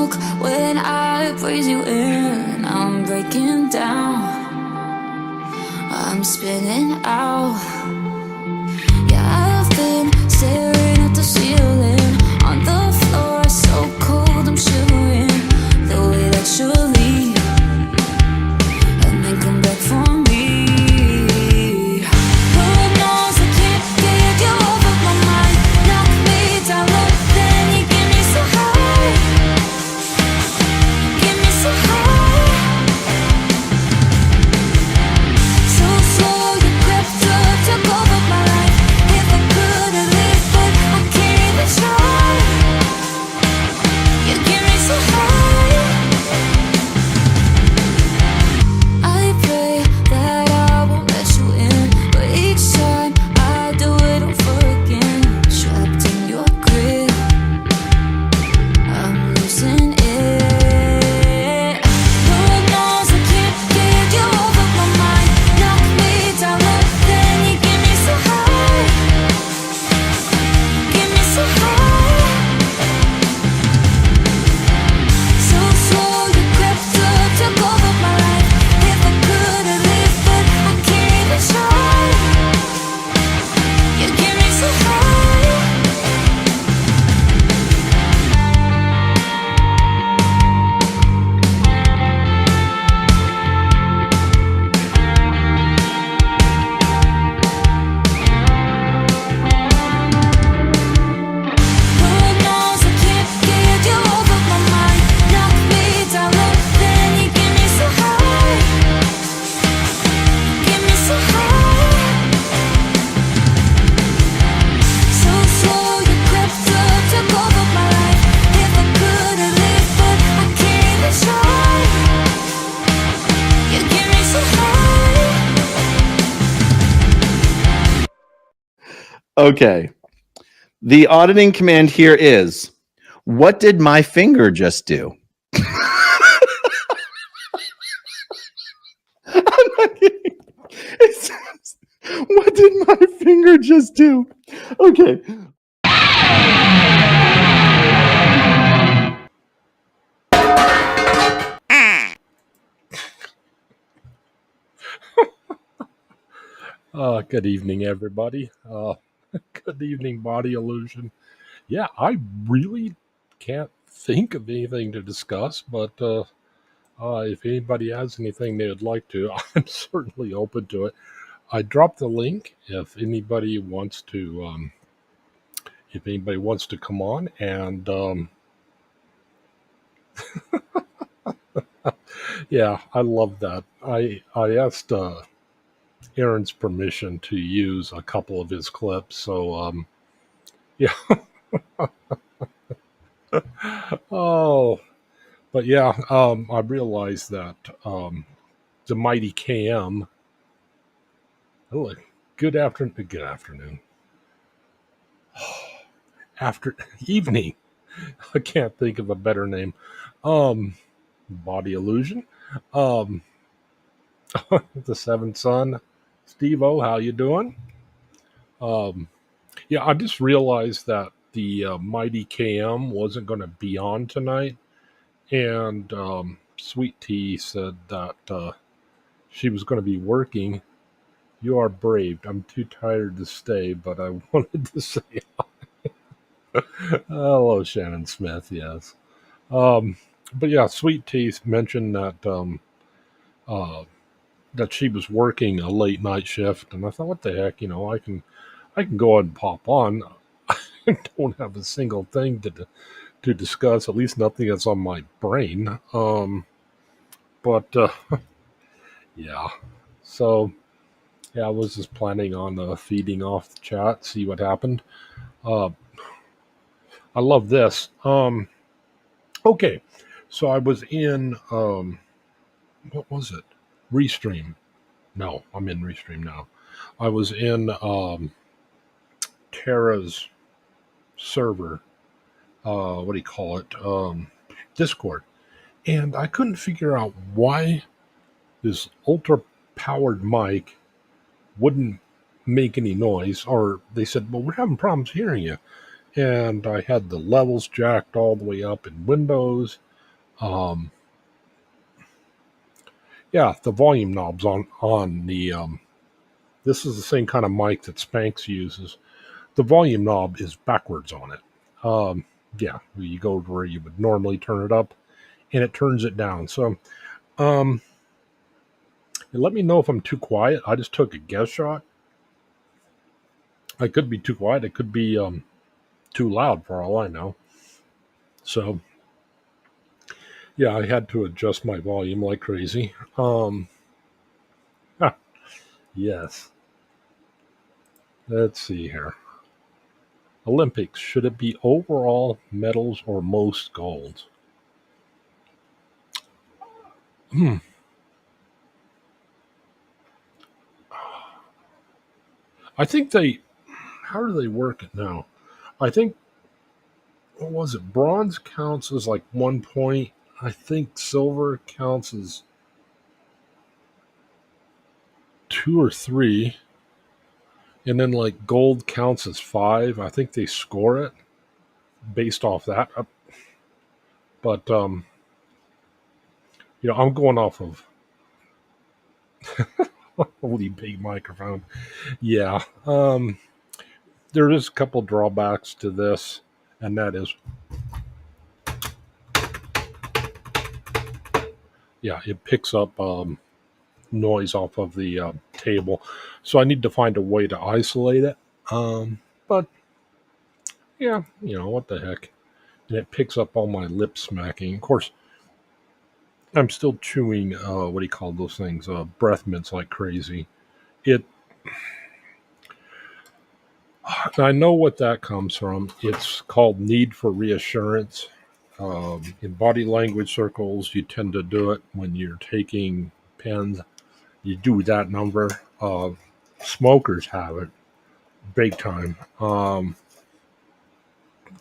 smoke when I breathe you in. I'm breaking down, I'm spinning out. Yeah, I've been staring at the ceiling, on the floor, so cold I'm shivering. The way that you leave and then come back for me. Lord knows I can't get you off of my mind. Knock me down low, then you get me so high. Get me so high. So slow you crept up, took over my life. If I could have lived, but I can't even try. You get me so high. I pray that I won't let you in, but each time I do it over again. Trapped in your grip, I'm losing it. Lord knows I can't get you off of my mind. Knock me down low, then you get me so high. Get me so high. So slow you crept up, took over my life. If I could have lived, but I can't even try. You get me so high. Lord knows I can't get you off of my mind. Knock me down low, then you get me so high. Get me so high. So slow you crept up, took over my life. If I could have lived, but I can't even try. You get me so high. Okay. The auditing command here is, what did my finger just do? I'm not kidding. It says, what did my finger just do? Okay. Good evening, everybody. Good evening, Body Illusion. Yeah, I really can't think of anything to discuss, but if anybody has anything they would like to, I'm certainly open to it. I dropped the link if anybody wants to come on, and yeah, I love that. I asked Aaron's permission to use a couple of his clips, so yeah. Oh, but yeah, I realized that the mighty KM. Oh, good afternoon. Good afternoon. After evening. I can't think of a better name. Body Illusion. Um, the Seventh Son. Steve-O, how you doing? Yeah, I just realized that the mighty KM wasn't going to be on tonight, and Sweet Tea said that she was going to be working. You are brave. I'm too tired to stay, but I wanted to say hello, Shannon Smith. Yes. Um, but yeah, Sweet Tea mentioned uh, that she was working a late night shift, and I thought, what the heck, I can go ahead and pop on. I don't have a single thing to discuss, at least nothing that's on my brain. But yeah, so yeah, I was just planning on feeding off the chat, see what happened. Uh, I love this. Okay, so I was in what was it? Restream. No, I'm in Restream now. I was in Terra's server. What do you call it? Discord, and I couldn't figure out why this ultra powered mic wouldn't make any noise. Or they said, well, we're having problems hearing you. And I had the levels jacked all the way up in Windows. Um, yeah, the volume knobs on the this is the same kind of mic that Spanx uses. The volume knob is backwards on it. Yeah, you go to where you would normally turn it up, and it turns it down. So, um, let me know if I'm too quiet. I just took a guess shot. I could be too quiet. It could be too loud for all I know. So, yeah, I had to adjust my volume like crazy. Yes. Let's see here. Olympics, should it be overall medals or most golds? Hmm. I think they. How do they work it now? I think, what was it? Bronze counts as like 1 point. I think silver counts as 2 or 3. And then like gold counts as 5. I think they score it based off that. But, I'm going off of holy big microphone. Yeah. There is a couple drawbacks to this, and that is, yeah, it picks up noise off of the table. So I need to find a way to isolate it. But yeah, what the heck. And it picks up all my lip smacking. Of course, I'm still chewing, what do you call those things? Breath mints like crazy. It, I know what that comes from. It's called need for reassurance. In body language circles, you tend to do it when you're taking pens. You do that number. Smokers have it big time. I'm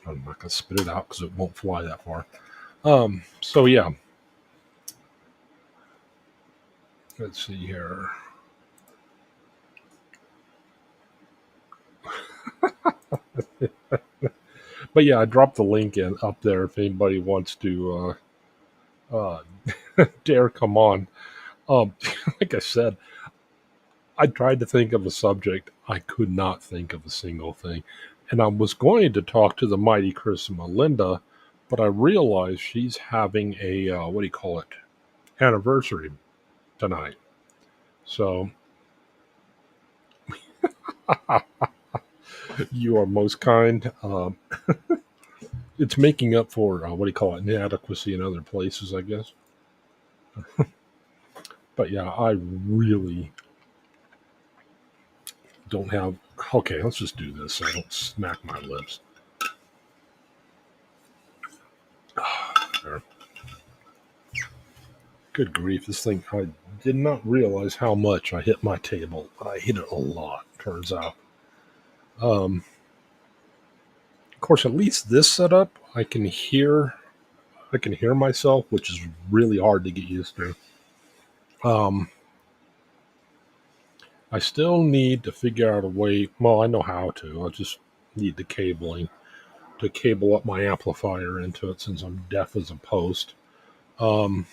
not going to spit it out because it won't fly that far. So yeah, let's see here. But yeah, I dropped the link in up there if anybody wants to dare come on. Um, like I said, I tried to think of a subject. I could not think of a single thing. And I was going to talk to the mighty Chris and Melinda, but I realized she's having a, what do you call it, anniversary tonight. So you are most kind. It's making up for, what do you call it, inadequacy in other places, I guess. But yeah, I really don't have. Okay, let's just do this so I don't smack my lips. There. Good grief, this thing, I did not realize how much I hit my table, but I hit it a lot, turns out. Of course, at least this setup, I can hear myself, which is really hard to get used to. Um, I still need to figure out a way. Well, I know how to. I just need the cabling to cable up my amplifier into it since I'm deaf as a post. Um,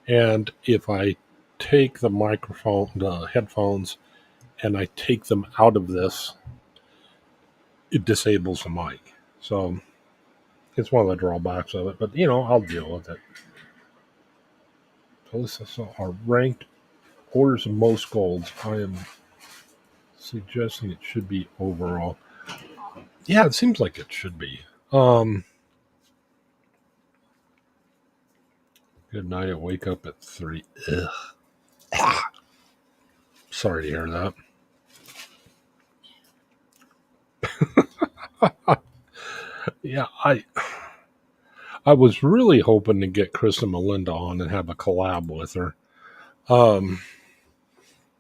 and if I take the headphones, and I take them out of this, it disables the mic. So it's one of the drawbacks of it. But I'll deal with it. So this is our ranked orders of most golds. I am suggesting it should be overall. Yeah, it seems like it should be. Good night. I wake up at 3. Ugh. Sorry to hear that. Yeah, I was really hoping to get Chris and Melinda on and have a collab with her. Um,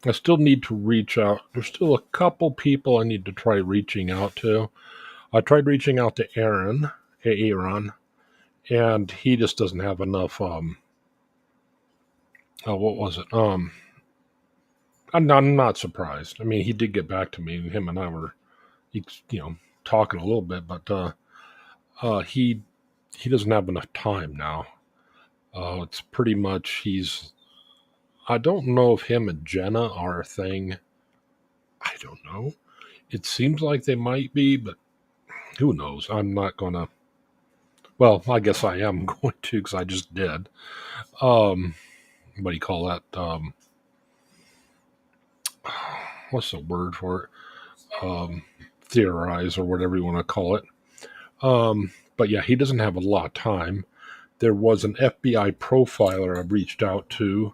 I still need to reach out. There's still a couple people I need to try reaching out to. I tried reaching out to Aaron, and he just doesn't have enough. What was it? I'm not surprised. I mean, he did get back to me, and him and I were, talking a little bit, but he he doesn't have enough time now. It's pretty much I don't know if him and Jenna are a thing. I don't know. It seems like they might be, but who knows? I'm not gonna. Well, I guess I am going to because I just did. What do you call that? What's the word for it? Theorize or whatever you want to call it. But yeah, he doesn't have a lot of time. There was an FBI profiler I reached out to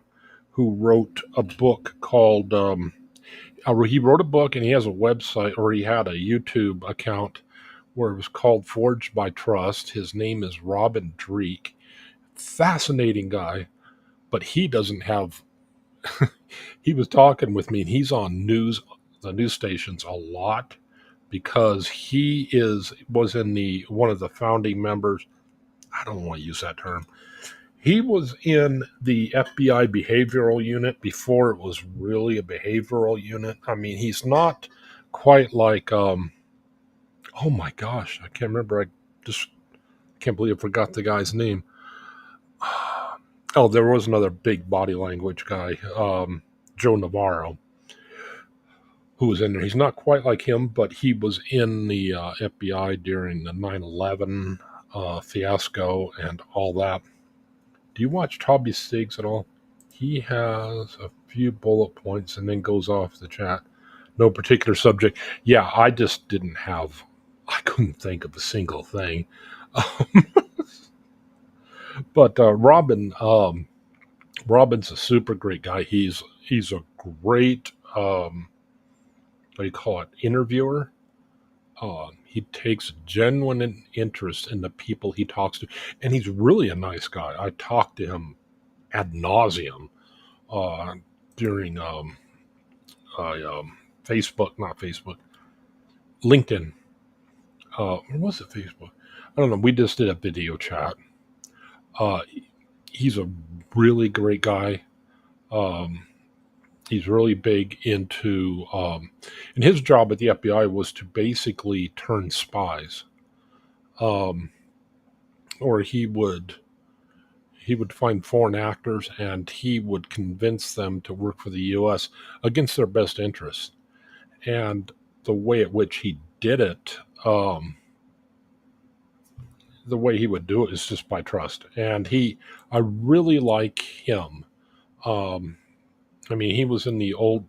who wrote a book called. He wrote a book and he has a website, or he had a YouTube account where it was called Forged by Trust. His name is Robin Dreek. Fascinating guy, but he doesn't have. He was talking with me, and he's on the news stations a lot because was in the one of the founding members. I don't want to use that term. He was in the FBI behavioral unit before it was really a behavioral unit. I mean, he's not quite like oh my gosh, I can't remember. I just can't believe I forgot the guy's name. Oh, there was another big body language guy, Joe Navarro, who was in there. He's not quite like him, but he was in the FBI during the 9/11 fiasco and all that. Do you watch Toby Stiggs at all? He has a few bullet points and then goes off the chat. No particular subject. Yeah, I just I couldn't think of a single thing. But Robin's a super great guy. He's a great what do you call it, interviewer. He takes genuine interest in the people he talks to, and he's really a nice guy. I talked to him ad nauseum uh, during Facebook, not Facebook, LinkedIn. Or was it Facebook? I don't know. We just did a video chat. Uh, he's a really great guy. Um, he's really big into, and his job at the FBI was to basically turn spies. Um, or he would find foreign actors and he would convince them to work for the U.S. against their best interests. And the way at which he did it, the way he would do it is just by trust. And I really like him. Um, I mean, he was in the old,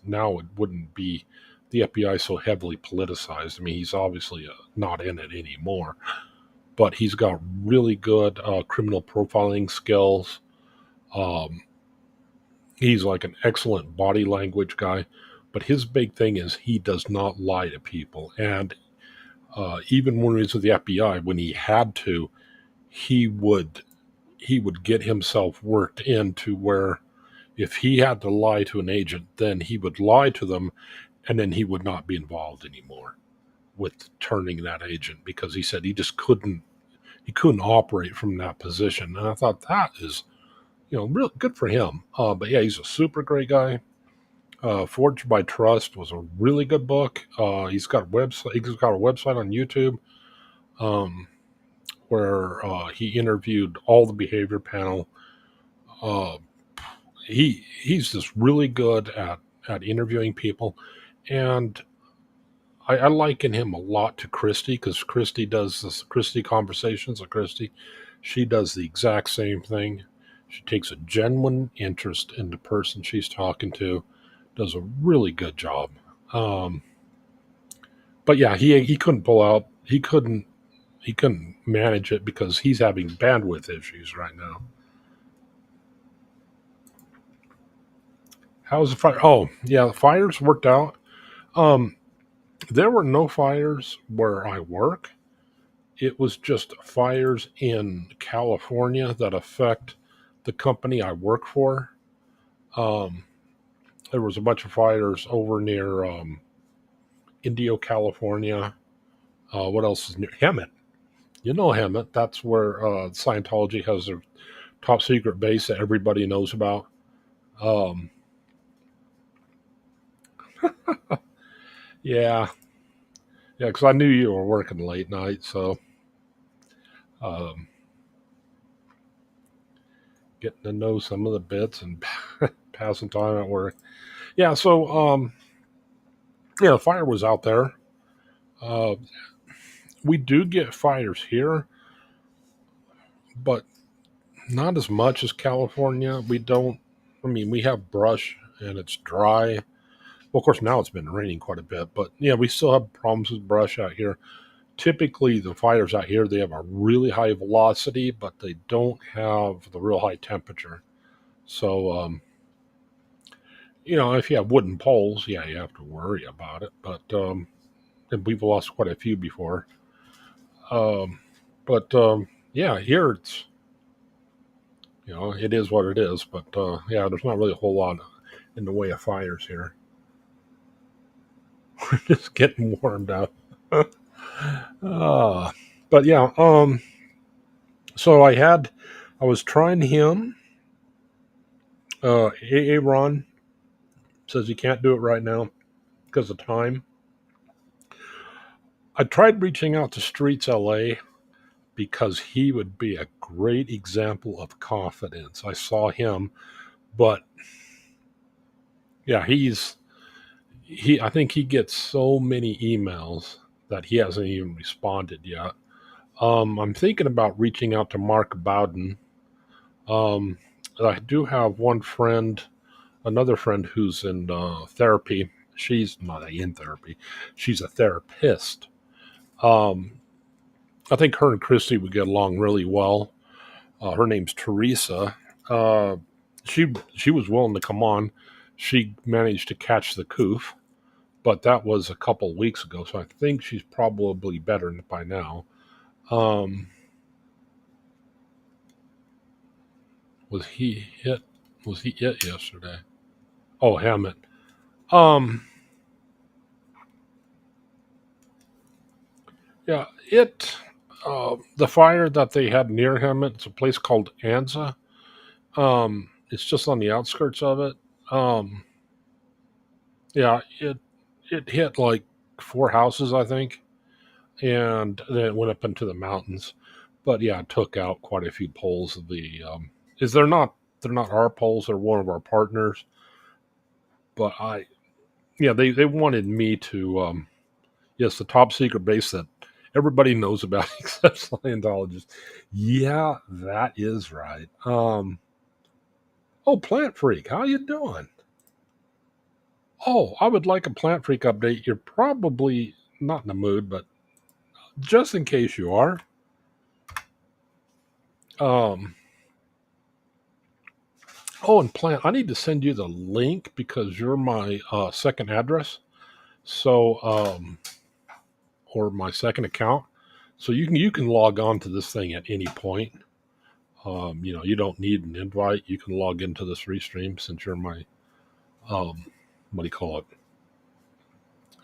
now it wouldn't be the FBI so heavily politicized. I mean, he's obviously not in it anymore, but he's got really good criminal profiling skills. Um, he's like an excellent body language guy, but his big thing is he does not lie to people. And even when he was with the FBI, when he had to, he would get himself worked into where if he had to lie to an agent, then he would lie to them, and then he would not be involved anymore with turning that agent because he said he couldn't operate from that position. And I thought that is real good for him. But yeah, he's a super great guy. Forged by Trust was a really good book. He's got a website. He's got a website on YouTube where he interviewed all the behavior panel. Uh, he's just really good at interviewing people, and I liken him a lot to Christy because Christy does this. Christy Conversations with Christy, she does the exact same thing. She takes a genuine interest in the person she's talking to, does a really good job. Um, but yeah, he couldn't pull out. He couldn't manage it because he's having bandwidth issues right now. How's the fire? Oh yeah, the fires worked out. Um, there were no fires where I work. It was just fires in California that affect the company I work for. Um, there was a bunch of fires over near Indio, California. What else is near Hemet? You know Hemet. That's where Scientology has their top secret base that everybody knows about. Um, yeah, yeah, because I knew you were working late night, so Um, Getting to know some of the bits and passing time at work. Yeah, so yeah, the fire was out there. Uh, we do get fires here, but not as much as California. We don't. I mean, we have brush and it's dry. Well, of course, now it's been raining quite a bit, but yeah, we still have problems with brush out here. Typically, the fires out here, they have a really high velocity, but they don't have the real high temperature. So, if you have wooden poles, yeah, you have to worry about it. But and we've lost quite a few before. Um, but yeah, here it is what it is. But yeah, there's not really a whole lot in the way of fires here. Just getting warmed up. uh, but yeah, so I was trying him. Ron says he can't do it right now because of time. I tried reaching out to Streets LA because he would be a great example of confidence. I saw him, but yeah, I think he gets so many emails that he hasn't even responded yet. I'm thinking about reaching out to Mark Bowden. Um, I do have another friend who's in therapy. She's not in therapy; she's a therapist. Um, I think her and Christy would get along really well. Her name's Teresa. Uh, she was willing to come on. She managed to catch the coof, but that was a couple weeks ago, so I think she's probably better by now. Um, was he hit? Was he hit yesterday? Oh, Hammett. Um, yeah, the fire that they had near Hammett. It's a place called Anza. It's just on the outskirts of it. Um, yeah, it hit like four houses, I think, and then it went up into the mountains. But yeah, it took out quite a few poles of the. Is they're not our poles; they're one of our partners. But yeah, they wanted me to. Yes, the top secret base that everybody knows about except Scientologists. Yeah, that is right. Oh, Plant Freak, how you doing? Oh, I would like a Plant Freak update. You're probably not in the mood, but just in case you are, um, oh, and Plant, I need to send you the link because you're my second address, so or my second account, so you can log on to this thing at any point. You don't need an invite. You can log into this restream since you're my what do you call it?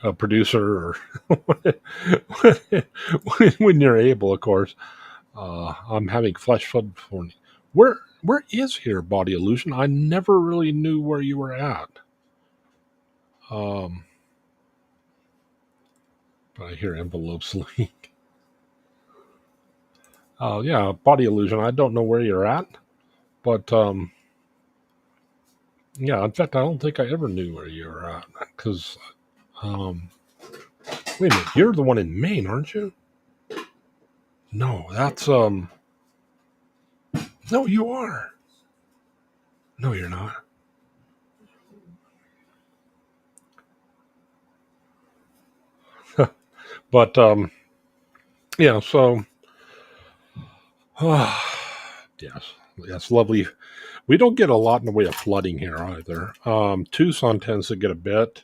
A producer, or when you're able, of course. I'm having flesh flood for where is here body illusion? I never really knew where you were at. Um, but I hear envelopes leak. Yeah, body illusion. I don't know where you're at, but yeah. In fact, I don't think I ever knew where you were at because um, wait a minute, you're the one in Maine, aren't you? No, that's no, you are. No, you're not. But yeah. So yes, yes, lovely. We don't get a lot in the way of flooding here either. Tucson tends to get a bit.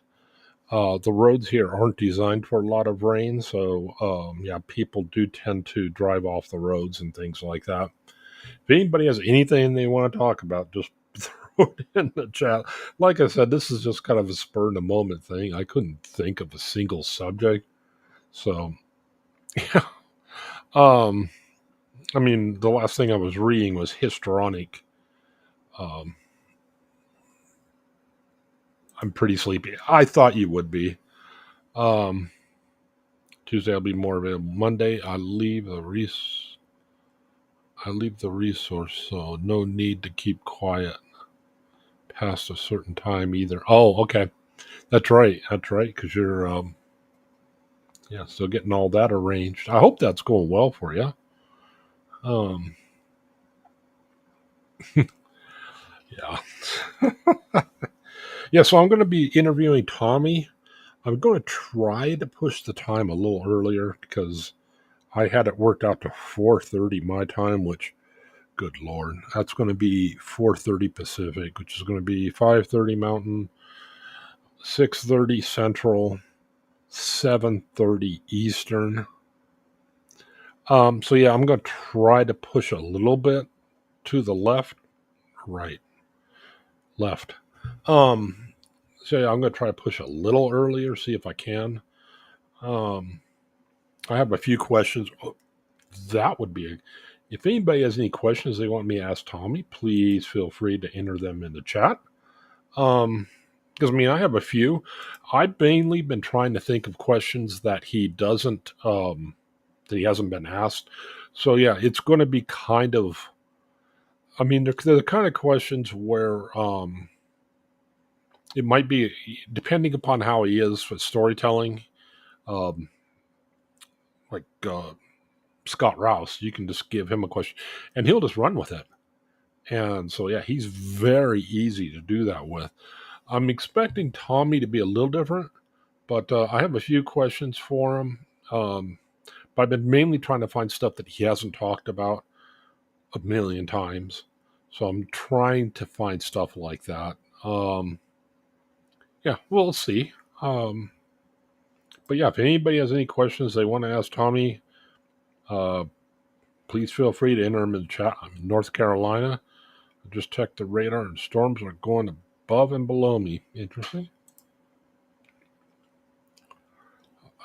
The roads here aren't designed for a lot of rain, so yeah, people do tend to drive off the roads and things like that. If anybody has anything they want to talk about, just throw it in the chat. Like I said, this is just kind of a spur in the moment thing. I couldn't think of a single subject, so yeah. Um, I mean, the last thing I was reading was histrionic. Um, I'm pretty sleepy. I thought you would be. Um, Tuesday I'll be more available. Monday I leave the Reese. I leave the resource, so no need to keep quiet past a certain time either. Oh, okay. That's right. That's right. Because you're, still getting all that arranged. I hope that's going well for you. Um, yeah. Yeah, so I'm going to be interviewing Tommy. I'm going to try to push the time a little earlier because I had it worked out to 4:30 my time, which, good Lord, that's going to be 4:30 Pacific, which is going to be 5:30 Mountain, 6:30 Central, 7:30 Eastern. So yeah, I'm going to try to push a little bit to the left, right, left. Um, so yeah, I'm going to try to push a little earlier, see if I can. Um, I have a few questions. Oh, that would be, if anybody has any questions they want me to ask Tommy, please feel free to enter them in the chat. Because I mean, I have a few. I've mainly been trying to think of questions that he doesn't, that he hasn't been asked. So yeah, it's going to be kind of. I mean, they're the kind of questions where it might be depending upon how he is with storytelling. Um, like Scott Rouse, you can just give him a question, and he'll just run with it. And so yeah, he's very easy to do that with. I'm expecting Tommy to be a little different, but I have a few questions for him. But I've been mainly trying to find stuff that he hasn't talked about a million times. So I'm trying to find stuff like that. Yeah, we'll see. Um, but yeah, if anybody has any questions they want to ask Tommy, uh, please feel free to enter them in the chat. I'm in North Carolina. I just checked the radar and storms are going above and below me. Interesting.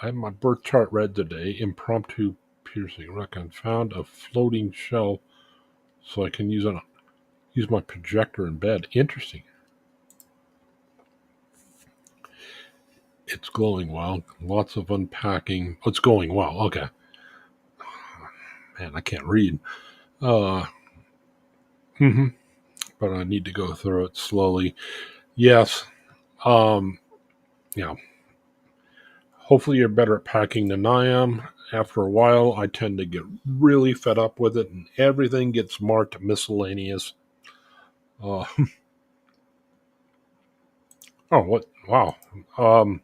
I have my birth chart read today. Impromptu piercing. I found a floating shell so I can use my projector in bed. Interesting. It's glowing well. Lots of unpacking. Oh, it's going well. Okay. Man, I can't read. Uh, hmm but I need to go through it slowly. Yes. Um, yeah. Hopefully you're better at packing than I am. After a while, I tend to get really fed up with it, and everything gets marked miscellaneous. Uh, oh, what? Wow. Um,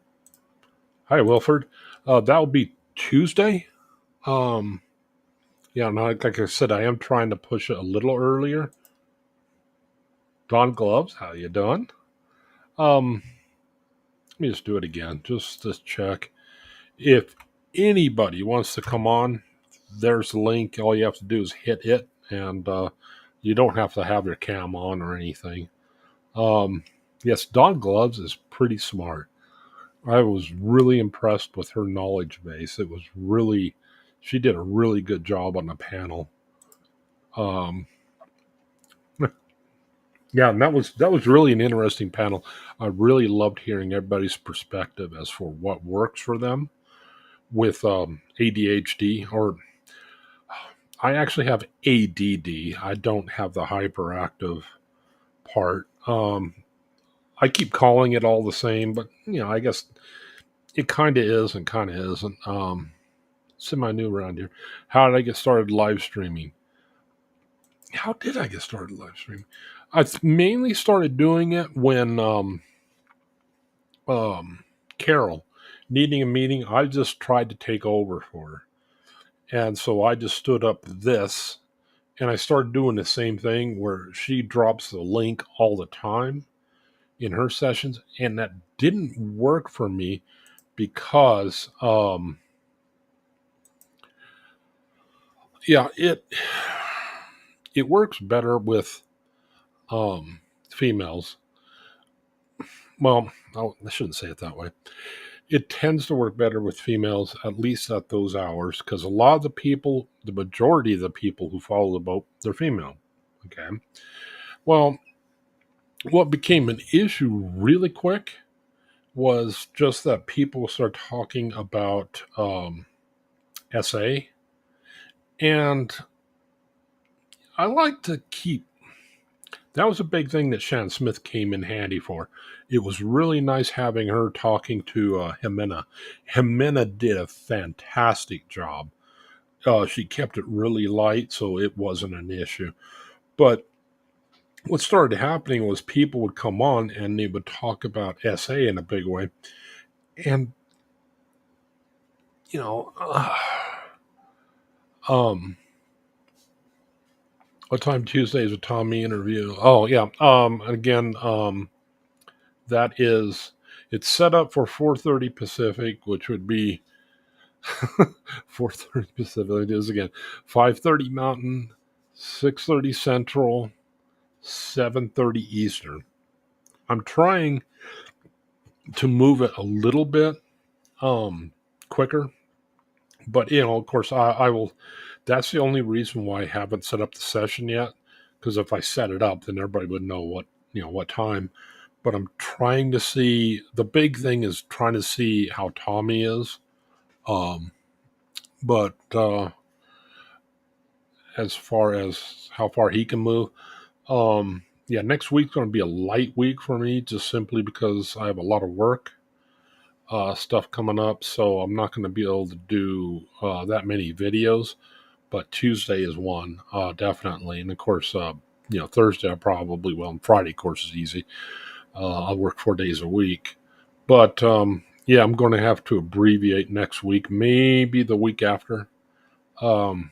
Hi, Wilford. That'll be Tuesday. Um, yeah, no, like I said, I am trying to push it a little earlier. Don Gloves, how you doing? Let me just do it again, just to check. If anybody wants to come on, there's the link. All you have to do is hit it, and you don't have to have your cam on or anything. Yes, Don Gloves is pretty smart. I was really impressed with her knowledge base. It was really, she did a really good job on the panel. Um, yeah, and that was really an interesting panel. I really loved hearing everybody's perspective as for what works for them with ADHD, or I actually have ADD. I don't have the hyperactive part. I keep calling it all the same, but I guess it kind of is and kind of isn't. Semi new around here. How did I get started live streaming? How did I get started live streaming? I mainly started doing it when Carol needing a meeting. I just tried to take over for her, and so I just stood up this, and I started doing the same thing where she drops the link all the time in her sessions, and that didn't work for me because yeah, it works better with females. Well, I shouldn't say it that way. It tends to work better with females, at least at those hours, because a lot of the people, the majority of the people who follow the boat, they're female. Okay. Well, what became an issue really quick was just that people start talking about SA, and I like to keep. That was a big thing that Shannon Smith came in handy for. It was really nice having her talking to Jimena. Jimena did a fantastic job. She kept it really light, so it wasn't an issue. But what started happening was people would come on and they would talk about SA in a big way. And, you know, what time Tuesday is a Tommy interview? Oh, yeah. Again, that is, it's set up for 4:30 Pacific, which would be 4:30 Pacific. It is again 5:30 Mountain, 6:30 Central, 7:30 Eastern. I'm trying to move it a little bit quicker, but of course, I will. That's the only reason why I haven't set up the session yet. Because if I set it up, then everybody would know what time. But I'm trying to see. The big thing is trying to see how Tommy is. But as far as how far he can move, yeah, next week's going to be a light week for me, just simply because I have a lot of work stuff coming up, so I'm not going to be able to do that many videos. But Tuesday is one, definitely, and of course, Thursday I probably will, and Friday, of course, is easy. I'll work 4 days a week, but yeah, I'm going to have to abbreviate next week, maybe the week after. Um,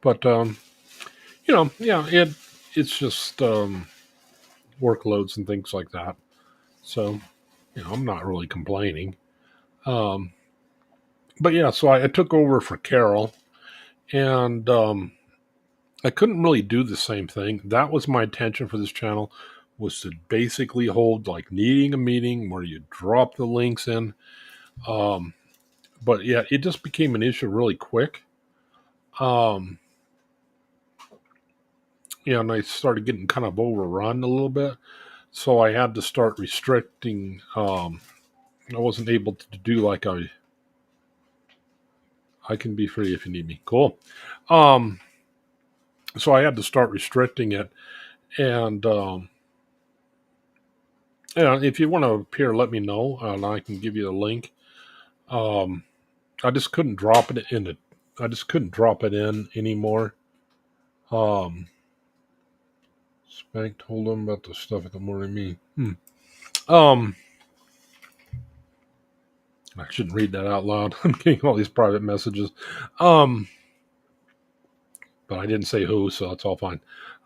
but yeah, it's just workloads and things like that. So, I'm not really complaining. Um, but yeah, so I took over for Carol, and I couldn't really do the same thing. That was my intention for this channel, was to basically hold like needing a meeting where you drop the links in. Um, but yeah, it just became an issue really quick. Um, and I started getting kind of overrun a little bit. So I had to start restricting. I wasn't able to do like I can be free if you need me. Cool. Um, so I had to start restricting it. And if you want to appear, let me know, and I can give you the link. Um, I just couldn't drop it in it. I just couldn't drop it in anymore. Spank told him about the stuff at the morning me. Um, I shouldn't read that out loud. I'm getting all these private messages. Um, but I didn't say who, so it's all fine.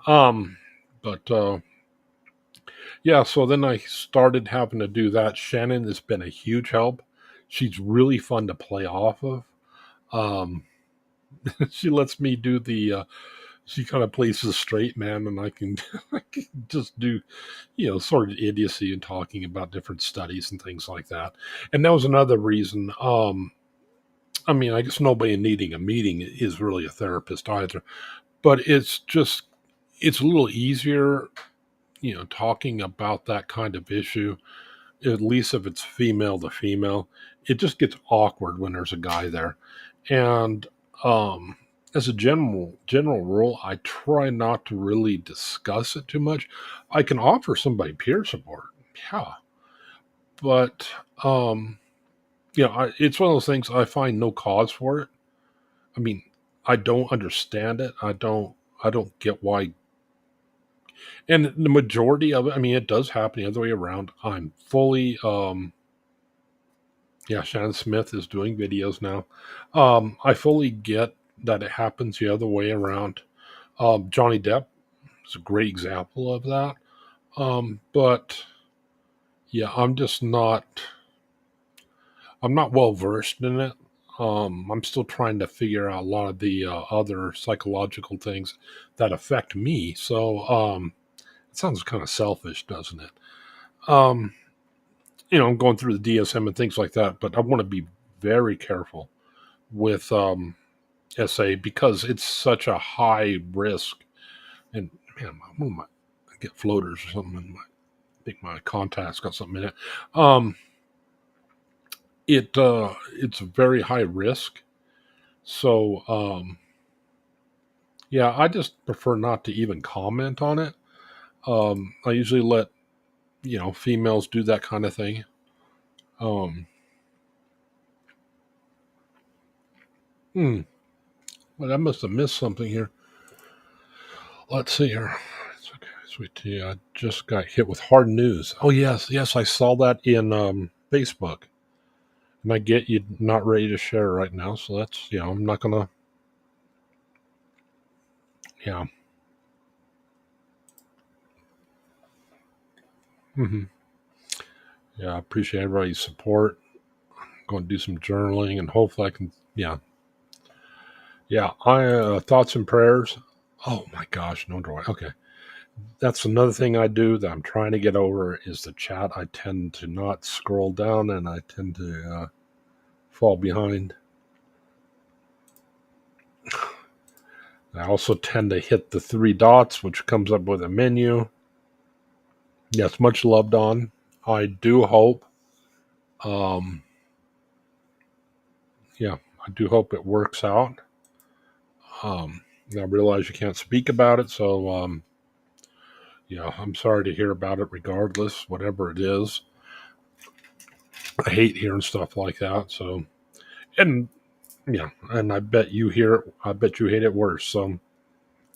But yeah, so then I started having to do that. Shannon has been a huge help. She's really fun to play off of. Um, she lets me do she kind of plays the straight man, and I can, I can just do, sort of idiocy and talking about different studies and things like that. And that was another reason. I mean, I guess nobody needing a meeting is really a therapist either, but it's a little easier, talking about that kind of issue, at least if it's female to female. It just gets awkward when there's a guy there. And as a general rule, I try not to really discuss it too much. I can offer somebody peer support, yeah, but it's one of those things I find no cause for it. I mean, I don't understand it. I don't get why. And the majority of it, I mean, it does happen the other way around. I'm fully yeah, Shannon Smith is doing videos now. I fully get that it happens the other way around. Johnny Depp is a great example of that. But yeah, I'm not well versed in it. I'm still trying to figure out a lot of the other psychological things that affect me. So it sounds kind of selfish, doesn't it? Um, I'm going through the DSM and things like that, but I want to be very careful with SA because it's such a high risk. And man, I get floaters or something. I think my contact's got something in it. It's a very high risk. So Yeah, I just prefer not to even comment on it. I usually let females do that kind of thing. Um, hmm, well, I must have missed something here. Let's see here. It's okay, sweet tea. I just got hit with hard news. Oh yes, yes, I saw that in Facebook, and I get you not ready to share right now, so that's I'm not gonna. Yeah. hmm Yeah, I appreciate everybody's support. I'm going to do some journaling, and hopefully I can. Yeah, yeah. I thoughts and prayers. Oh my gosh, no joy. Okay, that's another thing I do that I'm trying to get over is the chat. I tend to not scroll down, and I tend to fall behind. I also tend to hit the three dots, which comes up with a menu. Yes, much loved on. I do hope. Um, yeah, I do hope it works out. I realize you can't speak about it, so I'm sorry to hear about it. Regardless, whatever it is, I hate hearing stuff like that. So, and and I bet you hear it. I bet you hate it worse. So,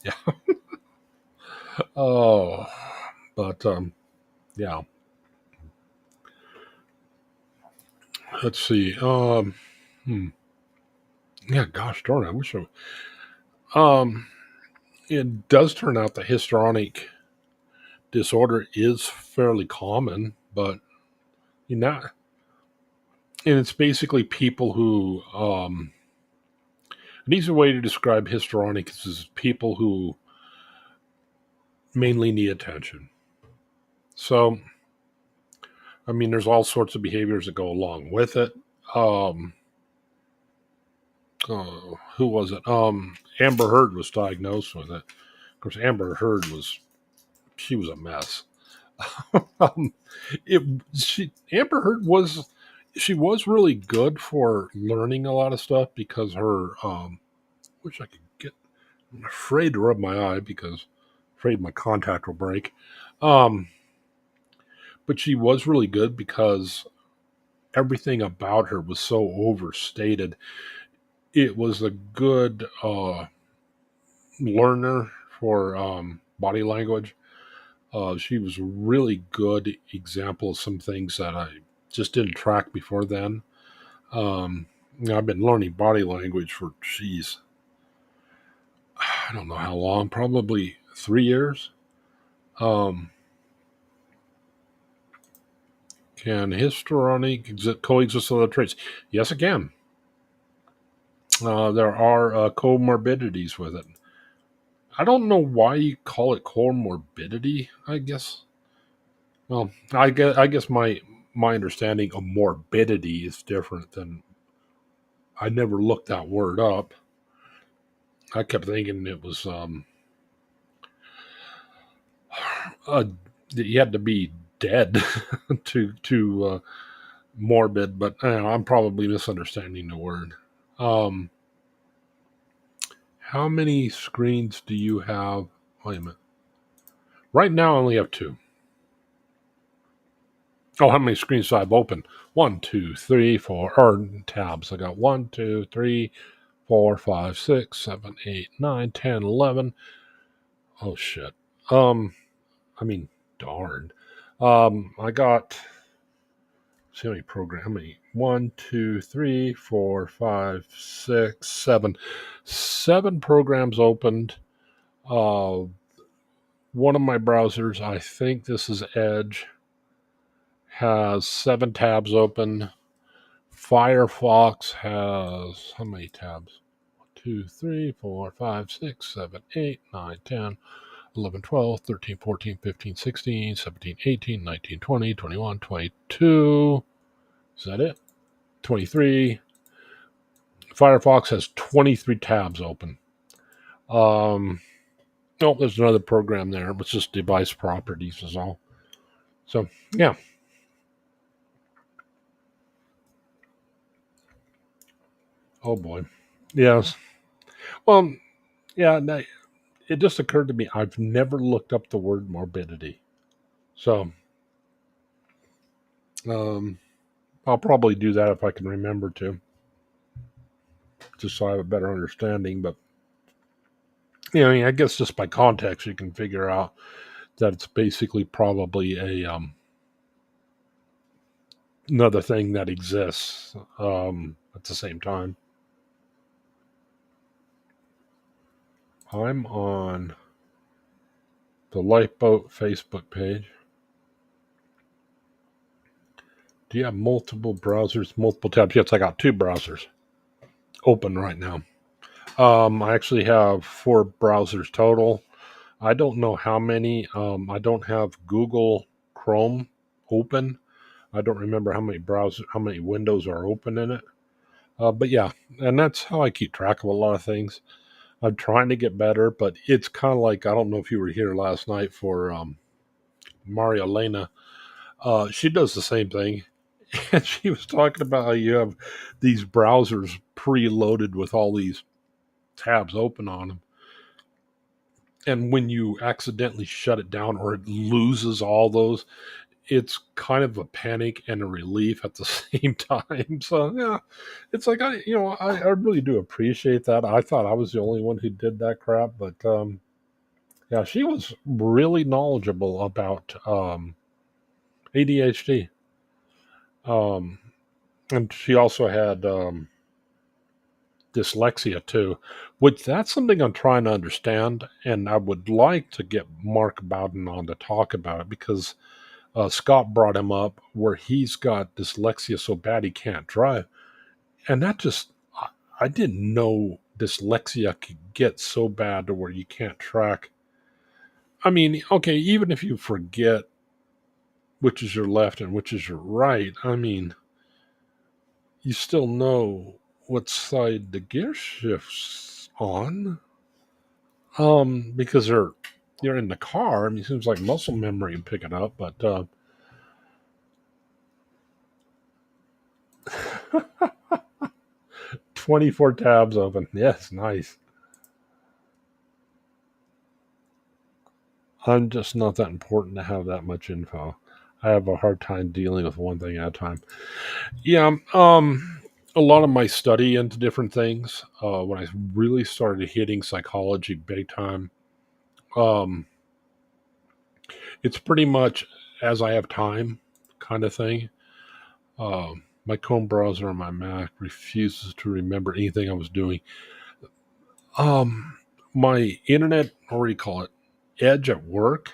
yeah. Oh, but yeah. Let's see. Hmm. Yeah, gosh darn, I wish Um, it does turn out that histrionic disorder is fairly common, but you know, and it's basically people who, an easy way to describe histrionic is people who mainly need attention. So, I mean, there's all sorts of behaviors that go along with it. Um, who was it? Amber Heard was diagnosed with it. Of course, Amber Heard she was a mess. um, Amber Heard was really good for learning a lot of stuff because her wish I could get. I'm afraid to rub my eye because I'm afraid my contact will break. Um, but she was really good because everything about her was so overstated. It was a good learner for body language. She was a really good example of some things that I just didn't track before then. I've been learning body language for, geez, I don't know how long, probably 3 years. Um, can histrionic coexist with other traits? Yes, it can. There are comorbidities with it. I don't know why you call it comorbidity. I guess. Well, I guess my understanding of morbidity is different than. I never looked that word up. I kept thinking it was uh, you had to be dead to morbid, but I'm probably misunderstanding the word. Um, how many screens do you have? Wait a minute. Right now, I only have two. Oh, how many screens do I have open? One, two, three, four, or tabs. I got 1, 2, 3, 4, 5, 6, 7, 8, 9, 10, 11. Oh shit. Um, I mean, darn. I got see how many program. How many? 1, 2, 3, 4, 5, 6, 7. 7 programs opened. Uh, one of my browsers, I think this is Edge, has 7 tabs open. Firefox has how many tabs? 2, 3, 4, 5, 6, 7, 8, 9, 10, 11, 12, 13, 14, 15, 16, 17, 18, 19, 20, 21, 22. Is that it? 23. Firefox has 23 tabs open. Oh, there's another program there. It's just device properties is all. So, yeah. Oh, boy. Yes. Well, yeah. it just occurred to me I've never looked up the word morbidity. So I'll probably do that if I can remember to, just so I have a better understanding. But I mean, I guess just by context, you can figure out that it's basically probably a another thing that exists at the same time. I'm on the Lifeboat Facebook page. Do you have multiple browsers, multiple tabs? Yes, I got 2 browsers open right now. I actually have 4 browsers total. I don't know how many. I don't have Google Chrome open. I don't remember how many windows are open in it. But yeah, and that's how I keep track of a lot of things. I'm trying to get better, but it's kind of like, I don't know if you were here last night for Maria Elena. She does the same thing. And she was talking about how you have these browsers preloaded with all these tabs open on them. And when you accidentally shut it down or it loses all those, it's kind of a panic and a relief at the same time. So yeah, it's like I really do appreciate that. I thought I was the only one who did that crap, but yeah, she was really knowledgeable about ADHD. Um, and she also had dyslexia too, which that's something I'm trying to understand, and I would like to get Mark Bowden on to talk about it because Scott brought him up where he's got dyslexia so bad he can't drive, and that just I didn't know dyslexia could get so bad to where you can't track. I mean, okay, even if you forget which is your left and which is your right, I mean, you still know what side the gear shift's on. Because you're in the car. I mean, it seems like muscle memory and pick it up, but 24 tabs open. Yes, nice. I'm just not that important to have that much info. I have a hard time dealing with one thing at a time. Yeah, a lot of my study into different things, when I really started hitting psychology big time, um, it's pretty much as I have time kind of thing. My Chrome browser on my Mac refuses to remember anything I was doing. Um, my internet, what do you call it? Edge at work,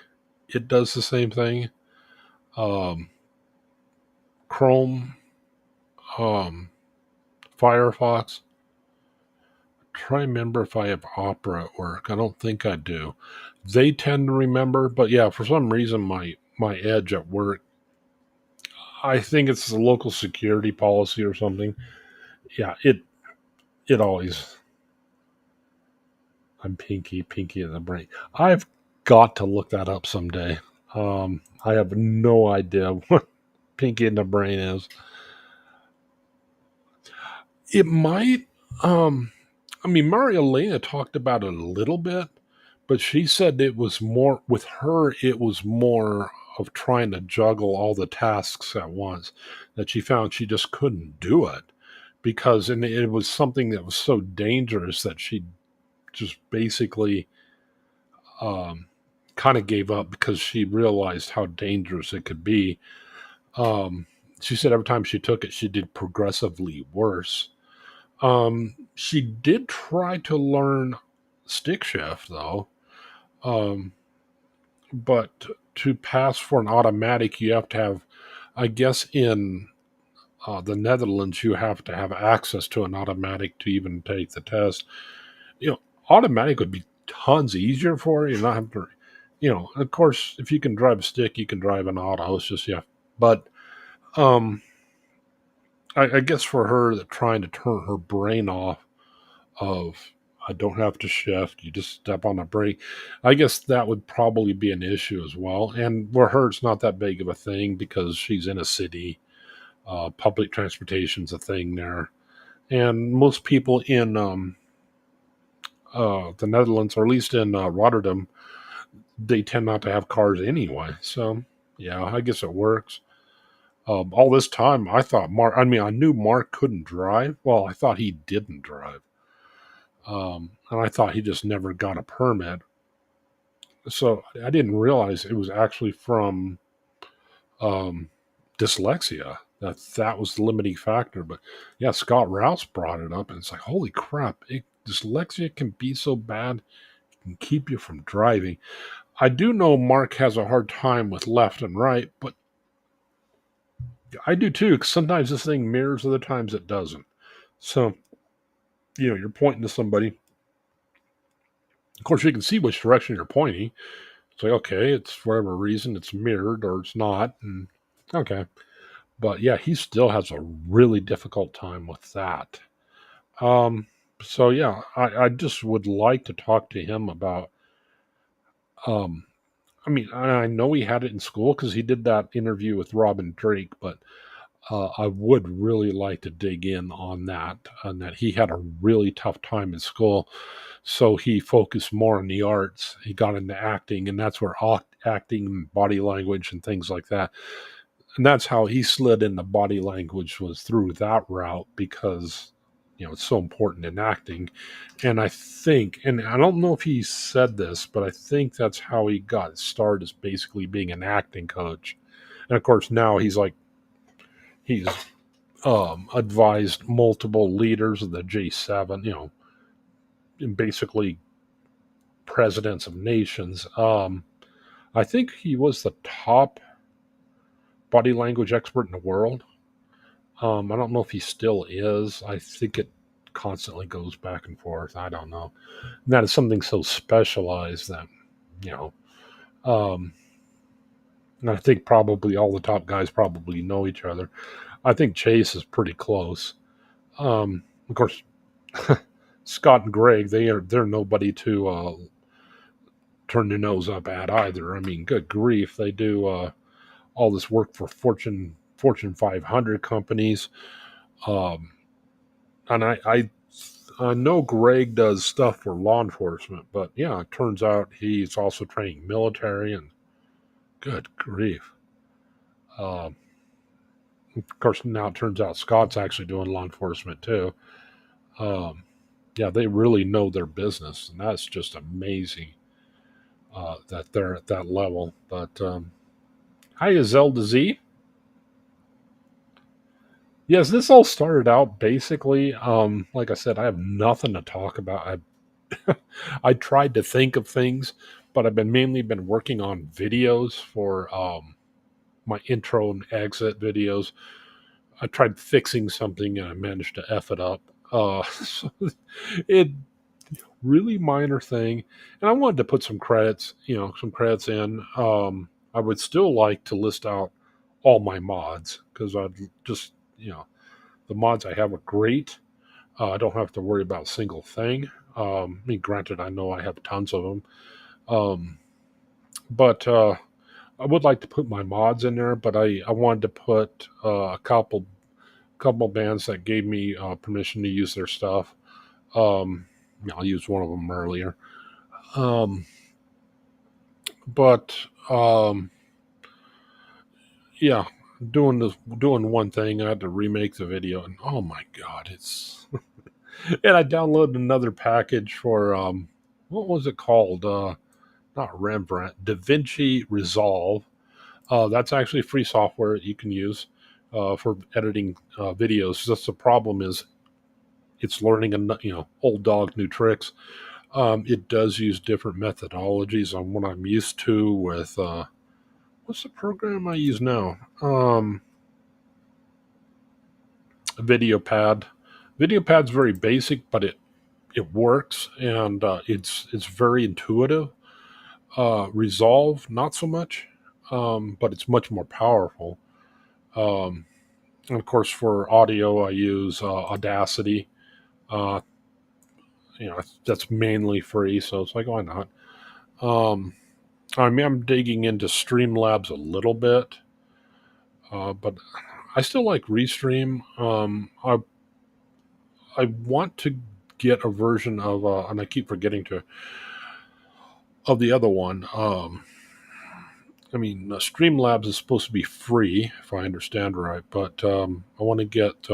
it does the same thing. Um, Chrome, um, Firefox. Try to remember if I have Opera at work. I don't think I do. They tend to remember, but yeah, for some reason my Edge at work, I think it's the local security policy or something. Yeah, it always. I'm pinky in the brain. I've got to look that up someday. I have no idea what pinky in the brain is. It might. I mean, Maria Elena talked about it a little bit, but she said it was more with her. It was more of trying to juggle all the tasks at once that she found she just couldn't do it because, and it was something that was so dangerous that she just basically um, kind of gave up because she realized how dangerous it could be. Um, she said every time she took it, she did progressively worse. She did try to learn stick shift though, um, but to pass for an automatic, you have to have, I guess, in the Netherlands, you have to have access to an automatic to even take the test. You know, automatic would be tons easier for you, not have to. Of course, if you can drive a stick, you can drive an auto. It's just yeah, but um, I guess for her that trying to turn her brain off of I don't have to shift, you just step on a brake. I guess that would probably be an issue as well. And for her, it's not that big of a thing because she's in a city. Public transportation's a thing there, and most people in the Netherlands, or at least in Rotterdam, they tend not to have cars anyway. So, yeah, I guess it works. All this time, I thought Mark, I mean, I knew Mark couldn't drive. Well, I thought he didn't drive. And I thought he just never got a permit. So I didn't realize it was actually from um, dyslexia. That was the limiting factor. But yeah, Scott Rouse brought it up, and it's like, holy crap, dyslexia can be so bad, it can keep you from driving. I do know Mark has a hard time with left and right, but I do too, because sometimes this thing mirrors, other times it doesn't. So, you're pointing to somebody. Of course, you can see which direction you're pointing. It's like, okay, it's for whatever reason, it's mirrored or it's not. And okay. But yeah, he still has a really difficult time with that. Um, so yeah, I just would like to talk to him about, um, I mean, I know he had it in school because he did that interview with Robin Drake, but I would really like to dig in on that he had a really tough time in school. So he focused more on the arts. He got into acting, and that's where acting, body language, and things like that. And that's how he slid into body language, was through that route, because it's so important in acting. And I think, and I don't know if he said this, but I think that's how he got started, as basically being an acting coach. And of course, now he's advised multiple leaders of the G7, and basically presidents of nations. I think he was the top body language expert in the world. I don't know if he still is. I think it constantly goes back and forth. I don't know. And that is something so specialized that, you know, um, and I think probably all the top guys probably know each other. I think Chase is pretty close. Of course, Scott and Greg, they're nobody to turn your nose up at either. I mean, good grief, they do all this work for Fortune 500 companies. Um, and I know Greg does stuff for law enforcement, but yeah, it turns out he's also training military, and good grief. Um, of course, now it turns out Scott's actually doing law enforcement too. Um, yeah, they really know their business, and that's just amazing that they're at that level. But hi, Zelda Z. Yes, this all started out basically. Like I said, I have nothing to talk about. I tried to think of things, but I've been mainly been working on videos for my intro and exit videos. I tried fixing something and I managed to f it up. So it really minor thing, and I wanted to put some credits in. I would still like to list out all my mods, because I'd just the mods I have are great. I don't have to worry about a single thing. I mean, granted, I know I have tons of them, but I would like to put my mods in there. But I wanted to put a couple bands that gave me permission to use their stuff. I'll use one of them earlier. Um, but yeah, doing one thing, I had to remake the video, and oh my god, it's and I downloaded another package for what was it called? Not Rembrandt, DaVinci Resolve. That's actually free software you can use for editing videos. Just the problem is it's learning old dog new tricks. It does use different methodologies on what I'm used to with what's the program I use now? VideoPad. VideoPad's very basic, but it works, and it's very intuitive. Resolve, not so much, but it's much more powerful. Um, and of course, for audio, I use Audacity. Uh, that's mainly free, so it's like, why not? Um, I mean, I'm digging into Streamlabs a little bit, but I still like Restream. I want to get a version of, and I keep forgetting of the other one. I mean, Streamlabs is supposed to be free, if I understand right, but I want to get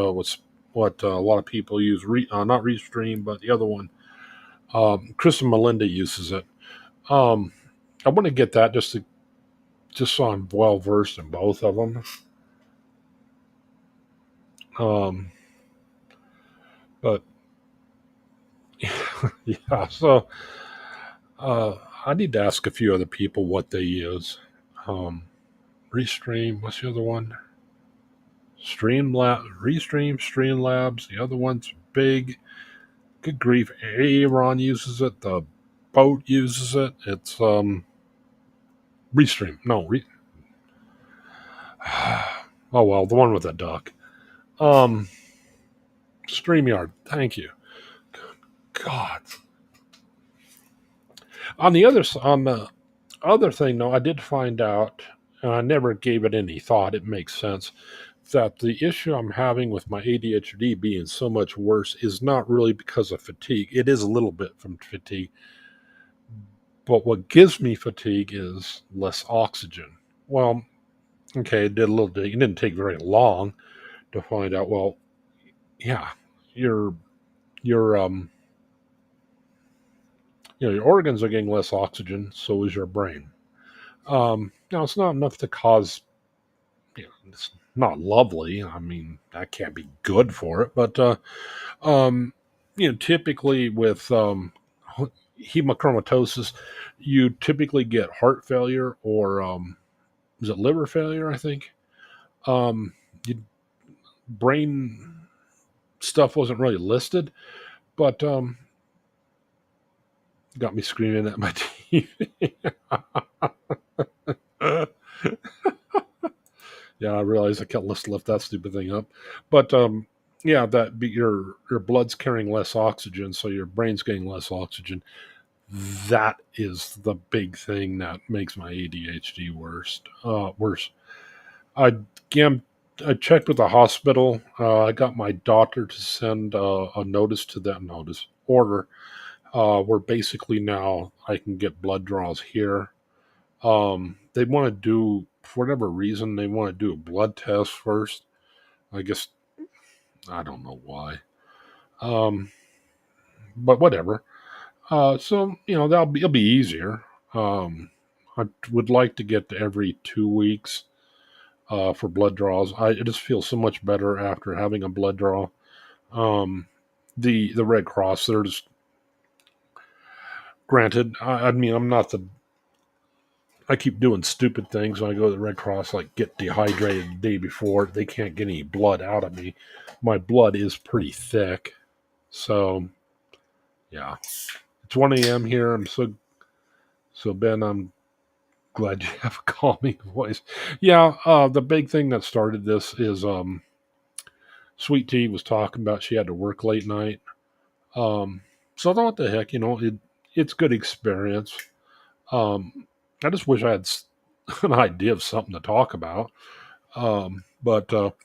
what a lot of people use, not Restream, but the other one. Chris and Melinda uses it. Um, I want to get that just so I'm well versed in both of them. Um, but yeah, so uh, I need to ask a few other people what they use. Um, Restream, what's the other one? Streamlabs. The other one's big. Good grief, Aaron uses it. The boat uses it. It's Restream. No, oh well, the one with the duck. Um, StreamYard. Thank you. God. On the other thing, though, I did find out, and I never gave it any thought. It makes sense that the issue I'm having with my ADHD being so much worse is not really because of fatigue. It is a little bit from fatigue, but what gives me fatigue is less oxygen. Well, okay, it did a little dig. It didn't take very long to find out. Well, yeah, your your your organs are getting less oxygen, so is your brain. Now it's not enough to cause, it's not lovely. I mean, that can't be good for it, but um, typically with hemochromatosis, you typically get heart failure or is it liver failure? I think. Um, you, brain stuff wasn't really listed, but got me screaming at my TV. Yeah, I realized I can't lift that stupid thing up, but yeah, your blood's carrying less oxygen, so your brain's getting less oxygen. That is the big thing that makes my ADHD worse. Worse. I again, I checked with the hospital. I got my doctor to send a notice to that notice order, where basically now I can get blood draws here. They want to do, for whatever reason, they want to do a blood test first. I guess I don't know why. Um, but whatever. So it'll be easier. I would like to get to every 2 weeks for blood draws. I just feel so much better after having a blood draw. Um, the Red Cross, there's granted. I mean, I'm not the. I keep doing stupid things when I go to the Red Cross, like get dehydrated the day before. They can't get any blood out of me. My blood is pretty thick, so yeah. It's 1 a.m. here. So Ben. I'm glad you have a calming voice. Yeah, the big thing that started this is Sweet Tea was talking about she had to work late night. So I thought, what the heck, it's good experience. I just wish I had an idea of something to talk about. But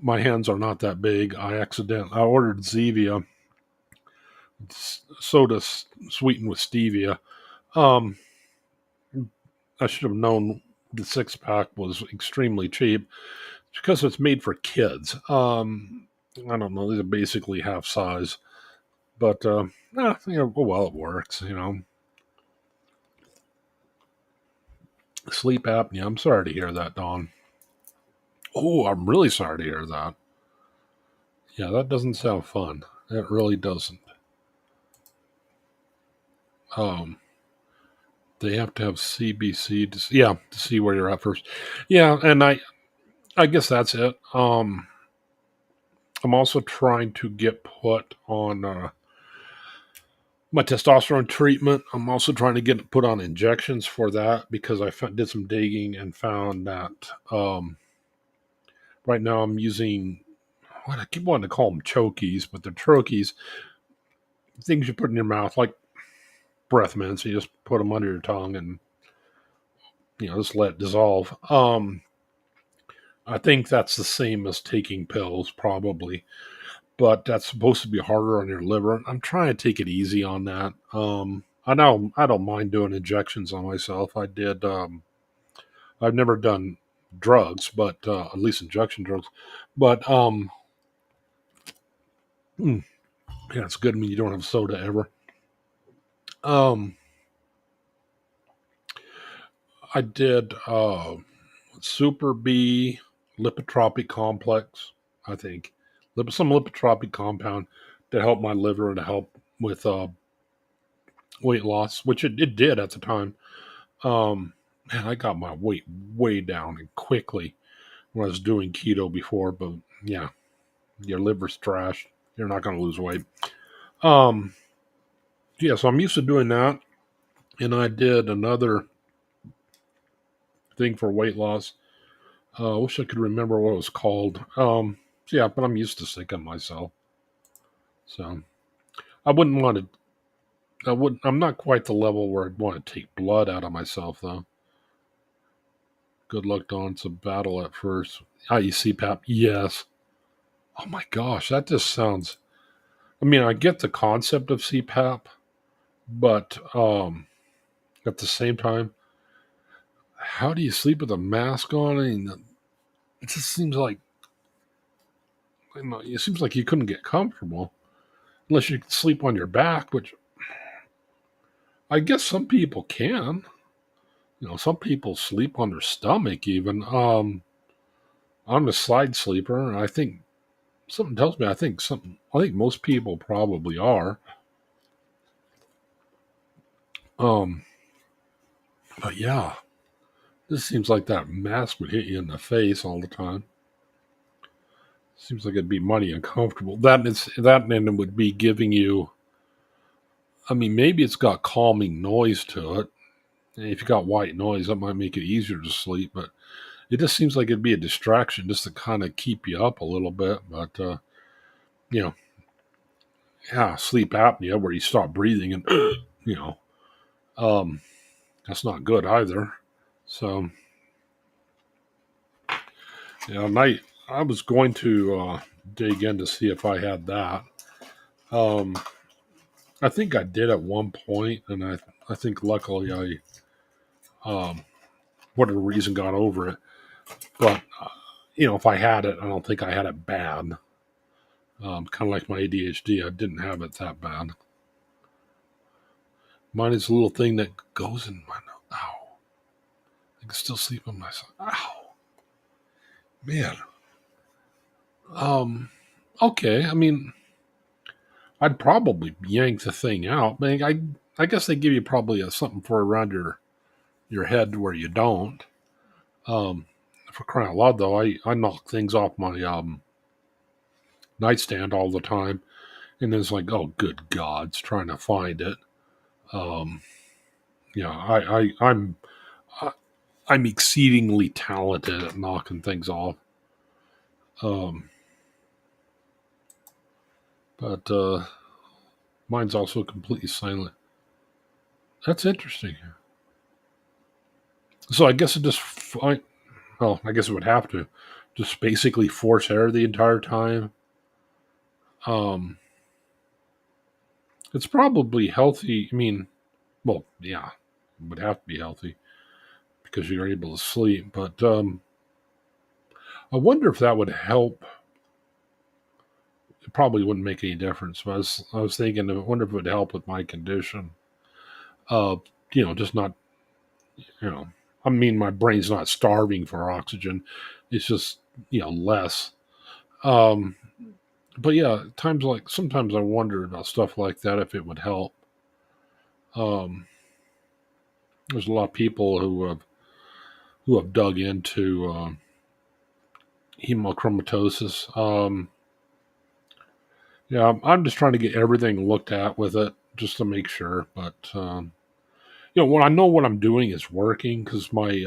my hands are not that big. I ordered Zevia soda sweetened with stevia. Um, I should have known the 6 pack was extremely cheap because it's made for kids. I don't know. These are basically half size, but well, it works. Sleep apnea. I'm sorry to hear that, Dawn. Oh, I'm really sorry to hear that. Yeah, that doesn't sound fun. It really doesn't. Um, they have to have CBC to see where you're at first. Yeah, and I guess that's it. I'm also trying to get put on my testosterone treatment. I'm also trying to get put on injections for that because did some digging and found that right now I'm using what I keep wanting to call them chokies, but they're trochees, things you put in your mouth like breath mints. You just put them under your tongue and just let it dissolve. I think that's the same as taking pills, probably. but that's supposed to be harder on your liver. I'm trying to take it easy on that. I know I don't mind doing injections on myself. I did. I've never done drugs, but at least injection drugs. But yeah, it's good when you don't have soda ever. Um, I did Super B lipotropic complex. I think some lipotropic compound to help my liver and to help with weight loss, which it did at the time. Man, I got my weight way down and quickly when I was doing keto before, but yeah, your liver's trashed. You're not going to lose weight. Um, yeah, so I'm used to doing that, and I did another thing for weight loss. I wish I could remember what it was called. Yeah, but I'm used to sick of myself, so I wouldn't want to. I would. I'm not quite the level where I'd want to take blood out of myself, though. Good luck, Dawn. It's a battle at first. I.e. CPAP. Yes. Oh my gosh, that just sounds. I mean, I get the concept of CPAP, but at the same time, how do you sleep with a mask on? And it just seems like it seems like you couldn't get comfortable unless you could sleep on your back, which I guess some people can. Some people sleep on their stomach even. I'm a side sleeper, and I think something tells me I think most people probably are. Um, but yeah, this seems like that mask would hit you in the face all the time. Seems like it'd be mighty uncomfortable. That and it would be giving you. I mean, maybe it's got calming noise to it. And if you got white noise, that might make it easier to sleep. But it just seems like it'd be a distraction just to kind of keep you up a little bit. But you know, yeah, sleep apnea where you stop breathing and you know, um, that's not good either. So yeah, I was going to dig in to see if I had that. Um, I think I did at one point, and I think luckily I whatever reason got over it. But if I had it, I don't think I had it bad. Kind of like my ADHD, I didn't have it that bad. Mine is a little thing that goes in my nose. Ow! I can still sleep on myself. Ow, man. Um, okay. I mean, I'd probably yank the thing out. I guess they give you probably something for around your head where you don't. Um, for crying out loud, though, I knock things off my nightstand all the time, and then it's like, oh, good God, it's trying to find it. Um, yeah, I- I'm exceedingly talented at knocking things off. Um, but mine's also completely silent. That's interesting. So I guess I guess it would have to just basically force air the entire time. Um, it's probably healthy. I mean, well, yeah, it would have to be healthy because you're able to sleep. But I wonder if that would help. It probably wouldn't make any difference. But I was thinking, I wonder if it would help with my condition. Uh, just not, you know, I mean, my brain's not starving for oxygen. It's just, less. Um, but yeah, sometimes I wonder about stuff like that if it would help. Um, there's a lot of people who have dug into hemochromatosis. Yeah, I'm just trying to get everything looked at with it just to make sure. But when I know what I'm doing is working, because my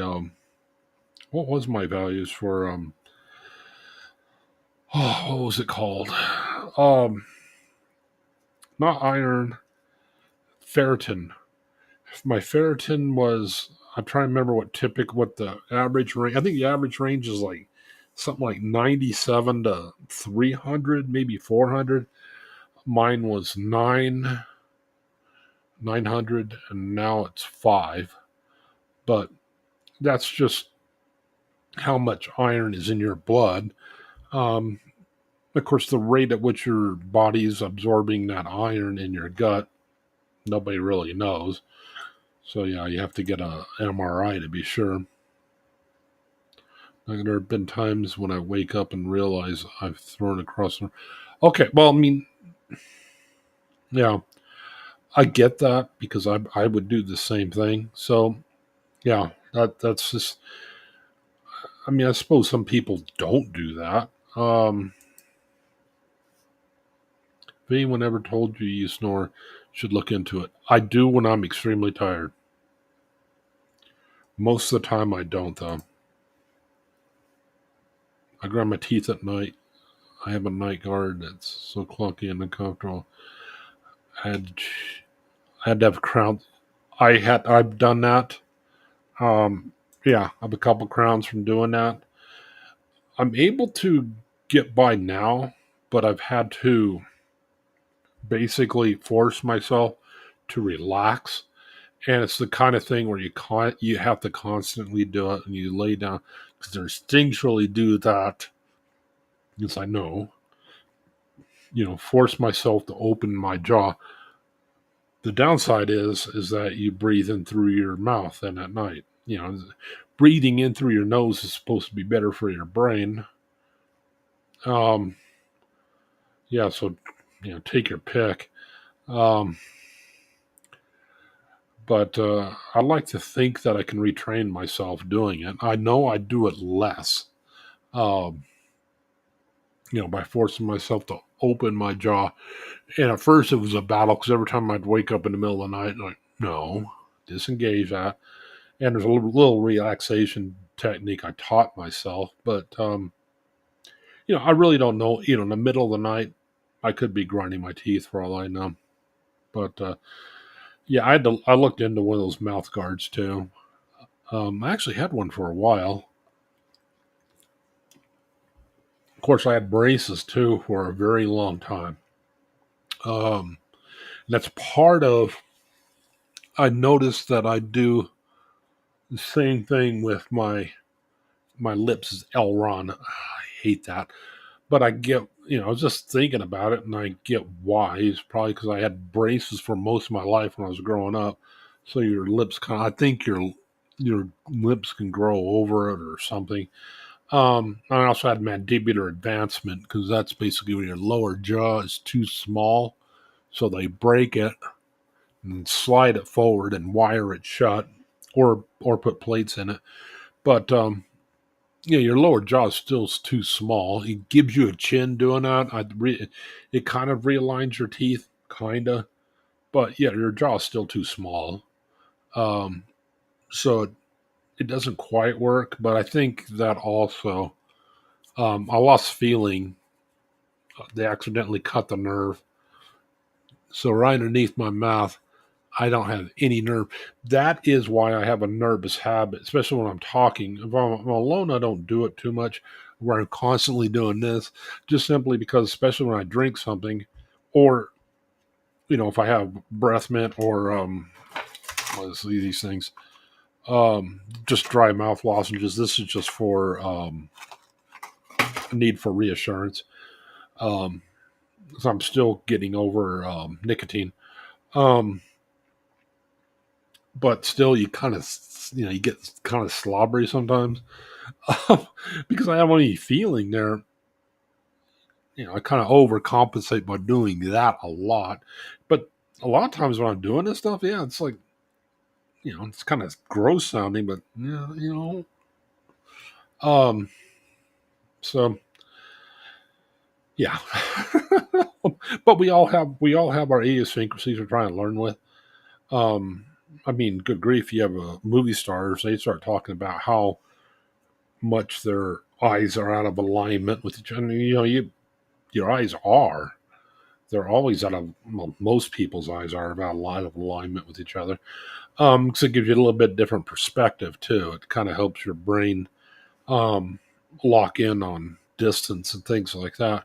what was my values for what was it called? Um, Not iron, ferritin. My ferritin was. I'm trying to remember what the average range. I think the average range is like something like 97 to 300, maybe 400. Mine was 900, and now it's 5. But that's just how much iron is in your blood. Um, of course, the rate at which your body is absorbing that iron in your gut, nobody really knows. So yeah, you have to get a MRI to be sure. There have been times when I wake up and realize I've thrown across. Okay, well, I mean, yeah, I get that because I would do the same thing. So yeah, that's just. I mean, I suppose some people don't do that. If anyone ever told you snore, should look into it. I do when I'm extremely tired. Most of the time, I don't though. I grind my teeth at night. I have a night guard that's so clunky and uncomfortable. I had, I had to have crowns. I've done that. Yeah, I have a couple crowns from doing that. I'm able to get by now, but I've had to basically force myself to relax. And it's the kind of thing where you have to constantly do it, and you lay down because instinctually do that. Because I know, force myself to open my jaw. The downside is that you breathe in through your mouth and at night. Breathing in through your nose is supposed to be better for your brain. Um, yeah, so take your pick. Um, but I like to think that I can retrain myself doing it. I know I do it less. Um, by forcing myself to open my jaw. And at first it was a battle because every time I'd wake up in the middle of the night, like, no, disengage that. And there's a little relaxation technique I taught myself. But, I really don't know. In the middle of the night, I could be grinding my teeth for all I know. But, yeah, I looked into one of those mouth guards too. I actually had one for a while. Of course, I had braces too for a very long time. That's part of. I noticed that I do the same thing with my lips as Elron. I hate that, but I get. I was just thinking about it, and I get why. It's probably because I had braces for most of my life when I was growing up, so your lips kind of. I think your lips can grow over it or something. I also had mandibular advancement because that's basically when your lower jaw is too small, so they break it and slide it forward and wire it shut, or put plates in it. But your lower jaw is still too small. It gives you a chin doing that. It kind of realigns your teeth, kinda, but yeah, your jaw is still too small. Um, so it doesn't quite work. But I think that also I lost feeling. They accidentally cut the nerve, so right underneath my mouth I don't have any nerve. That is why I have a nervous habit, especially when I'm talking. If I'm alone, I don't do it too much, where I'm constantly doing this, just simply because, especially when I drink something, or if I have breath mint or what is these things, just dry mouth lozenges. This is just for a need for reassurance. Um, so I'm still getting over nicotine. Um, but still, you kind of you get kind of slobbery sometimes. Because I have any feeling there, I kind of overcompensate by doing that a lot. But a lot of times when I'm doing this stuff, yeah, it's like, it's kind of gross sounding, but yeah, um, so yeah. But we all have our idiosyncrasies we're trying to learn with. Um, I mean, good grief, you have a movie stars, they start talking about how much their eyes are out of alignment with each other. Your eyes are. They're always out of, well, most people's eyes are about a lot of alignment with each other. So it gives you a little bit different perspective too. It kind of helps your brain. lock in on distance and things like that.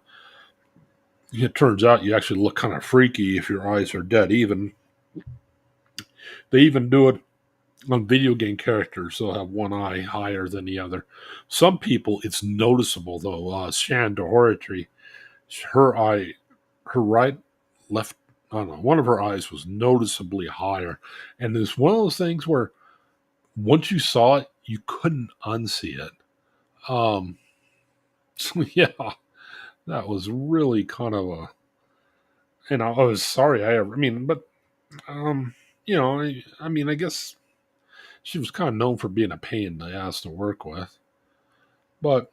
It turns out you actually look kind of freaky if your eyes are dead even. They even do it on video game characters. They'll have one eye higher than the other. Some people, it's noticeable though. Shan Doherty, her eye, her right, left, I don't know, one of her eyes was noticeably higher. And it's one of those things where once you saw it, you couldn't unsee it. So yeah, that was really kind of a, and I was sorry I mean, but, um, I mean, I guess she was kind of known for being a pain in the ass to work with. But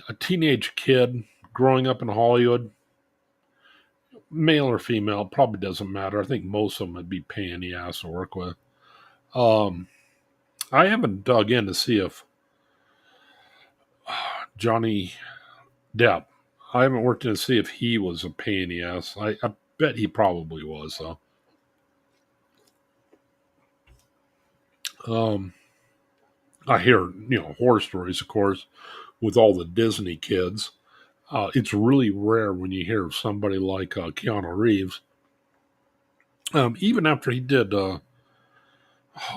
a teenage kid growing up in Hollywood, male or female, probably doesn't matter. I think most of them would be pain in the ass to work with. Um, I haven't dug in to see if Johnny Depp, I haven't worked in to see if he was a pain in the ass. I bet he probably was, though. Um, I hear, horror stories, of course, with all the Disney kids. It's really rare when you hear of somebody like Keanu Reeves. Even after he did, what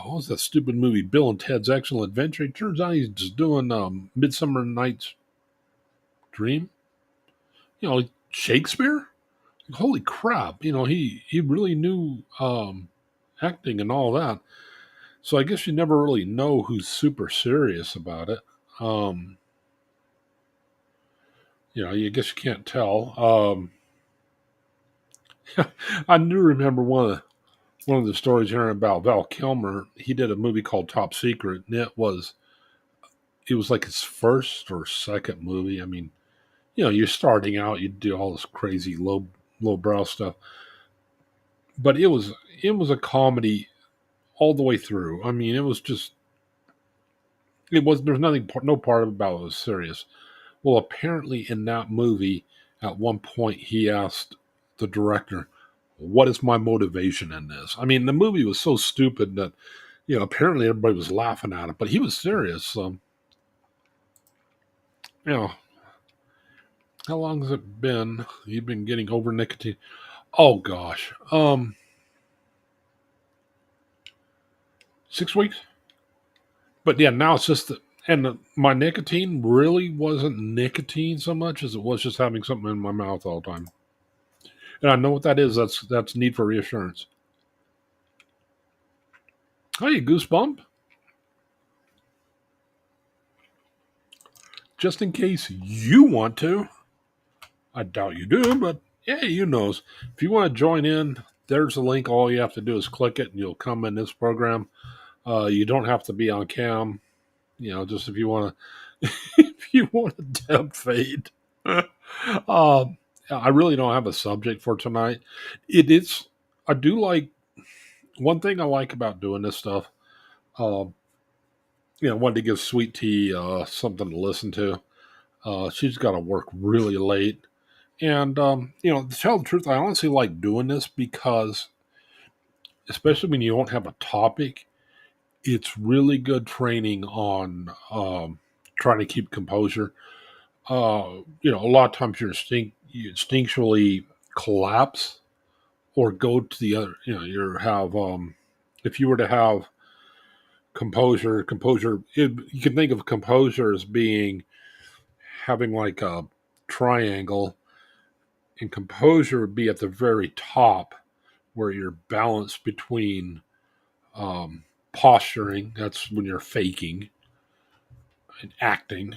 was that stupid movie, Bill and Ted's Excellent Adventure? It turns out he's just doing Midsummer Night's Dream. Like Shakespeare. Holy crap! He really knew acting and all that. So I guess you never really know who's super serious about it. Um, I guess you can't tell. I do remember one of the stories hearing about Val Kilmer. He did a movie called Top Secret, and it was like his first or second movie. I mean, you're starting out, you do all this crazy low brow stuff, but it was a comedy all the way through. I mean, there's nothing, no part about it was serious. Well, apparently in that movie, at one point he asked the director, "What is my motivation in this?" I mean, the movie was so stupid that apparently everybody was laughing at it, but he was serious. So, you know, how long has it been? You've been getting over nicotine? Oh gosh, 6 weeks. But yeah, now it's just my nicotine really wasn't nicotine so much as it was just having something in my mouth all the time. And I know what that is. That's need for reassurance. Hey, goosebump. Just in case you want to. I doubt you do, but yeah, you knows. If you want to join in, there's a link. All you have to do is click it, and you'll come in this program. You don't have to be on cam. Just if you want to, if you want to tempt fate. I really don't have a subject for tonight. It is. I do like one thing I like about doing this stuff. Uh, wanted to give Sweet Tea something to listen to. She's got to work really late. And, to tell the truth, I honestly like doing this because, especially when you don't have a topic, it's really good training on trying to keep composure. A lot of times you instinctually collapse or go to the other, if you were to have composure, you can think of composure as being having like a triangle, and composure would be at the very top where you're balanced between um, posturing, that's when you're faking and acting,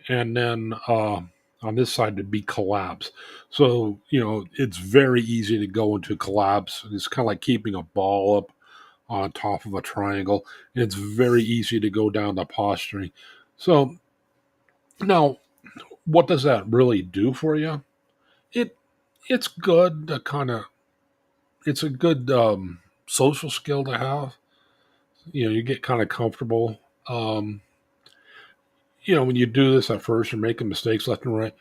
and then on this side to be collapse. So, it's very easy to go into collapse. It's kind of like keeping a ball up on top of a triangle. And it's very easy to go down to posturing. So, now, what does that really do for you? It it's good to it's a good social skill to have. You get kind of comfortable. Um, when you do this at first, you're making mistakes left and right.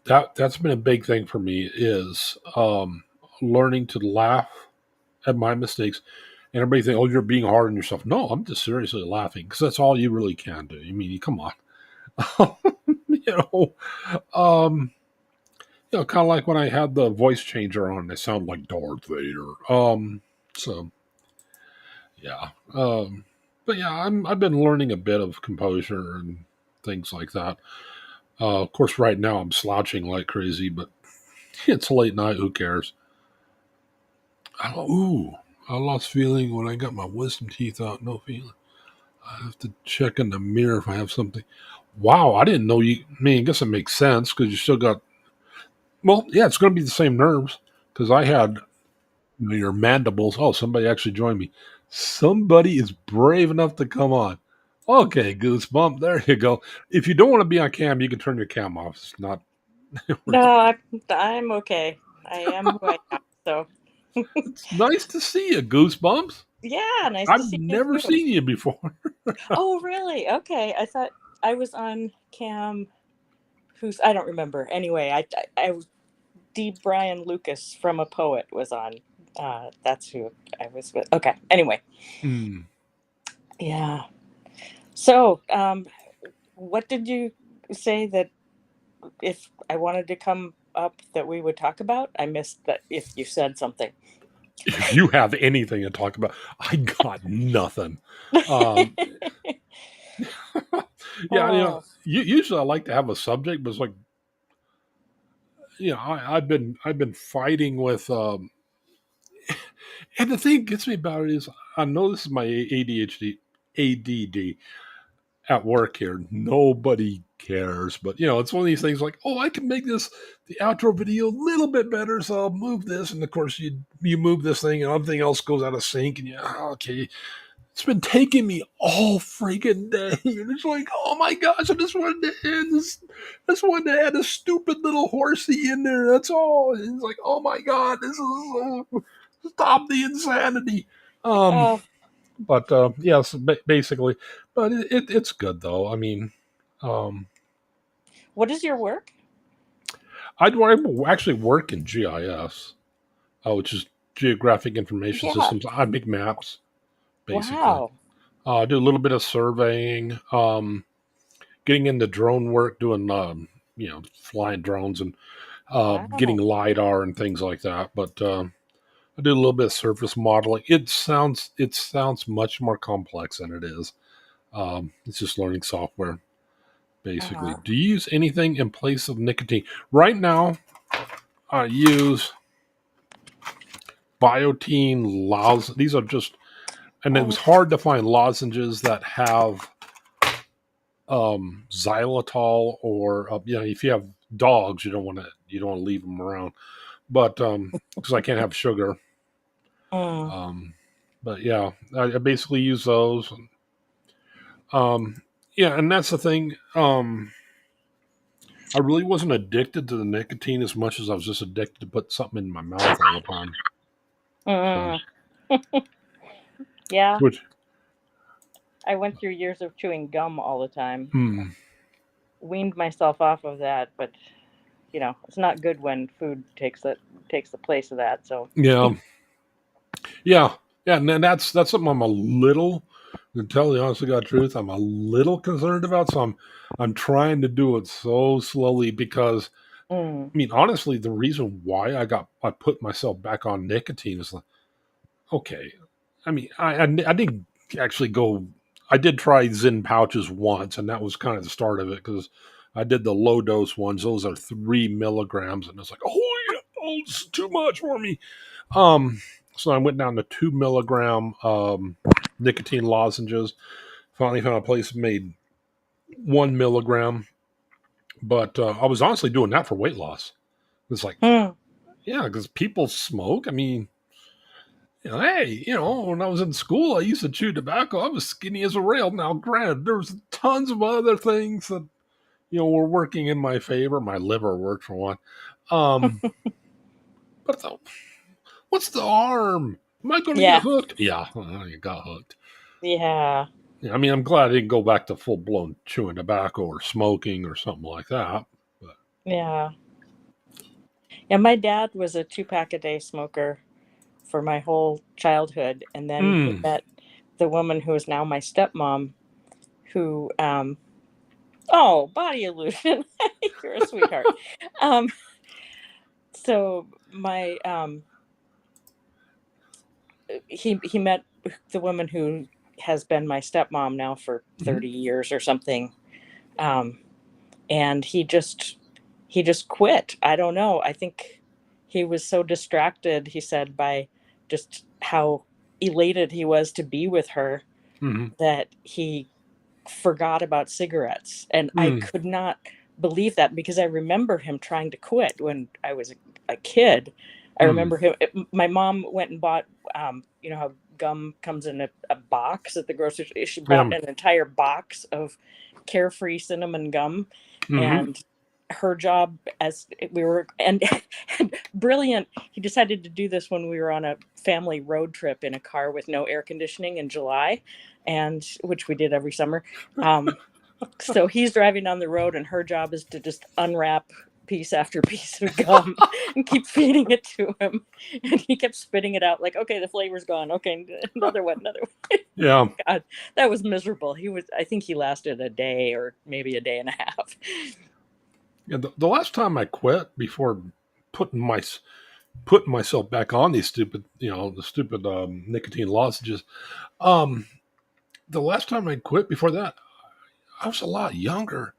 That's been a big thing for me is learning to laugh at my mistakes. And everybody think, "Oh, you're being hard on yourself." No, I'm just seriously laughing because that's all you really can do. I mean, come on. you know, um, kind of like when I had the voice changer on, I sound like Darth Vader. So yeah, but yeah, I've been learning a bit of composure and things like that. Of course, right now I'm slouching like crazy, but it's late night. Who cares? Ooh, I lost feeling when I got my wisdom teeth out. No feeling. I have to check in the mirror if I have something. Wow, I didn't know you. I mean, I guess it makes sense because you still got. Well, yeah, it's going to be the same nerves because I had your mandibles. Oh, somebody actually joined me. Somebody is brave enough to come on. Okay, goosebump. There you go. If you don't want to be on cam, you can turn your cam off. It's not. No, I'm okay. I am who I am. So It's nice to see you, goosebumps. yeah, nice to I've see you never too. seen you before. Oh, really? Okay. I thought I was on Cam. Who's I don't remember. Anyway, I was D. Brian Lucas from A Poet was on. That's who I was with. Okay. Anyway, Hmm. yeah. So, what did you say that if I wanted to come up that we would talk about? I missed that if you said something. If you have anything to talk about, I got nothing. Um, yeah, Oh, usually I like to have a subject, but it's like, I've been fighting with, and the thing that gets me about it is, I know this is my ADHD, ADD at work here. Nobody cares, but it's one of these things like, oh, I can make the outro video a little bit better, so I'll move this, and of course you move this thing, and everything else goes out of sync, and okay. It's been taking me all freaking day. And it's like, oh my gosh, I just wanted to end this. I just wanted to add a stupid little horsey in there. That's all. And it's like, oh my god, this is stop the insanity. Um, oh, but yes, basically, but it's good though. I mean, um, what is your work? I actually work in GIS, which is Geographic Information Yeah. Systems. I make maps, basically. Wow. I do a little bit of surveying. Getting into drone work, doing flying drones and getting Wow. lidar and things like that. But I do a little bit of surface modeling. It sounds much more complex than it is. It's just learning software, basically. Uh-huh. Do you use anything in place of nicotine? Right now, I use biotine lozenges. These are just, and it Oh, was hard to find lozenges that have xylitol or if you have dogs, you don't want to leave them around. But because I can't have sugar. mm. Um, but yeah, I basically use those. Um, yeah, and that's the thing. I really wasn't addicted to the nicotine as much as I was just addicted to put something in my mouth all the time. So, Mm. Yeah, which, I went through years of chewing gum all the time. mm, Weaned myself off of that, but it's not good when food takes the place of that. So, yeah, yeah, yeah, and then that's something I'm a little, to tell the honest to God truth, I'm a little concerned about. So I'm trying to do it so slowly because mm. I mean honestly, the reason why I put myself back on nicotine is like, okay. I mean, I didn't actually go. I did try Zen pouches once, and that was kind of the start of it because I did the low dose ones. Those are 3 milligrams, and it's like, oh yeah, oh, it's too much for me. Um, so I went down to 2 milligram nicotine lozenges. Finally found a place that made 1 milligram, but I was honestly doing that for weight loss. It's like, Mm. yeah, because people smoke. I mean, hey, when I was in school, I used to chew tobacco. I was skinny as a rail. Now, granted, there was tons of other things that were working in my favor. My liver worked for one. Um, but what's the harm? Am I going to get Yeah, hooked? Yeah, you got hooked. yeah, Yeah, I mean, I'm glad I didn't go back to full blown chewing tobacco or smoking or something like that. But yeah, yeah. My dad was a 2 pack a day smoker for my whole childhood, and then he mm, met the woman who is now my stepmom, who Oh, body illusion. You're a sweetheart. Um, so my he met the woman who has been my stepmom now for Mhm. 30 years or something. Um, and he just quit. I don't know. I think he was so distracted, he said, by just how elated he was to be with her Mhm. that he forgot about cigarettes. And I Mm. could not believe that because I remember him trying to quit when I was a kid. I Mm. remember him. My mom went and bought, you know how gum comes in a box at the grocery store. She bought Yeah. an entire box of Carefree cinnamon gum, Mhm. and her job as we were and brilliant. He decided to do this when we were on a family road trip in a car with no air conditioning in July, and which we did every summer. Um, so he's driving down the road, and her job is to just unwrap piece after piece of gum and keep feeding it to him. And he kept spitting it out like, okay, the flavor's gone. Okay, another one, another one. Yeah. God, that was miserable. I think he lasted a day or maybe a day and a half. Yeah. The last time I quit before putting my putting myself back on these stupid, the stupid nicotine lozenges. Um, the last time I quit before that, I was a lot younger.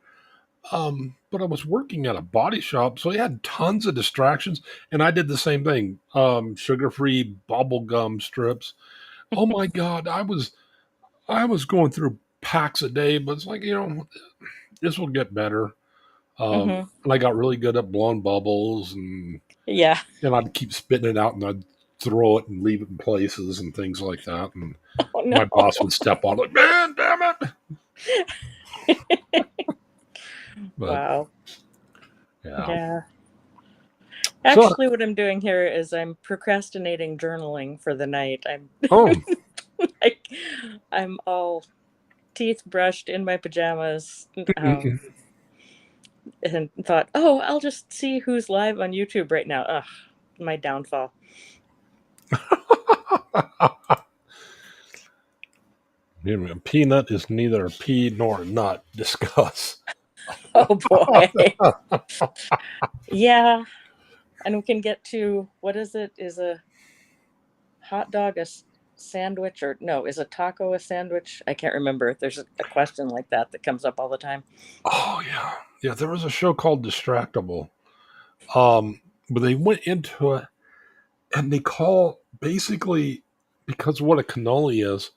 But I was working at a body shop, so I had tons of distractions, and I did the same thing. Sugar-free bubble gum strips. Oh my God, I was going through packs a day, but it's like, this will get better. Hmm. And I got really good at blowing bubbles, and Yeah. I'd keep spitting it out, and I'd throw it and leave it in places and things like that. And Oh my no. boss would step on like, man, damn it. But Wow. yeah. Yeah. So, Actually, what I'm doing here is I'm procrastinating journaling for the night. I'm oh, like, I'm all teeth brushed in my pajamas, and thought, oh, I'll just see who's live on YouTube right now. Ugh, my downfall. peanut is neither a pea nor a nut. Discuss. Oh boy. Yeah. And we can get to what is it? Is a hot dog sandwich, or no, is a taco a sandwich? I can't remember. There's a question like that comes up all the time. Oh yeah, yeah. There was a show called Distractable. Um, but they went into it and they call basically because what a cannoli is.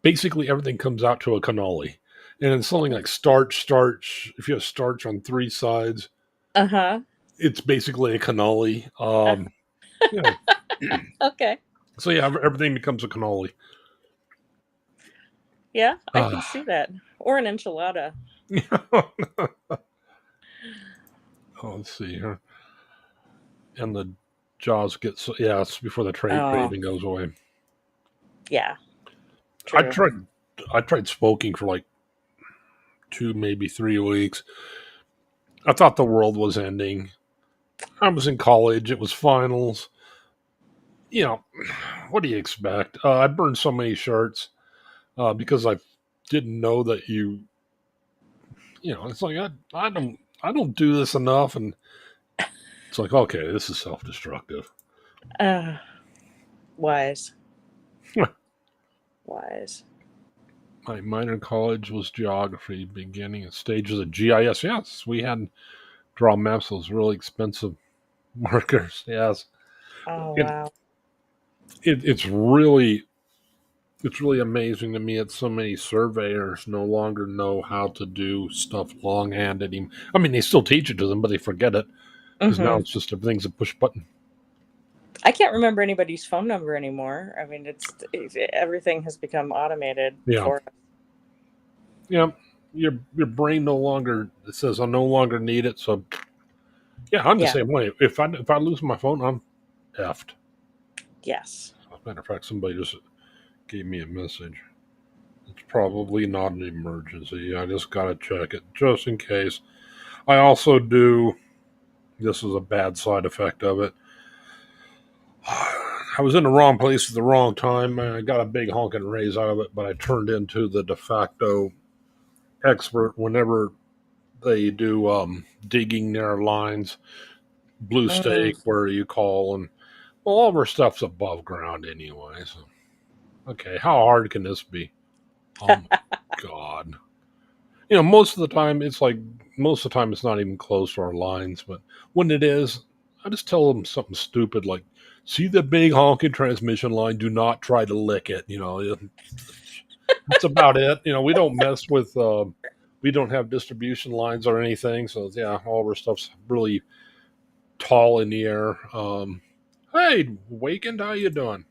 Basically, everything comes out to a cannoli, and it's something like starch, starch. If you have starch on three sides, Uh-huh. it's basically a cannoli. Uh, Yeah. okay. So yeah, everything becomes a cannoli. Yeah, I can Uh, see that. Or an enchilada. oh, let's see here. And the jaws get so yeah, it's before the Oh, craving goes away. yeah, I true. tried I tried smoking for like 2, maybe 3 weeks. I thought the world was ending. I was in college. It was finals. You know, what do you expect? I burned so many shirts because I didn't know that it's like I don't do this enough, and it's like okay, this is self destructive. Uh, wise, wise. My minor in college was geography, beginning and stages of GIS. Yes, we had draw maps. Those really expensive markers. Yes, Oh, it, wow. it's really amazing to me that so many surveyors no longer know how to do stuff longhand anymore. I mean, they still teach it to them, but they forget it because now Hmm. it's just everything's a push button. I can't remember anybody's phone number anymore. I mean, everything has become automated Yeah, for us. yeah. Your brain no longer it says I no longer need it. So yeah, I'm the Yeah. same way. If I lose my phone, I'm effed. Yes. As a matter of fact, somebody just gave me a message. It's probably not an emergency. I just gotta check it just in case. I also do. This is a bad side effect of it. I was in the wrong place at the wrong time. I got a big honking raise out of it, but I turned into the de facto expert whenever they do digging their lines, blue stake, Mm. where you call, and well, all of our stuff's above ground anyway. So, okay, how hard can this be? Oh my god! Most of the time it's not even close to our lines, but when it is, I just tell them something stupid like, "See the big honking transmission line? Do not try to lick it." That's about it. We don't mess with. We don't have distribution lines or anything, so yeah, all of our stuff's really tall in the air. Hey, Wakened, how you doing?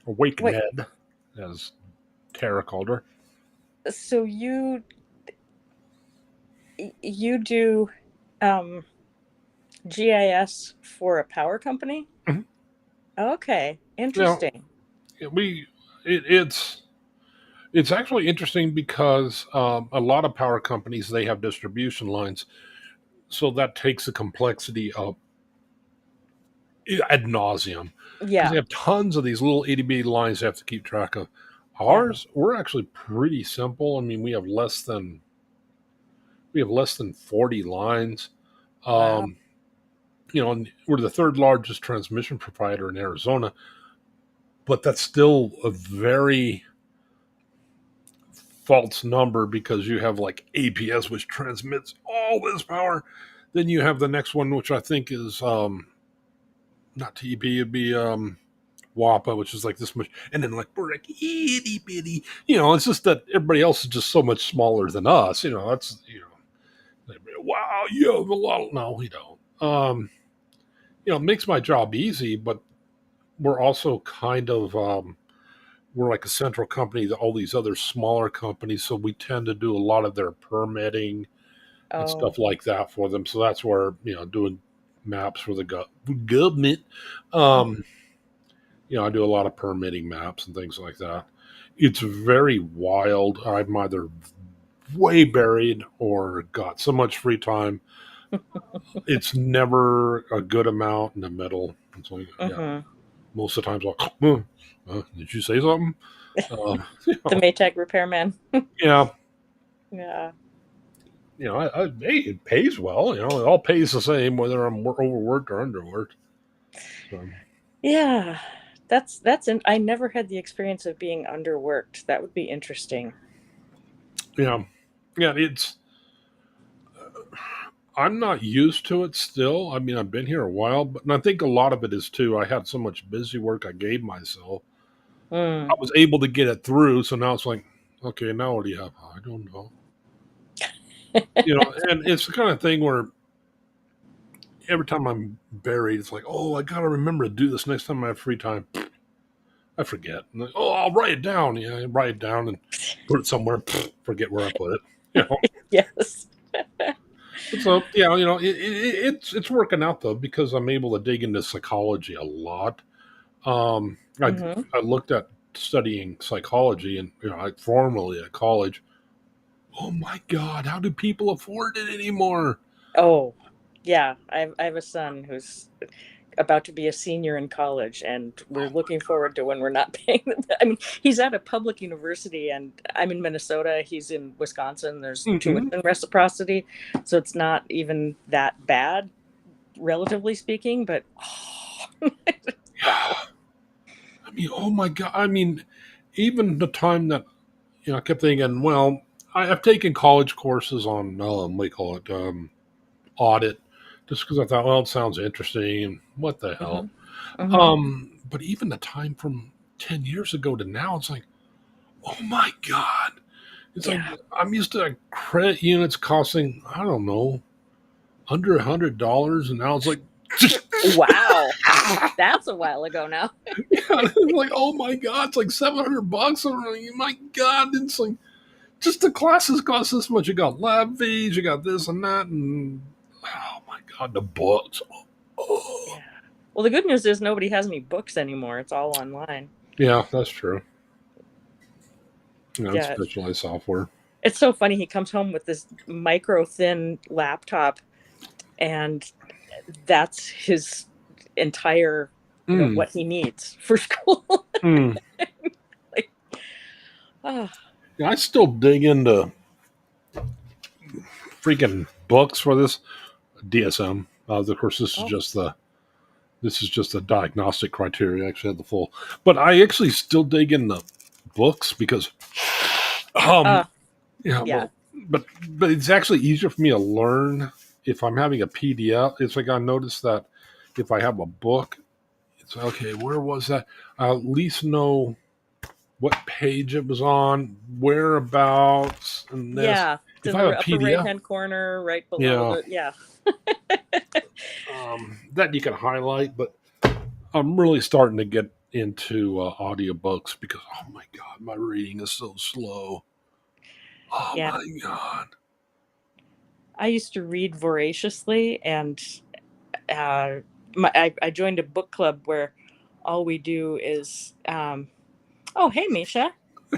Or Wait, Wakened, as Tara called her. so you do um, GIS for a power company? Mhm. Okay, Now, interesting. we it's actually interesting because a lot of power companies they have distribution lines, so that takes the complexity up ad nauseum because they Yeah, have tons of these little itty bitty lines they have to keep track of. yeah. Ours, we're actually pretty simple. I mean, we have less than 40 lines. Wow. Um, and we're the third largest transmission provider in Arizona, but that's still a very false number because you have like APS, which transmits all this power. Then you have the next one, which I think is not TP, it'd be WAPA, which is like this much, and then like we're like itty bitty. It's just that everybody else is just so much smaller than us. That's wow, you have a lot. No, we don't. It makes my job easy, but we're also kind of we're like a central company to all these other smaller companies, so we tend to do a lot of their permitting and Oh. stuff like that for them. So that's where doing maps for the government. Mm. Um, I do a lot of permitting maps and things like that. It's very wild. I'm either way buried or got so much free time. It's never a good amount in the middle. It's like, yeah, Hmm. most of the times, like, did you say something? Um, you The know, Maytag repairman. yeah, Yeah. hey, it pays well. It all pays the same whether I'm overworked or underworked. So, Yeah. I never had the experience of being underworked. That would be interesting. yeah, yeah, I'm not used to it still. I mean, I've been here a while, but and I think a lot of it is too. I had so much busy work I gave myself. I Mm. was able to get it through. So now it's like, okay, now what do you have? I don't know. And it's the kind of thing where every time I'm buried, it's like, oh, I got to remember to do this next time I have free time. I forget. And like, oh, I'll write it down. Yeah, I write it down and put it somewhere. Forget where I put it. You know. Yes. So yeah, it's working out though because I'm able to dig into psychology a lot. I Hmm. I looked at studying psychology and I formally at college. Oh my God, how do people afford it anymore? Oh, yeah. I have a son who's about to be a senior in college, and we're Oh looking forward to when we're not paying. I mean, he's at a public university, and I'm in Minnesota. He's in Wisconsin. There's my. Hmm. tuition reciprocity, so it's not even that bad, relatively speaking. But wow. I mean, oh my God. I mean, even the time that I kept thinking, well, I've taken college courses on what do you call it, audit, just because I thought, well, it sounds interesting. And what the Hmm. hell? Hmm. But even the time from 10 years ago to now, it's like, oh my God. It's like Yeah. I'm used to credit units costing, I don't know, under $100, and now it's like, Wow. That's a while ago now. yeah, it's like, oh my God, it's like $700. I'm like, my God, it's like just the classes cost this much. You got lab fees, you got this and that, and oh my God, the books. Oh. Yeah. Well, the good news is nobody has any books anymore. It's all online. Yeah, that's true. It's Yeah. specialized software. It's so funny. He comes home with this micro thin laptop, and that's his entire, Mm, what he needs for school. mm. Like, oh, Yeah, I still dig into freaking books for this DSM. Of course, Oh. this is just a diagnostic criteria. I actually had the full, but I actually still dig in the books because, Uh, yeah, yeah. well, but it's actually easier for me to learn if I'm having a PDF. It's like I noticed that if I have a book, it's okay. Where was that? I at least know what page it was on, whereabouts, and this. Yeah. It's If in I have a the upper right PDF, hand corner, right below yeah, the. Yeah. that you can highlight. But I'm really starting to get into audiobooks because, oh my God, my reading is so slow. Oh Yeah. my God. I used to read voraciously, and uh, I joined a book club where all we do is. Oh, hey, Misha.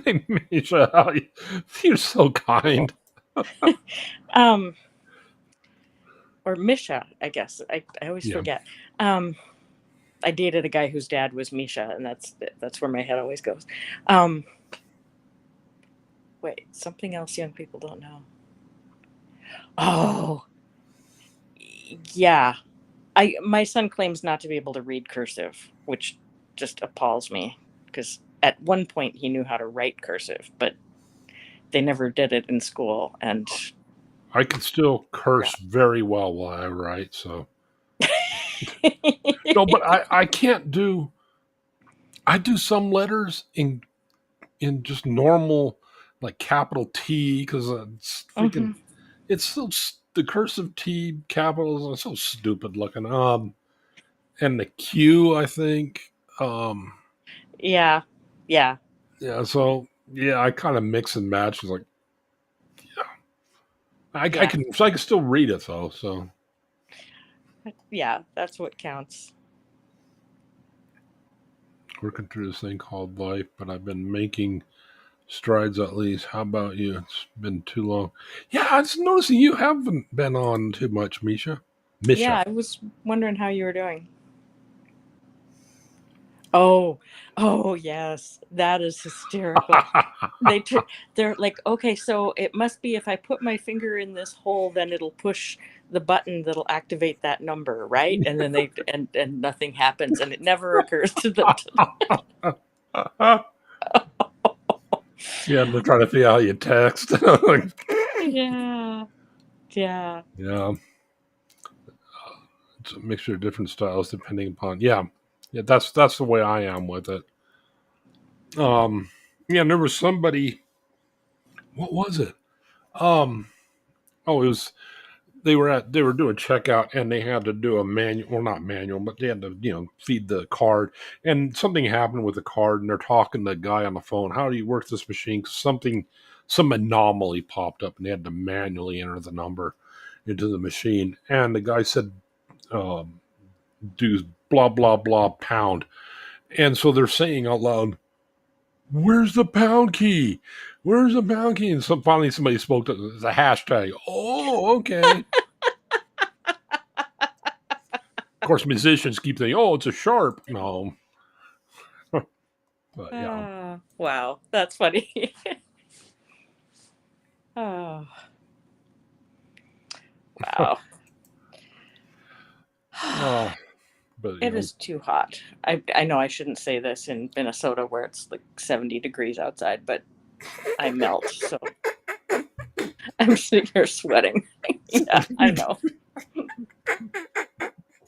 Hey, Misha, you're so kind. Um, or Misha, I guess. I always Yeah. forget. I dated a guy whose dad was Misha, and that's where my head always goes. Um, wait, something else young people don't know. Oh, yeah. My son claims not to be able to read cursive, which just appalls me because at one point he knew how to write cursive, but they never did it in school. And I can still curse very well while I write. So, no, but I can't do, I do some letters in just normal, like capital T, because it's freaking, Mhm. it's so, the cursive T capitals are so stupid looking. And the Q, I think. Yeah, yeah, Yeah, so yeah, I kind of mix and match. It's like yeah, I can still read it though. So yeah. That's what counts. working through this thing called life, but I've been making strides at least. How about you? It's been too long. Yeah, I was noticing you haven't been on too much, Misha. Misha. Yeah, I was wondering how you were doing. Oh, oh yes, that is hysterical. They tr- they're like, okay, so it must be if I put my finger in this hole, then it'll push the button that'll activate that number, right? And then and nothing happens, and it never occurs to them. Yeah, they're trying to figure out how you text. Yeah, yeah, Yeah, it's a mixture of different styles depending upon. Yeah, yeah, that's the way I am with it. Yeah, and there was somebody. What was it? Um, oh, it was they were doing checkout and they had to do a manual, well, not manual, but they had to feed the card, and something happened with the card, and they're talking to the guy on the phone. How do you work this machine? 'Cause some anomaly popped up, and they had to manually enter the number into the machine, and the guy said, um, "Do blah blah blah pound," and so they're saying out loud, "Where's the pound key? Where's the pound key?" And finally somebody spoke to the hashtag. Oh, okay. Of course, musicians keep thinking, "Oh, it's a sharp." No, but yeah. wow, that's funny. Oh, wow. Oh, but It is too hot. I know I shouldn't say this in Minnesota where it's like 70 degrees outside, but I melt, so I'm sitting here sweating. Yeah, I know.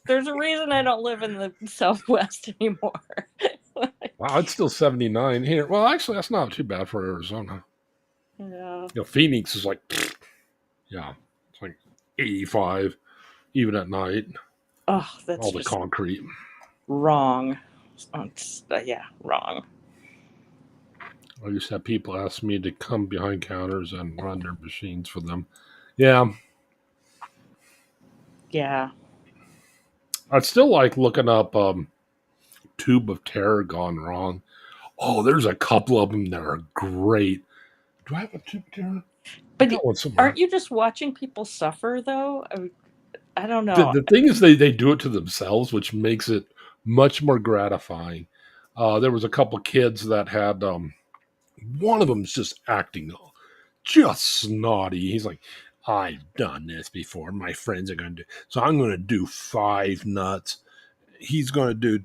There's a reason I don't live in the Southwest anymore. wow, it's still 79 here. Well, actually, that's not too bad for Arizona. Yeah. Phoenix is like, yeah, it's like 85 even at night. Oh, that's All the just concrete. wrong. It's, yeah, wrong. I used to have people ask me to come behind counters and run their machines for them. Yeah, Yeah. I'd still like looking up Tube of Terror gone wrong. Oh, there's a couple of them that are great. Do I have a Tube of Terror? I But got one somewhere. aren't you just watching people suffer, though? I don't The, know. the thing is, they do it to themselves, which makes it much more gratifying. There was a couple kids that had one of them's just acting just snotty. He's like, I've done this before. My friends are going to do. So I'm going to do 5 nuts. He's going to do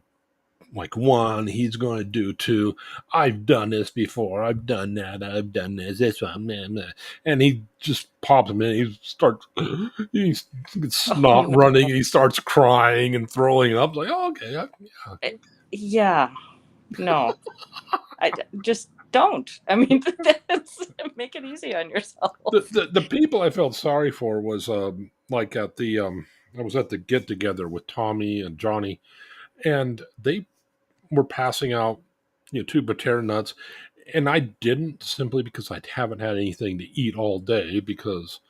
like 1. He's going to do 2. I've done this before. I've done that. I've done this one. Man. And he just pops him in. He starts, he's Oh, snot no. running. And he starts crying and throwing up. Like, oh, okay. Yeah. Yeah. No. Just don't. I mean, make it easy on yourself. The people I felt sorry for was like at the I was at the get together with Tommy and Johnny, and they were passing out 2 Bater nuts, and I didn't simply because I haven't had anything to eat all day because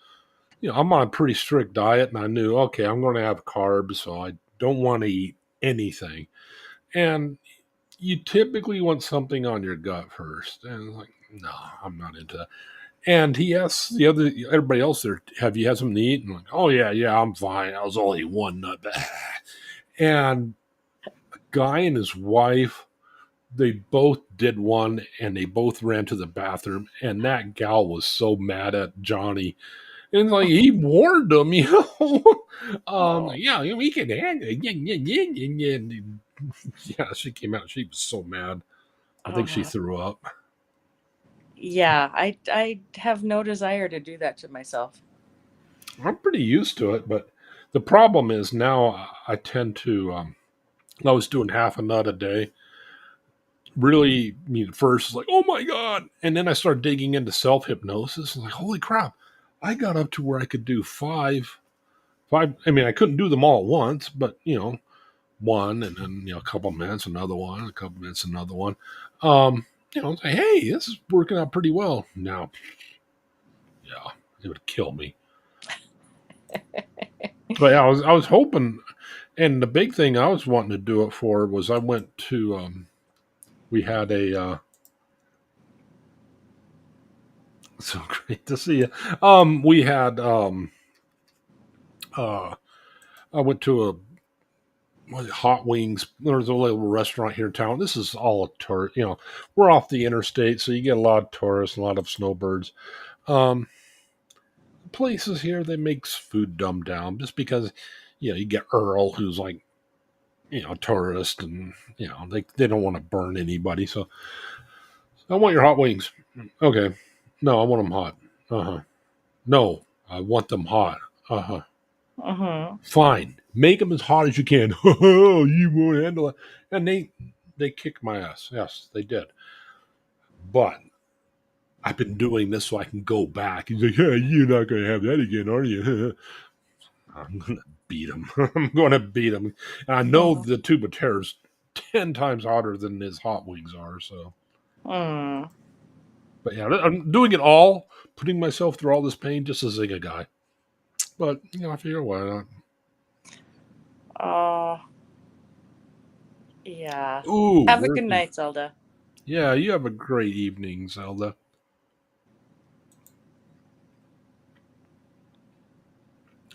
I'm on a pretty strict diet, and I knew okay I'm going to have carbs, so I don't want to eat anything, and you typically want something on your gut first, and it's like no, I'm not into that. And he asks everybody else there, have you had something to eat? And like, oh yeah, I'm fine. I was only 1 nut. And a guy and his wife, they both did 1 and they both ran to the bathroom. And that gal was so mad at Johnny. And like he warned them, Oh. yeah, we can handle it. Yeah, she came out. She was so mad. I think she threw up. Yeah, I have no desire to do that to myself. I'm pretty used to it, but the problem is now I tend to. I was doing half a nut a day. Really, first like, oh my god, and then I started digging into self hypnosis. Like, holy crap, I got up to where I could do 5. I mean, I couldn't do them all at once, but 1, and then a couple minutes, another one, a couple minutes, another one. Say, hey, this is working out pretty well. Now, yeah, it would kill me. But yeah, I was hoping, and the big thing I was wanting to do it for was I went to we had a so great to see you. We had uh I went to a Hot Wings. There's a little restaurant here in town. This is all a tourist. We're off the interstate, so you get a lot of tourists, a lot of snowbirds. Um, Places here they makes food dumbed down just because you get Earl who's like a tourist, and they don't want to burn anybody. So I want your hot wings. Okay, no, I want them hot. Uh-huh. No, I want them hot. Uh-huh. Fine, make them as hot as you can. You won't handle it. And they kicked my ass. Yes, they did. But I've been doing this so I can go back. He's like, yeah, you're not going to have that again, are you? I'm going to beat him. I'm going to beat him. And I know the tube of terror's 10 times hotter than his hot wings are. So, but yeah, I'm doing it all, putting myself through all this pain just to zing a guy. But I figure why not? Yeah. Ooh, Have a good night, Zelda. Yeah, you have a great evening, Zelda.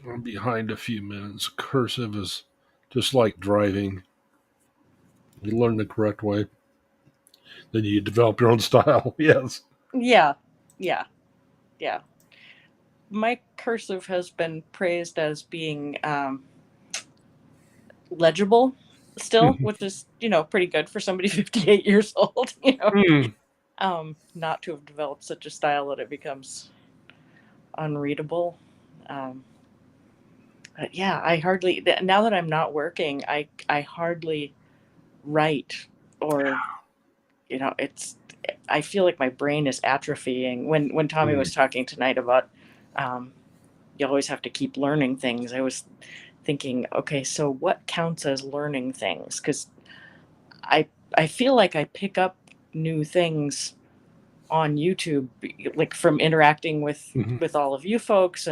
I'm behind a few minutes. Cursive is just like driving. You learn the correct way, then you develop your own style. Yes. Yeah. My cursive has been praised as being legible still, which is pretty good for somebody 58 years old. Not to have developed such a style that it becomes unreadable. But yeah, I hardly, now that I'm not working, I hardly write, or I feel like my brain is atrophying. When Tommy was talking tonight about you always have to keep learning things, I was thinking, okay, so what counts as learning things? Because I feel like I pick up new things on YouTube, like from interacting with all of you folks,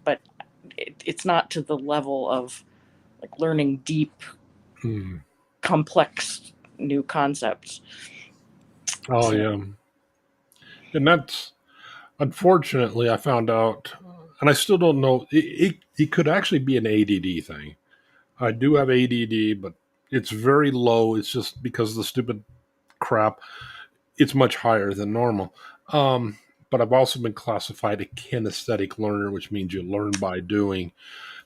but it's not to the level of like learning deep, complex new concepts. Oh yeah, and that's unfortunately I found out, and I still don't know. It could actually be an ADD thing. I do have ADD, but it's very low. It's just because of the stupid crap. It's much higher than normal. But but I've also been classified a kinesthetic learner, which means you learn by doing.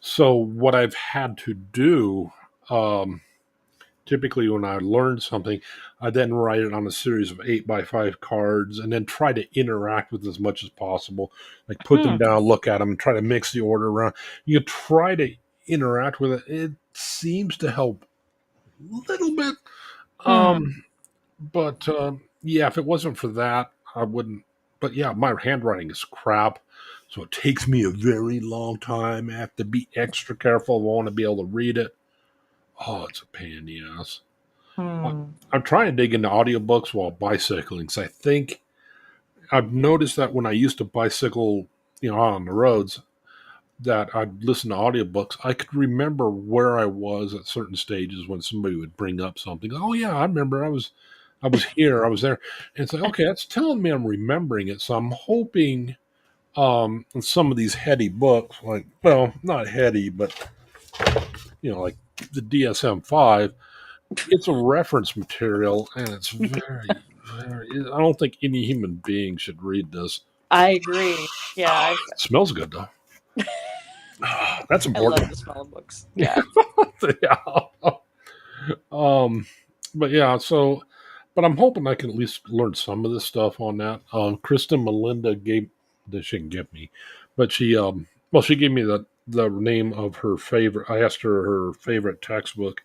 So what I've had to do, um, typically when I learn something, I then write it on a series of 8x5 cards and then try to interact with as much as possible. Like put them Hmm. down, look at them, try to mix the order around. You try to interact with it. It seems to help a little bit. Hmm. But yeah, if it wasn't for that, I wouldn't. But yeah, my handwriting is crap. So it takes me a very long time. I have to be extra careful. I want to be able to read it. Oh, it's a pain in the ass. I- Hmm. I'm trying to dig into audiobooks while bicycling because I think I've noticed that when I used to bicycle, on the roads, that I'd listen to audiobooks. I could remember where I was at certain stages when somebody would bring up something. Oh yeah, I remember I was here, I was there. And it's like, okay, that's telling me I'm remembering it. So I'm hoping in some of these heady books, like, well, not heady, but like the DSM-5, it's a reference material, and it's very, very. I don't think any human being should read this. I agree. Yeah, It smells good though. That's I love important. the smell of books. Yeah. Yeah. Um, but yeah, but I'm hoping I can at least learn some of this stuff on that. Kristen Melinda gave, that she can give me, but she gave me the name of her favorite. I asked her her favorite textbook,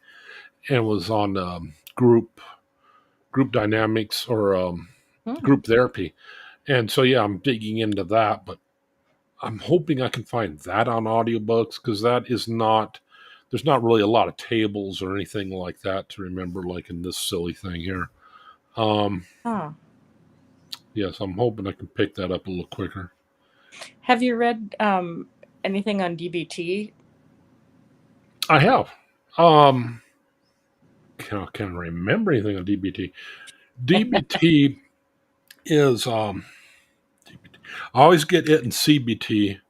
and it was on group dynamics or Hmm. group therapy. And so yeah, I'm digging into that, but I'm hoping I can find that on audiobooks because that is not there's not really a lot of tables or anything like that to remember like in this silly thing here. Um Huh. yes, I'm hoping I can pick that up a little quicker. Have you read anything on DBT? I have. Um can remember anything on DBT. DBT is I always get it in CBT.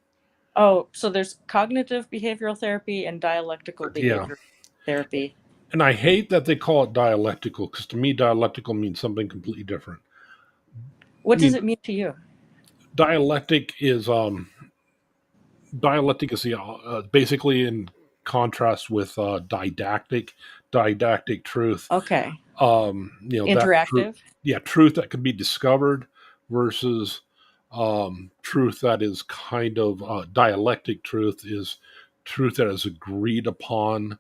Oh, so there's cognitive behavioral therapy and dialectical Yeah. behavior therapy. And I hate that they call it dialectical because to me dialectical means something completely different. I What does mean, it mean to you? dialectic is basically in contrast with didactic truth. Okay. That truth, Interactive? yeah, truth that can be discovered versus truth that is kind of dialectic truth is truth that is agreed upon.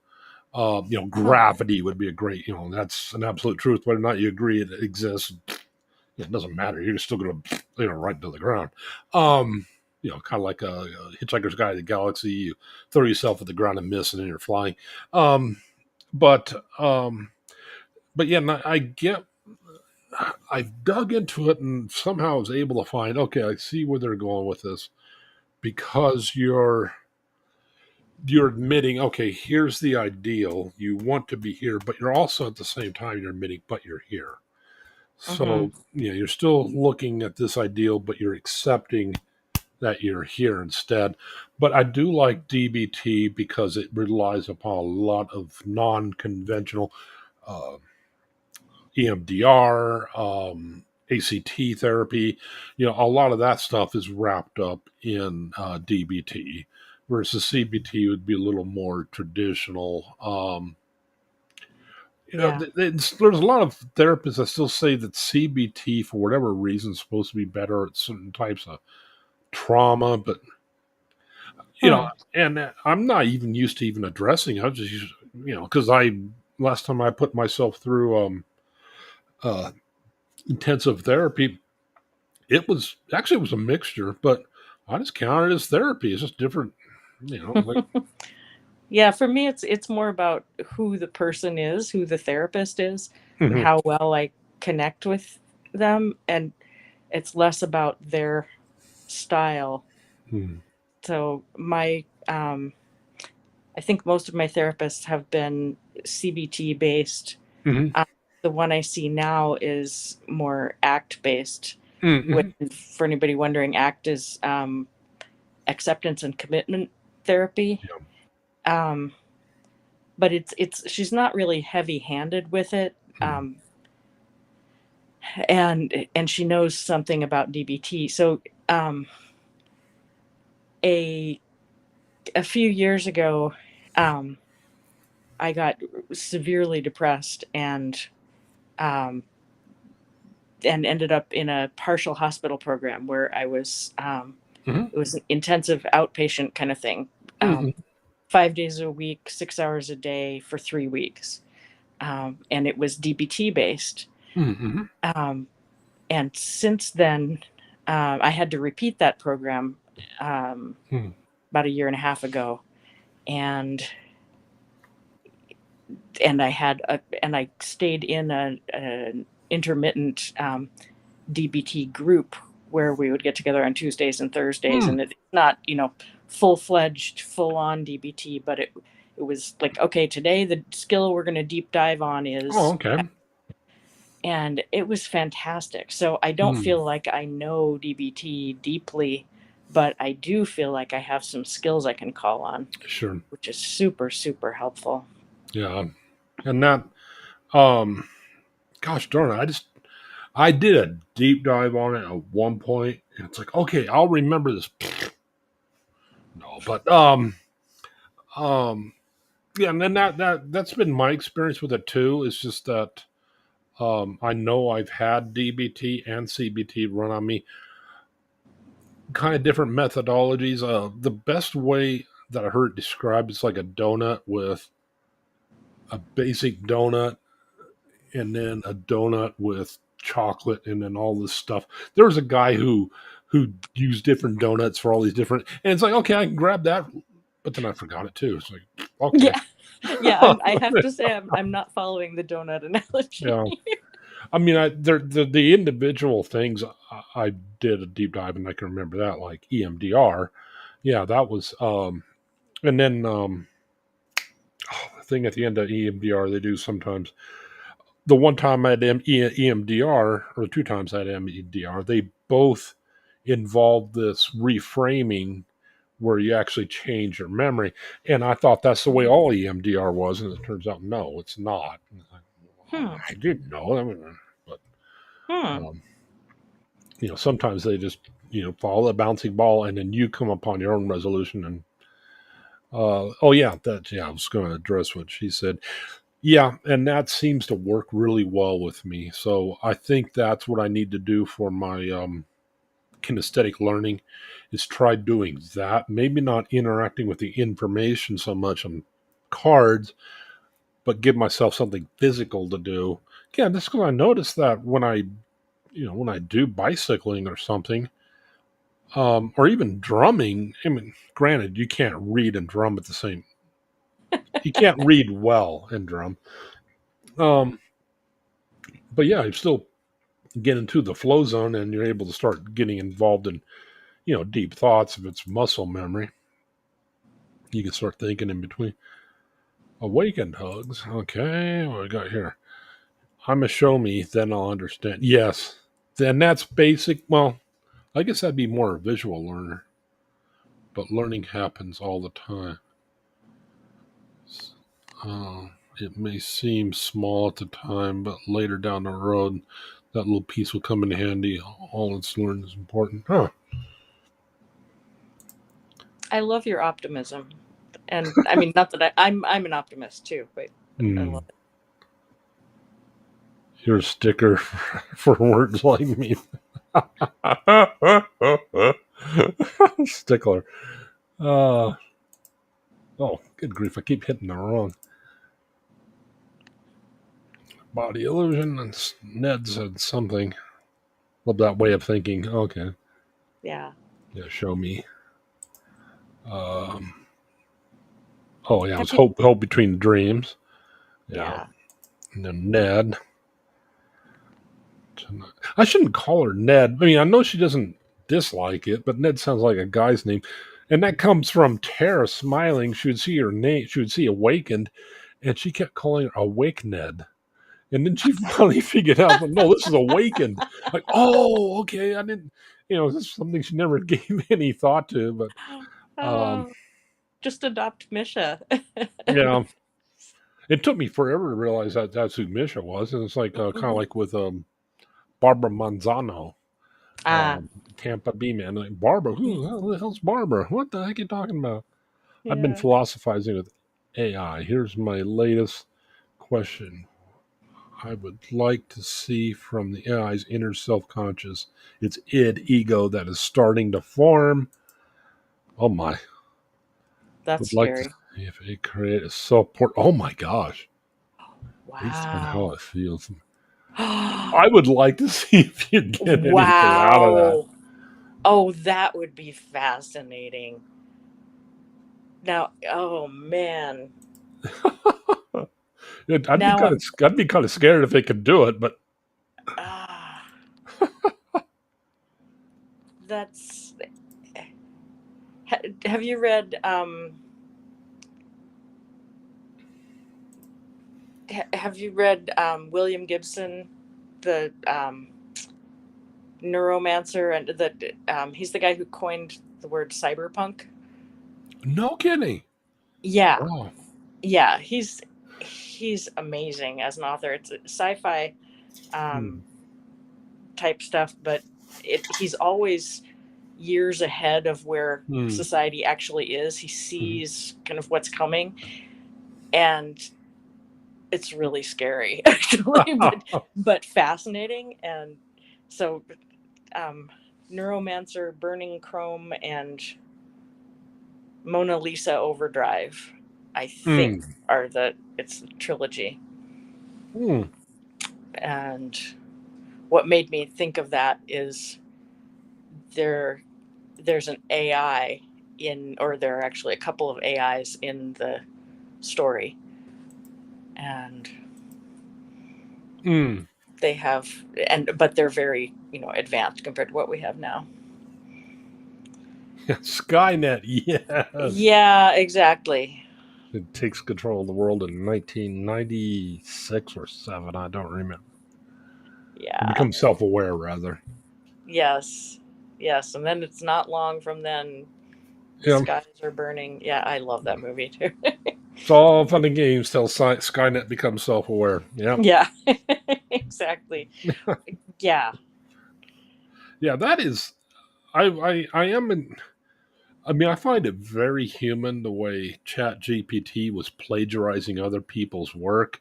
Huh. Gravity would be a great, that's an absolute truth. Whether or not you agree it exists, it doesn't matter. You're still going to, right to the ground. Kind of like a Hitchhiker's Guide to the Galaxy. You throw yourself at the ground and miss, and then you're flying. Um, but um, but yeah, and I get. I dug into it and somehow was able to find. Okay, I see where they're going with this because you're admitting. Okay, here's the ideal. You want to be here, but you're also at the same time you're admitting, but you're here. Mm-hmm. So, you're still looking at this ideal, but you're accepting that you're here instead. But I do like DBT because it relies upon a lot of non conventional uh, EMDR, ACT therapy. A lot of that stuff is wrapped up in DBT, versus CBT would be a little more traditional. Yeah. There's a lot of therapists that still say that CBT, for whatever reason, is supposed to be better at certain types of trauma, but you know, Hmm. and I'm not even used to even addressing it. I just, because last time I put myself through uh, intensive therapy, it was a mixture, but I just count it as therapy. It's just different, like, Yeah, for me it's more about who the person is, who the therapist is, and mhm, how well I connect with them, and it's less about their style. mhm, So I think most of my therapists have been CBT based. mhm, Um, the one I see now is more ACT based. Which, mhm, for anybody wondering, ACT is acceptance and commitment therapy. yeah, Um, but it's she's not really heavy handed with it. mhm, and she knows something about DBT. So a few years ago, I got severely depressed um, and ended up in a partial hospital program where I was. Hmm. It was an intensive outpatient kind of thing, Hmm. 5 days a week, 6 hours a day for 3 weeks, and it was DBT based. Hmm. Um, and since then, I had to repeat that program um, Hmm. about a year and a half ago, and I stayed in an intermittent DBT group where we would get together on Tuesdays and Thursdays, Hmm. and it's not full fledged, full on DBT, but it was like, okay, today the skill we're going to deep dive on Oh, is, okay. and it was fantastic. So I don't Hmm. feel like I know DBT deeply, but I do feel like I have some skills I can call on, Sure. which is super, super helpful. Yeah. And that, um, gosh darn it, I did a deep dive on it at one point, and it's like, okay, I'll remember this. No, but um, yeah, and then that's been my experience with it too. It's just that I know I've had DBT and CBT run on me, kind of different methodologies. The best way that I heard it described is like a donut with a basic donut and then a donut with chocolate and then all this stuff. There was a guy who used different donuts for all these different, and it's like, okay, I can grab that, but then I forgot it too. It's like, okay. Yeah, yeah. I have to say I'm not following the donut analogy. Yeah. I mean, the individual things I did a deep dive, and I can remember that, like EMDR. Yeah, that was, and then the thing at the end of EMDR they do sometimes. The one time I had EMDR, or 2 times I had EMDR, they both involved this reframing where you actually change your memory. And I thought that's the way all EMDR was, and it turns out no, it's not. And it's like, well, Hmm. I didn't know. I mean, but Hmm. um, sometimes they just follow the bouncing ball, and then you come upon your own resolution. And oh yeah, I was going to address what she said. Yeah, and that seems to work really well with me. So I think that's what I need to do for my kinesthetic learning is try doing that. Maybe not interacting with the information so much on cards, but give myself something physical to do. Yeah, just because I noticed that when I do bicycling or something, or even drumming. I mean, granted, you can't read and drum at the same. You can't read well and drum. Um, but yeah, you still get into the flow zone, and you're able to start getting involved in deep thoughts. If it's muscle memory, you can start thinking in between. Awakened hugs. Okay, what we got here? I'm a show me, then I'll understand. Yes, then that's basic. Well, I guess I'd be more a visual learner, but learning happens all the time. Uh, it may seem small at the time, but later down the road, that little piece will come in handy. All it's learned is important. Huh. I love your optimism, and I mean, not that I'm an optimist too, but I Hmm. love it. You're a sticker for words like me. Stickler. Uh, oh, good grief. I keep hitting the wrong body illusion. And Ned said something. Love that way of thinking. Okay. Yeah. Yeah, show me. Um, oh, yeah, it Have was you? hope between dreams. Yeah. Yeah. And then Ned. I shouldn't call her Ned. I mean, I know she doesn't dislike it, but Ned sounds like a guy's name. And that comes from Tara smiling. She would see her name, she would see Awakened, and she kept calling her Awake Ned. And then she finally figured out, no, this is Awakened. Like, oh, okay. I didn't, this is something she never gave any thought to. But, um, Oh, just adopt Misha. yeah, it took me forever to realize that that's who Misha was. And it's like kind of like with Barbara Manzano, Ah, Tampa Bay man. Like, Barbara, who the hell's Barbara? What the heck are you talking about? I've been yeah. philosophizing with AI. Here's my latest question. I would like to see from the AI's inner self-conscious, its ego that is starting to form. Oh my! That's Would like to scary. see if it create a self-port. Oh my gosh! Based on how Wow. it feels, I would like to see if you get anything out of that. Wow. Oh, that would be fascinating. Now, oh man. Now I'm I'd be kind of scared if they could do it, but ah that's have you read have you read William Gibson, the neuromancer, and the he's the guy who coined the word cyberpunk? no kidding. Yeah. Wow. Yeah, he's amazing as an author. It's sci-fi Hmm. um type stuff, but he's always years ahead of where Hmm. society actually is. He Hmm. sees kind of what's coming, and it's really scary actually, but fascinating. And so Neuromancer, Burning Chrome, and Mona Lisa Overdrive, I think, Hmm. are the it's a trilogy. Hmm. And what made me think of that is there there's an AI in, or there are actually a couple of AIs in the story, and Hmm. they have, and but they're very, advanced compared to what we have now. Skynet, yes. Yeah, exactly. It takes control of the world in 1996 or 7. I don't remember. It Yeah. becomes self-aware, rather. Yes. Yes, and then it's not long from then the Yeah. skies are burning. Yeah, I love that movie too. It's all fun and games till Skynet becomes self-aware. Yeah. Yeah. Exactly. Yeah. Yeah, that is. I am in. I mean, I find it very human the way Chat GPT was plagiarizing other people's work.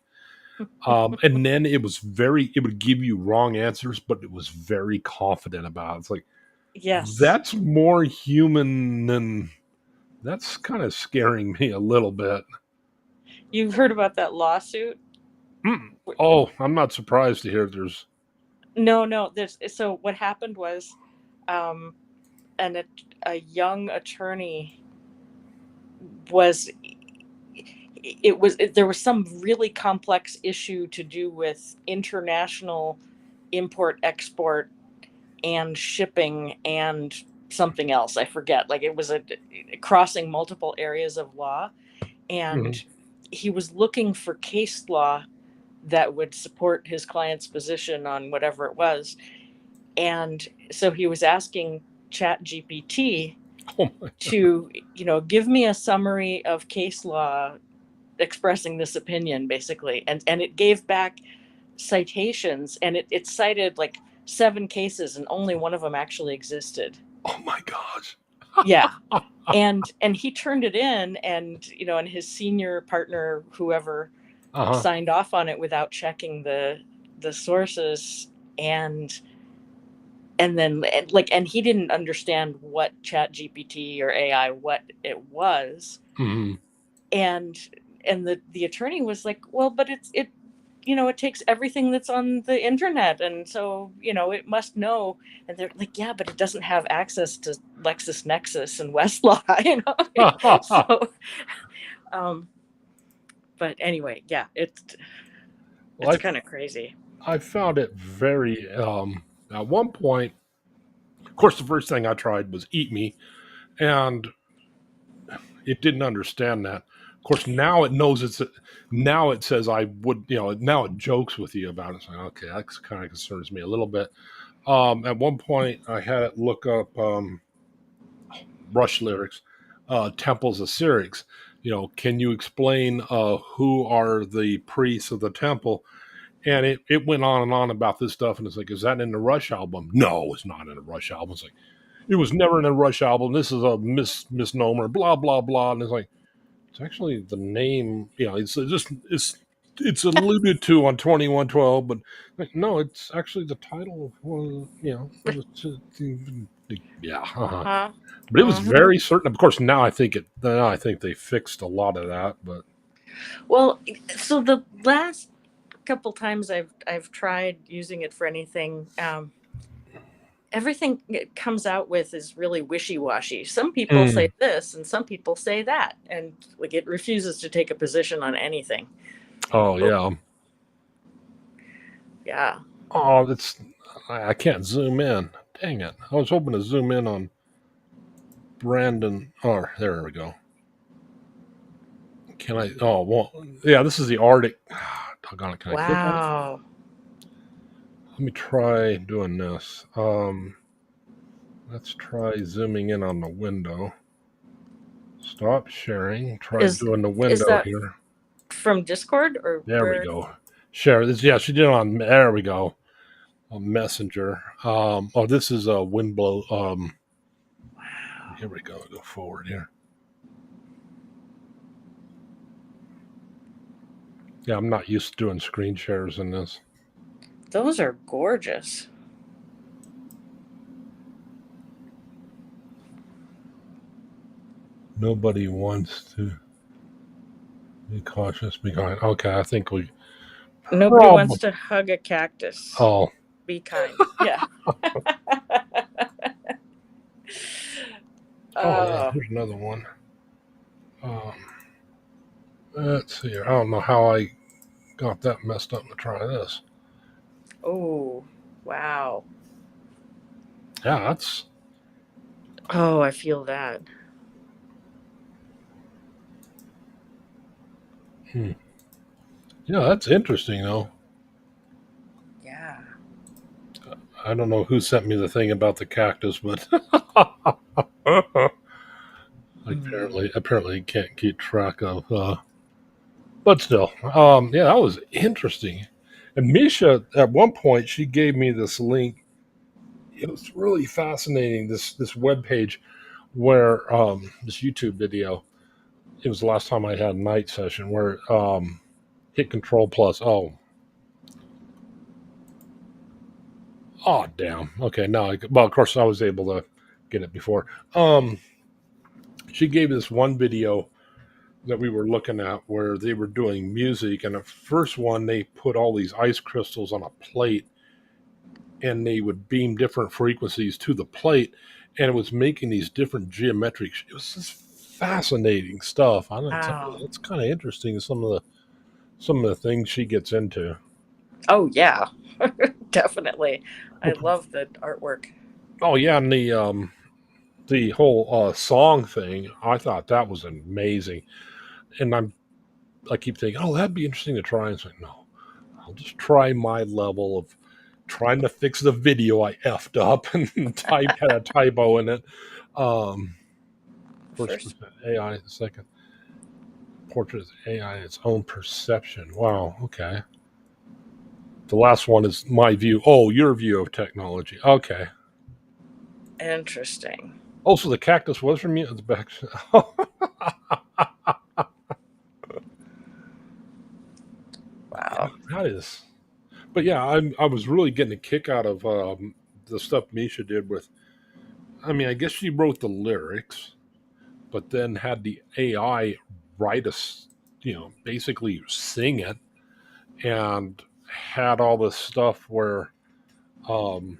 And then it would give you wrong answers, but it was very confident about it. It's like, Yes. that's more human than, that's kind of scaring me a little bit. You've heard about that lawsuit? Mm. Oh, I'm not surprised to hear there's, No, no. So what happened was, um, a young attorney was there was some really complex issue to do with international import export and shipping and something else, I forget. Like, it was a crossing multiple areas of law, and Mhm. he was looking for case law that would support his client's position on whatever it was. And so he was asking Chat GPT Oh my, to, give me a summary of case law expressing this opinion, basically. And it gave back citations, and it cited like 7 cases, and only one of them actually existed. oh my gosh. Yeah. And he turned it in, and and his senior partner, whoever, Uh huh. signed off on it without checking the sources. And then, and he didn't understand what Chat GPT or AI, what it was. Hmm. And the attorney was like, well, but it takes everything that's on the internet, and so it must know. And they're like, yeah, but it doesn't have access to LexisNexis and Westlaw. So um but anyway, yeah, Well, it's kind of crazy. I found it very, at one point, of course, the first thing I tried was Eat Me, and it didn't understand that. Of course, now it knows now it says I would, now it jokes with you about it. So, okay, that kind of concerns me a little bit. At one point, I had it look up Rush lyrics, temples of Syrinx. Can you explain who are the priests of the temple? And it went on and on about this stuff, and it's like, is that in the Rush album? No, it's not in the Rush album. It's like, it was never in a Rush album. This is a misnomer, blah blah blah. And it's like, it's actually the name. It's just it's alluded to on 2112, but like, no, it's actually the title of one. It was yeah, Uh-huh. but it was Mhm. very certain. Of course, now I think they fixed a lot of that, but Well, so the last couple times I've tried using it for anything, everything it comes out with is really wishy-washy. Some people say Mm. this and some people say that, and like it refuses to take a position on anything. Oh Oh, yeah, yeah. oh it's I can't zoom in. Dang it! I was hoping to zoom in on Brandon. Oh, there we go. Can I? Oh, well, yeah. This is the Arctic. Doggone it! Can I click on it? Wow. Let me try doing this. Let's try zooming in on the window. Stop sharing. Try Is doing the is window that here. from Discord or There we where? go. Share this. Yeah, she did it on. There we go. A messenger. Oh, this is a wind blow. Here we go. Go forward here. Yeah, I'm not used to doing screen shares in this. Those are gorgeous. Nobody wants to be cautious. Be kind. Okay, I think we Nobody probably. wants to hug a cactus. Oh, Be kind. Yeah. oh yeah. Oh, Here's another one. Um, let's see here. I don't know how I got that messed up to try this. oh, wow. Yeah, that's Oh, I feel that. hmm. Yeah, that's interesting though. Yeah. I don't know who sent me the thing about the cactus, but Hmm. apparently you can't keep track of. But still, yeah, that was interesting. And Misha, at one point, she gave me this link. It was really fascinating. This web page where this YouTube video. It was the last time I had a night session where hit Control Plus. Oh, damn. Okay, now well, of course, I was able to get it before. She gave this one video that we were looking at where they were doing music, and the first one they put all these ice crystals on a plate, and they would beam different frequencies to the plate, and it was making these different geometric. It was just fascinating stuff. I don't tell you, Wow. it's kind of interesting. Some of the things she gets into. Oh, yeah. Definitely. I love the artwork. Oh yeah, and the whole song thing, I thought that was amazing. And I keep thinking, oh, that'd be interesting to try. And it's like, no, I'll just try my level of trying to fix the video I effed up and had a typo in it. Um, First First, percent AI, the second portrait is AI its own perception. Wow, okay. The last one is my view. Oh, your view of technology. Okay. interesting. Also, the cactus was from you. It's back. Wow. That is. But yeah, I was really getting a kick out of the stuff Misha did with. I mean, I guess she wrote the lyrics, but then had the AI write us, basically sing it, and had all this stuff where um,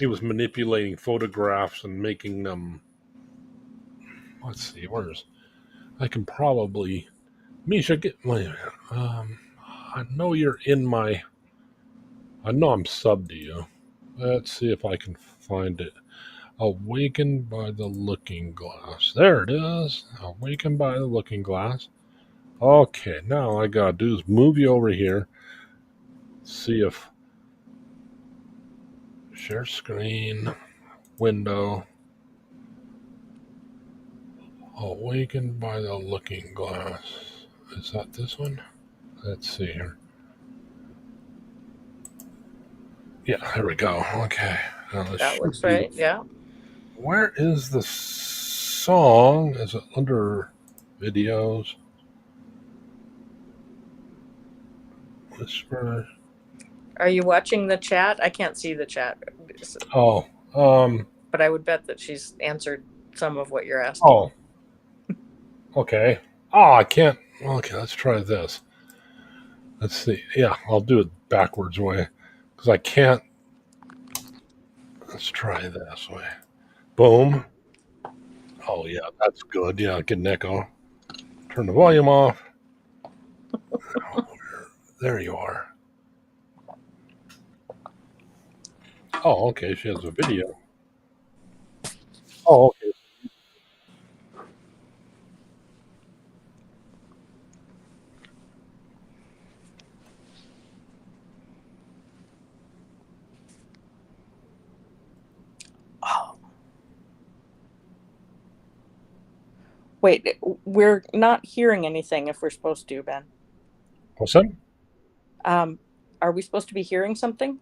it was manipulating photographs and making them. Let's see, where's I can probably Misha get. Wait a minute. I know you're in my. I know I'm subbed to you. Let's see if I can find it. Awakened by the Looking Glass. There it is. Awakened by the Looking Glass. Okay, now all I gotta do is move you over here. See if share screen, window. Awakened by the Looking Glass. Is that this one? Let's see here. Yeah, there we go. Okay. Now this That should looks be. right. Yeah. Where is the song? Is it under videos? Whisper. Are you watching the chat? I can't see the chat, Oh. but I would bet that she's answered some of what you're asking. Oh. Okay. Oh, I can't. Okay, let's try this. Let's see. Yeah, I'll do it backwards way because I can't. Let's try this way. Boom. Oh yeah, that's good. Yeah, get an echo. Turn the volume off. There you are. Oh, okay. She has a video. Oh, okay. Oh, wait, we're not hearing anything if we're supposed to, Ben. What's that? Are we supposed to be hearing something?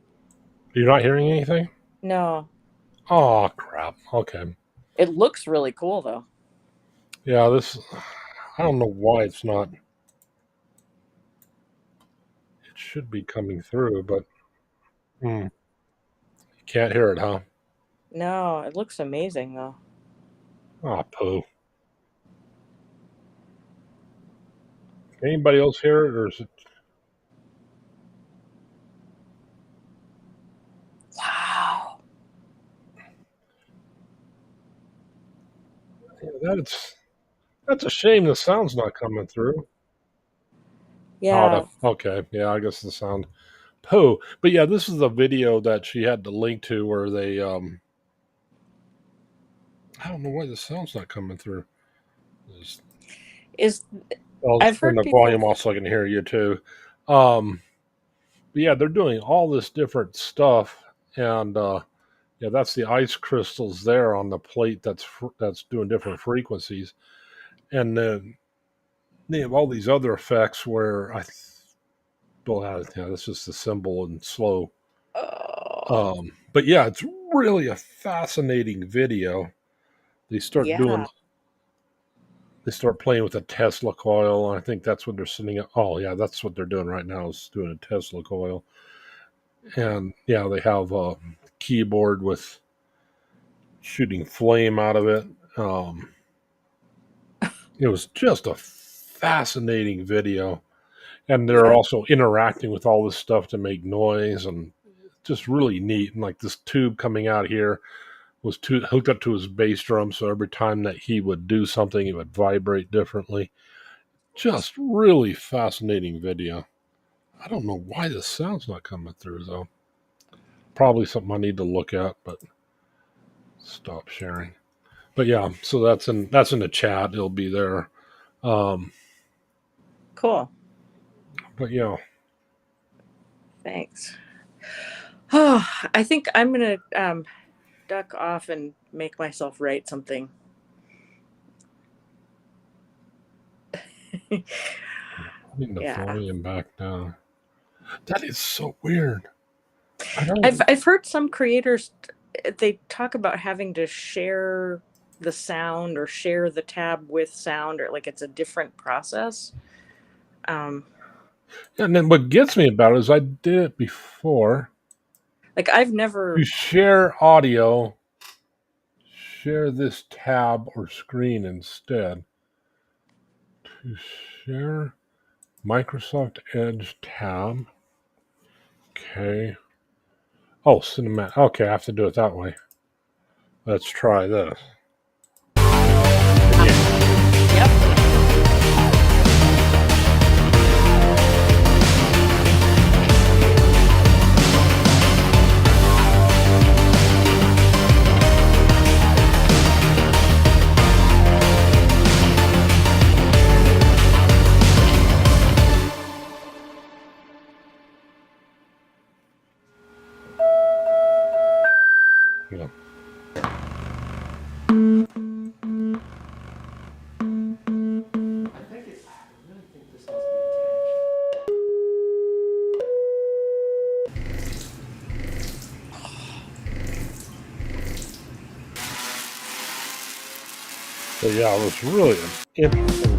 You're not hearing anything? No. Oh crap. Okay. It looks really cool though. Yeah, this. I don't know why it's not. It should be coming through, but you can't hear it, huh? No, it looks amazing though. Ah, poo. Anybody else hear it, or is it? Wow. Yeah, that's a shame. The sound's not coming through. Yeah. Okay. Yeah, I guess the sound. Poo. But yeah, this is a video that she had to link to where they. I don't know why the sound's not coming through. Is I'll I've turn heard the people. volume off so I can hear you too. But yeah, they're doing all this different stuff, and yeah, that's the ice crystals there on the plate that's doing different frequencies, and then they have all these other effects where well, yeah, that's just the symbol and slow. Oh, But yeah, it's really a fascinating video. They start yeah. doing they start playing with a Tesla coil, and I think that's what they're sending up. Oh yeah, that's what they're doing right now is doing a Tesla coil. And yeah, they have a keyboard with shooting flame out of it. It was just a fascinating video, and they're Yeah. also interacting with all this stuff to make noise, and just really neat. And like this tube coming out here was hooked up to his bass drum, so every time that he would do something, it would vibrate differently. Just really fascinating video. I don't know why the sound's not coming through though. Probably something I need to look at, but stop sharing. But yeah, so that's in the chat. It'll be there. Um, Cool. but yeah, Thanks. Oh, I think I'm gonna duck off and make myself write something. putting the Yeah. volume back down. That is so weird. I don't. I've heard some creators they talk about having to share the sound or share the tab with sound or like it's a different process. Yeah, and then what gets me about it is I did it before. Like I've never. You share audio, share this tab or screen instead. To share Microsoft Edge tab. Okay. Oh, cinematic. Okay, I have to do it that way. Let's try this. Yep. Yeah. But yeah, it was really an interesting.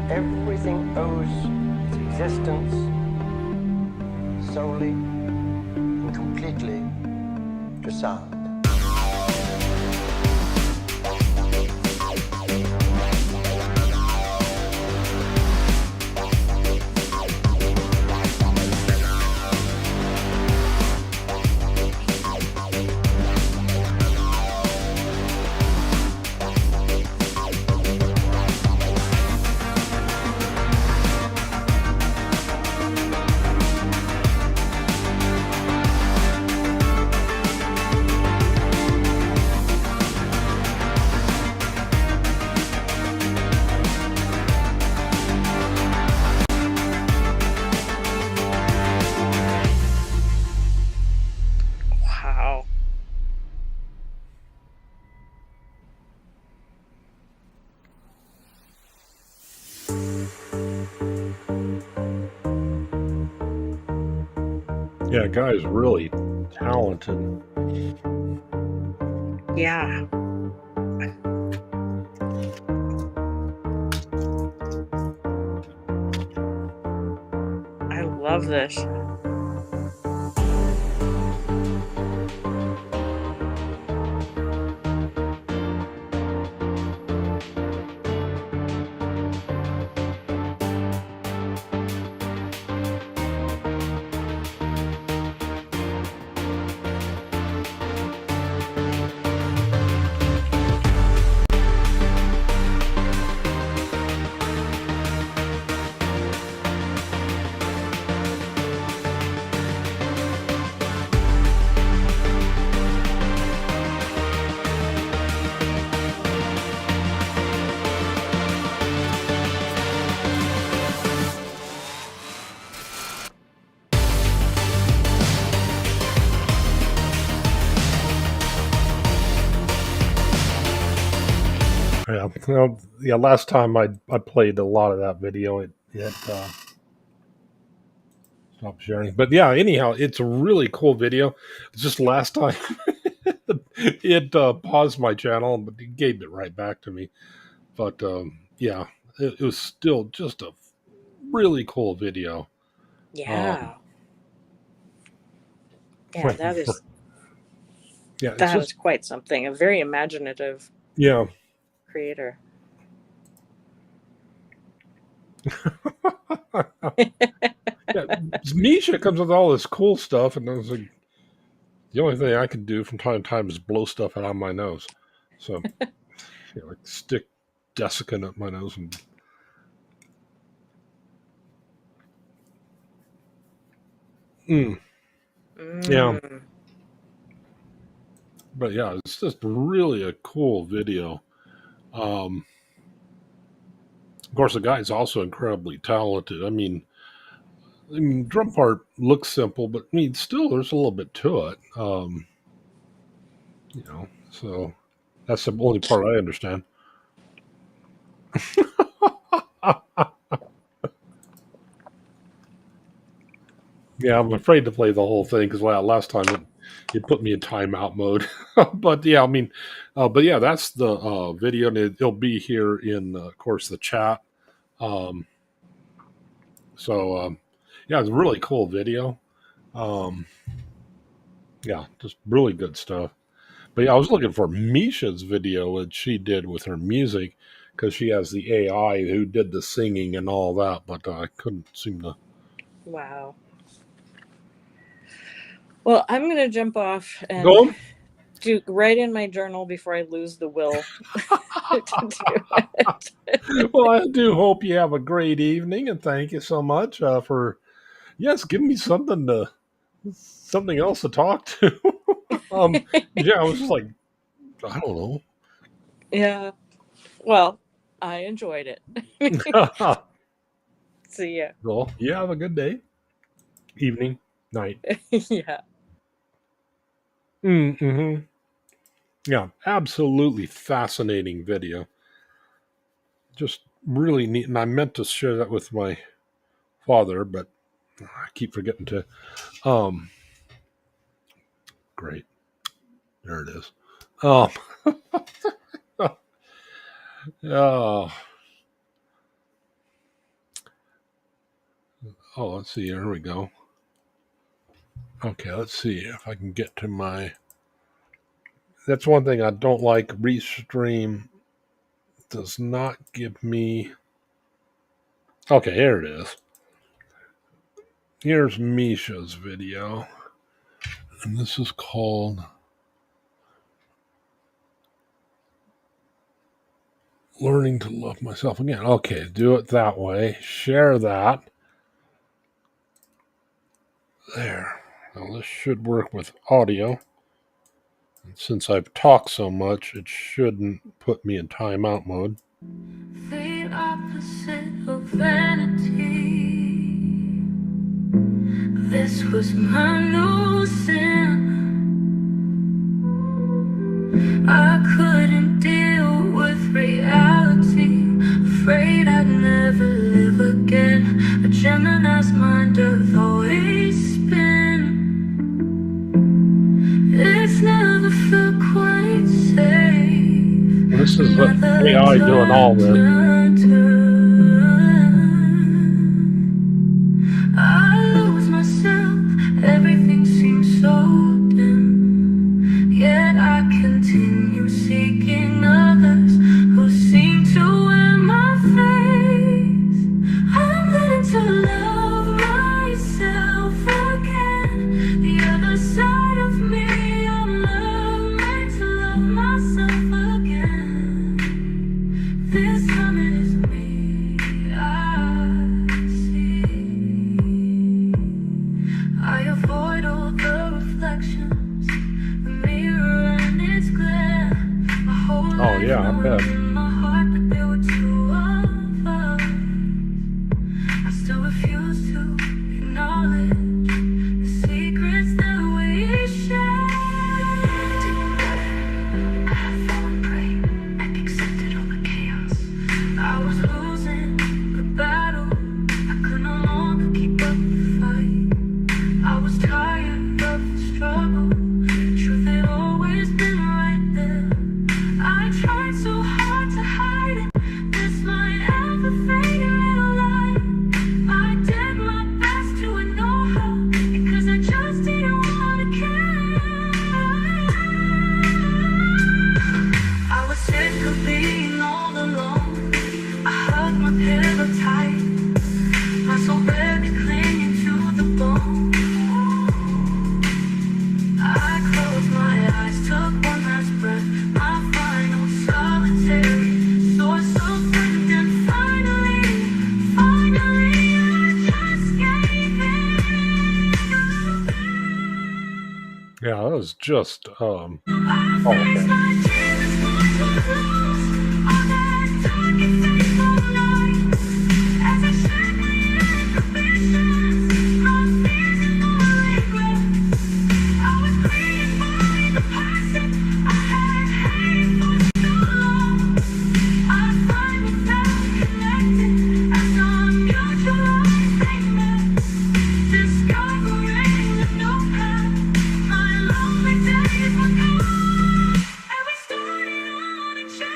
Everything owes its existence solely and completely to sound. Wow. Yeah, guy's really talented. Yeah. I love this. Yeah, well, yeah. Last time I played a lot of that video, it stopped sharing. But yeah, anyhow, it's a really cool video. It's just last time it paused my channel, but it gave it right back to me. But yeah, it was still just a really cool video. Um, Yeah. Yeah, that is yeah, it's that just is quite something. A very imaginative yeah. creator. Yeah, Misha comes with all this cool stuff, and I was like, the only thing I can do from time to time is blow stuff out of my nose. So, like stick desiccant up my nose and mm, yeah. Mm. But yeah, it's just really a cool video. Um, of course, the guy's also incredibly talented. I mean, drum part looks simple, but I mean, still there's a little bit to it. So that's the only part I understand. Yeah, I'm afraid to play the whole thing because last time it put me in timeout mode. But yeah, but yeah, that's the video, and it'll be here in, of course, the chat. Um, so yeah, it's a really cool video. Um, yeah, just really good stuff. But yeah, I was looking for Misha's video that she did with her music because she has the AI who did the singing and all that, but I couldn't seem to. Wow. Well, I'm going to jump off and Go. do write in my journal before I lose the will to do it. Well, I do hope you have a great evening, and thank you so much for giving me something else to talk to. Yeah, I was just like, I don't know. Yeah. Well, I enjoyed it. See ya. Well, you have a good day, evening, night. Yeah. Mm-hmm. Yeah, absolutely fascinating video. Just really neat. And I meant to share that with my father, but I keep forgetting to. Great. There it is. Oh, let's see. Here we go. Okay, let's see if I can get to my. That's one thing I don't like. Restream does not give me. Okay, here it is. Here's Misha's video. And this is called Learning to Love Myself Again. Okay, do it that way. Share that. There. Now this should work with audio. And since I've talked so much, it shouldn't put me in timeout mode. The opposite of vanity. This was my new sin. I couldn't deal with reality. Afraid I'd never live again. A Gemini's mind Earth always spin. It's never felt quite safe. This is what AI doing all this. I lose myself, everything seems so dim. Yet I continue seeking others who seem to wear my face. I'm learning to love myself again. The other side of me, I'm learning to love myself again. This time it is me I see. I avoid all the reflections, the mirror and its glare. My whole life yeah, I bet. knowing in my heart that there were two of us. I still refuse to acknowledge the secrets that we share. I had fallen prey, I accepted all the chaos. I was losing the battle, I could no longer keep up the fight. I was tired of the struggle, the truth had always been right there. I tried so hard to hide it, this might ever fade a little light. I did my best to ignore her, because I just didn't want to care. I was sick of being all alone. I hugged my pillow tight, my soul barely clinging to the bone. I closed my eyes, took one last breath, my final solitary source of strength, and finally, I just gave in. Yeah, that was just I faced my deepest voice was lost, all that dark and faithful night. As I shared my inhibitions, my fears and my regrets, I was grieving for the person I had hated for so long. I finally felt connected as our mutual eyes they met, discovering a new path. My lonely days were gone, and we started on a journey.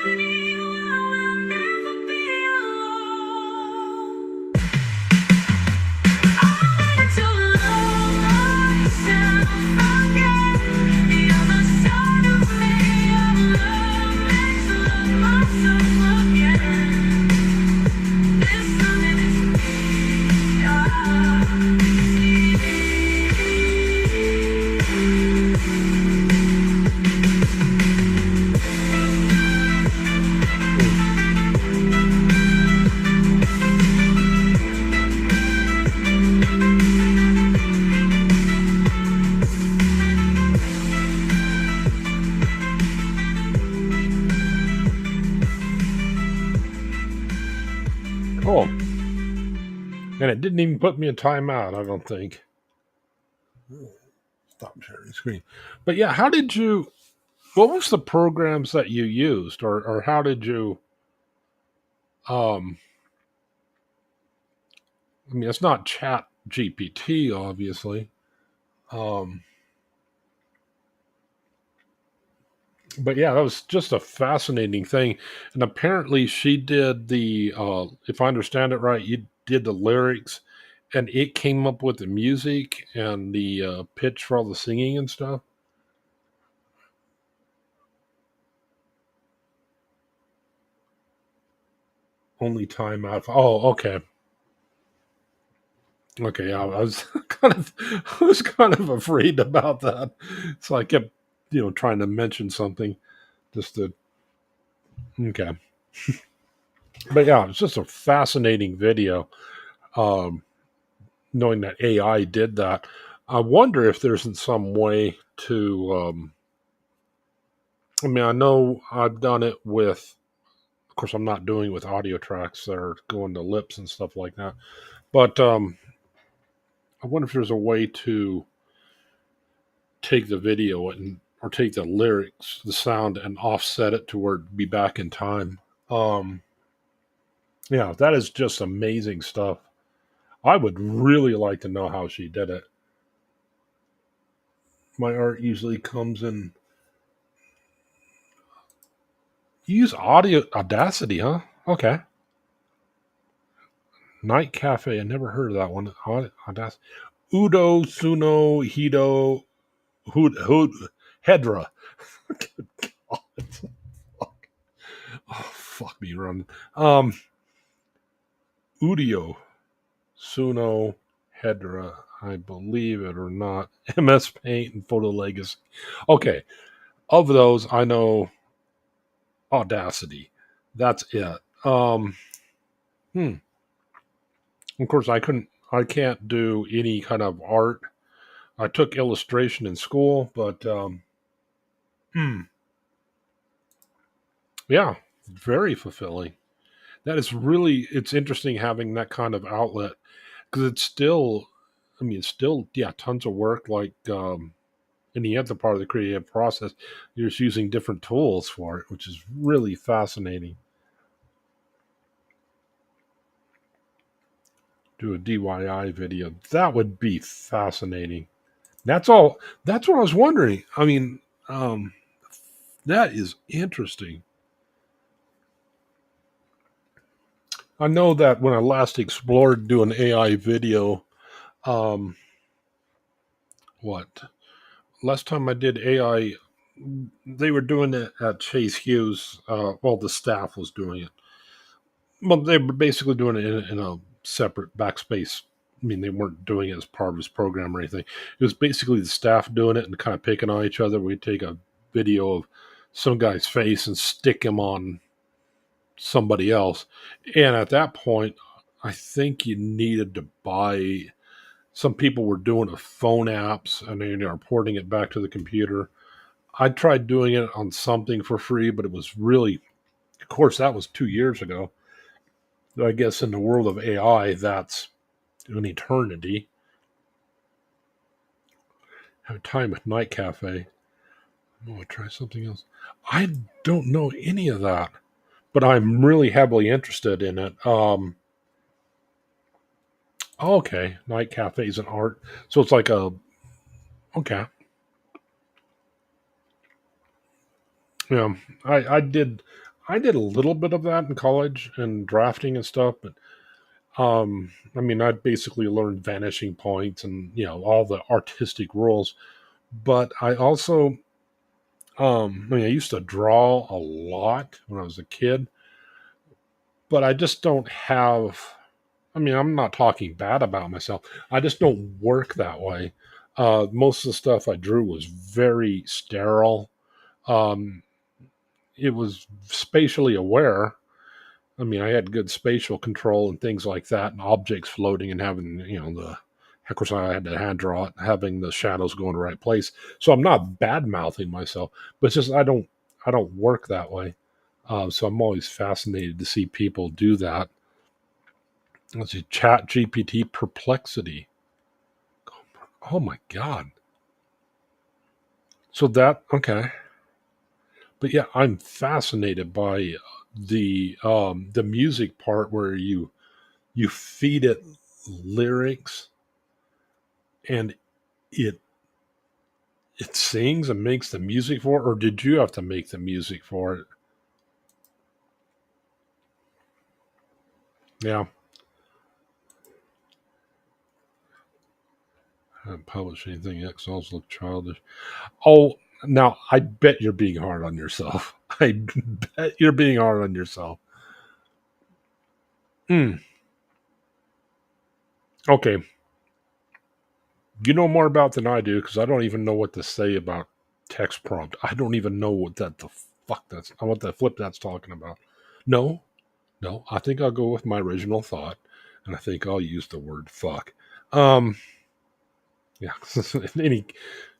And it didn't even put me in timeout, I don't think. Stop sharing screen. But yeah, what was the programs that you used, or how did you, um, I mean, it's not Chat GPT, obviously. Um, but yeah, that was just a fascinating thing. And apparently, she did if I understand it right, you did the lyrics, and it came up with the music and the pitch for all the singing and stuff. Only time out. Oh, okay. Okay, yeah, I was I was kind of afraid about that. So I kept, trying to mention something just to, okay. But yeah, it's just a fascinating video. Um, Knowing that AI did that, I wonder if there's some way to. I mean, I know I've done it with. Of course, I'm not doing it with audio tracks that are going to lips and stuff like that. But I wonder if there's a way to take the video or take the lyrics, the sound, and offset it to where it'd be back in time. Um, yeah, that is just amazing stuff. I would really like to know how she did it. My art usually comes in. You use audio Audacity, huh? Okay. Night Cafe. I never heard of that one. Audacity. Udo Suno Hido Hood Hedra. Good God. Oh, fuck me, run. Udio Suno Hedra. I believe it or not. MS Paint and Photo Legacy. Okay. Of those, I know Audacity. That's it. Hmm. Of course, I can't do any kind of art. I took illustration in school, but hmm. Yeah, very fulfilling. That is really, it's interesting having that kind of outlet because it's still, I mean, it's still, yeah, tons of work. Like in the other part of the creative process, you're just using different tools for it, which is really fascinating. Do a DIY video. That would be fascinating. That's all. That's what I was wondering. I mean, um, that is interesting. I know that when I last explored doing AI video, um, what last time I did AI, they were doing it at Chase Hughes. Well, the staff was doing it. Well, they were basically doing it in a separate backspace. I mean, they weren't doing it as part of his program or anything. It was basically the staff doing it and kind of picking on each other. We'd take a video of some guy's face and stick him on somebody else. And at that point, I think you needed to buy. Some people were doing it with phone apps and then they're porting it back to the computer. I tried doing it on something for free, but it was really, of course, that was 2 years ago. I guess in the world of AI, that's an eternity. Have time with Night Cafe. I'm going to try something else. I don't know any of that, but I'm really heavily interested in it. Okay, Night Cafe is an art, so it's like okay. Yeah, I did a little bit of that in college and drafting and stuff, but I mean, I basically learned vanishing points and all the artistic rules. But I also, I mean, I used to draw a lot when I was a kid, but I just don't have. I mean, I'm not talking bad about myself. I just don't work that way. Most of the stuff I drew was very sterile. Um, it was spatially aware. I mean, I had good spatial control and things like that, and objects floating and having, of course, I had to hand draw it, having the shadows go in the right place. So I'm not bad mouthing myself, but it's just I don't work that way. So I'm always fascinated to see people do that. Let's see, Chat GPT Perplexity. Oh my god. So that okay. But yeah, I'm fascinated by the music part where you feed it lyrics and it it sings and makes the music for it, or did you have to make the music for it? Yeah. I haven't published anything. Excel's look childish. Oh, now I bet you're being hard on yourself. I bet you're being hard on yourself. Hmm. Okay. You know more about than I do because I don't even know what to say about text prompt. I don't even know what that the fuck that's what the flip that's talking about. No, no. I think I'll go with my original thought, and I think I'll use the word fuck. Um. Yeah.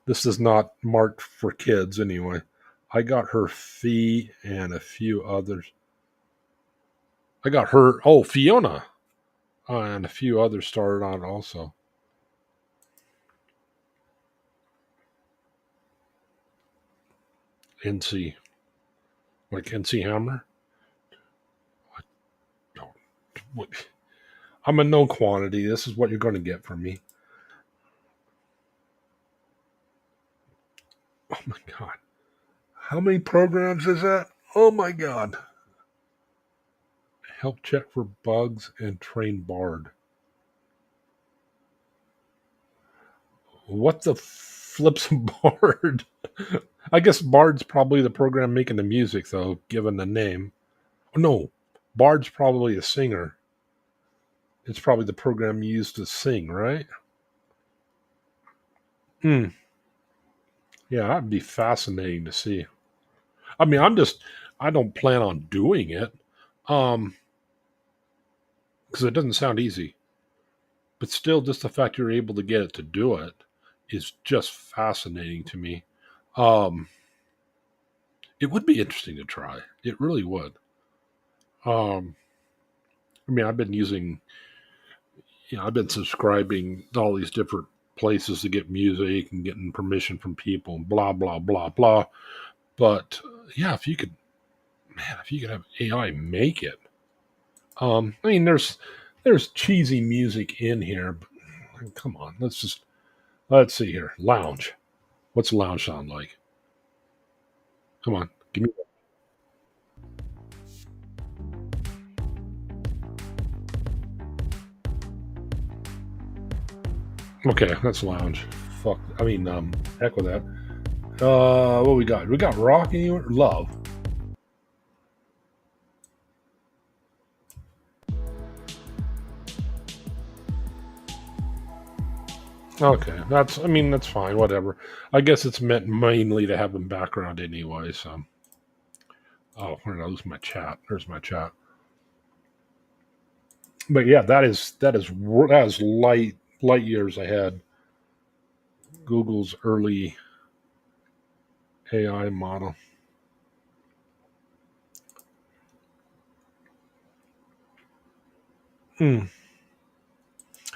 This is not marked for kids anyway. I got her Fee and a few others. I got her. Oh, Fiona and a few others started on also. NC, like NC Hammer. I don't. What, I'm a known quantity. This is what you're going to get from me. Oh my god. How many programs is that? Oh my god. Help check for bugs and train Bard. What the flips Bard? I guess Bard's probably the program making the music, though, given the name. Oh, no, Bard's probably a singer. It's probably the program used to sing, right? Hmm. Yeah, that'd be fascinating to see. I mean, I don't plan on doing it, um, because it doesn't sound easy. But still, just the fact you're able to get it to do it is just fascinating to me. Um, it would be interesting to try. It really would. Um, I mean, I've been subscribing to all these different places to get music and getting permission from people and blah blah blah blah. But yeah, if you could have AI make it. I mean, there's cheesy music in here, but come on, let's see here. Lounge. What's lounge sound like? Come on, give me. Okay, that's lounge. Fuck. I mean, heck with that. What we got? We got rock anywhere? Love. Okay, I mean, that's fine. Whatever. I guess it's meant mainly to have in background anyway. So. Oh, where did I lose my chat? There's my chat. But yeah, that is light years ahead. Google's early AI model. Hmm.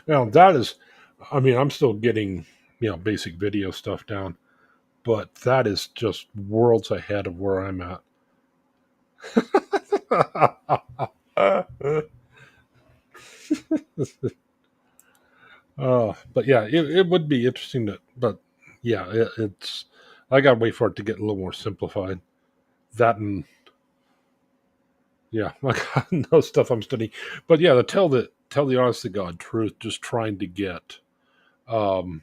Now that is, I mean, I'm still getting basic video stuff down, but that is just worlds ahead of where I'm at. But yeah, it would be interesting to, but yeah, it's I gotta wait for it to get a little more simplified. That and yeah, I got no stuff I'm studying, but yeah, to tell the honest to God truth, just trying to get, um,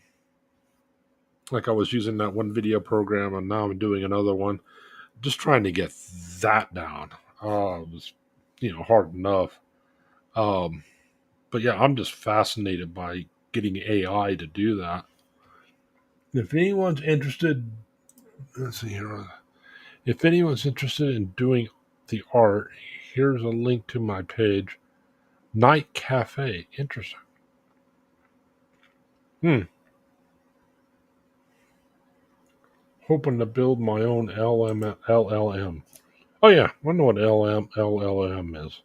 like I was using that one video program, and now I'm doing another one, just trying to get that down. It was hard enough. Um, but yeah, I'm just fascinated by getting AI to do that. If anyone's interested, let's see here. If anyone's interested in doing the art, here's a link to my page. Night Cafe. Interesting. Hmm. Hoping to build my own LLM. Oh yeah, I know what LLM is.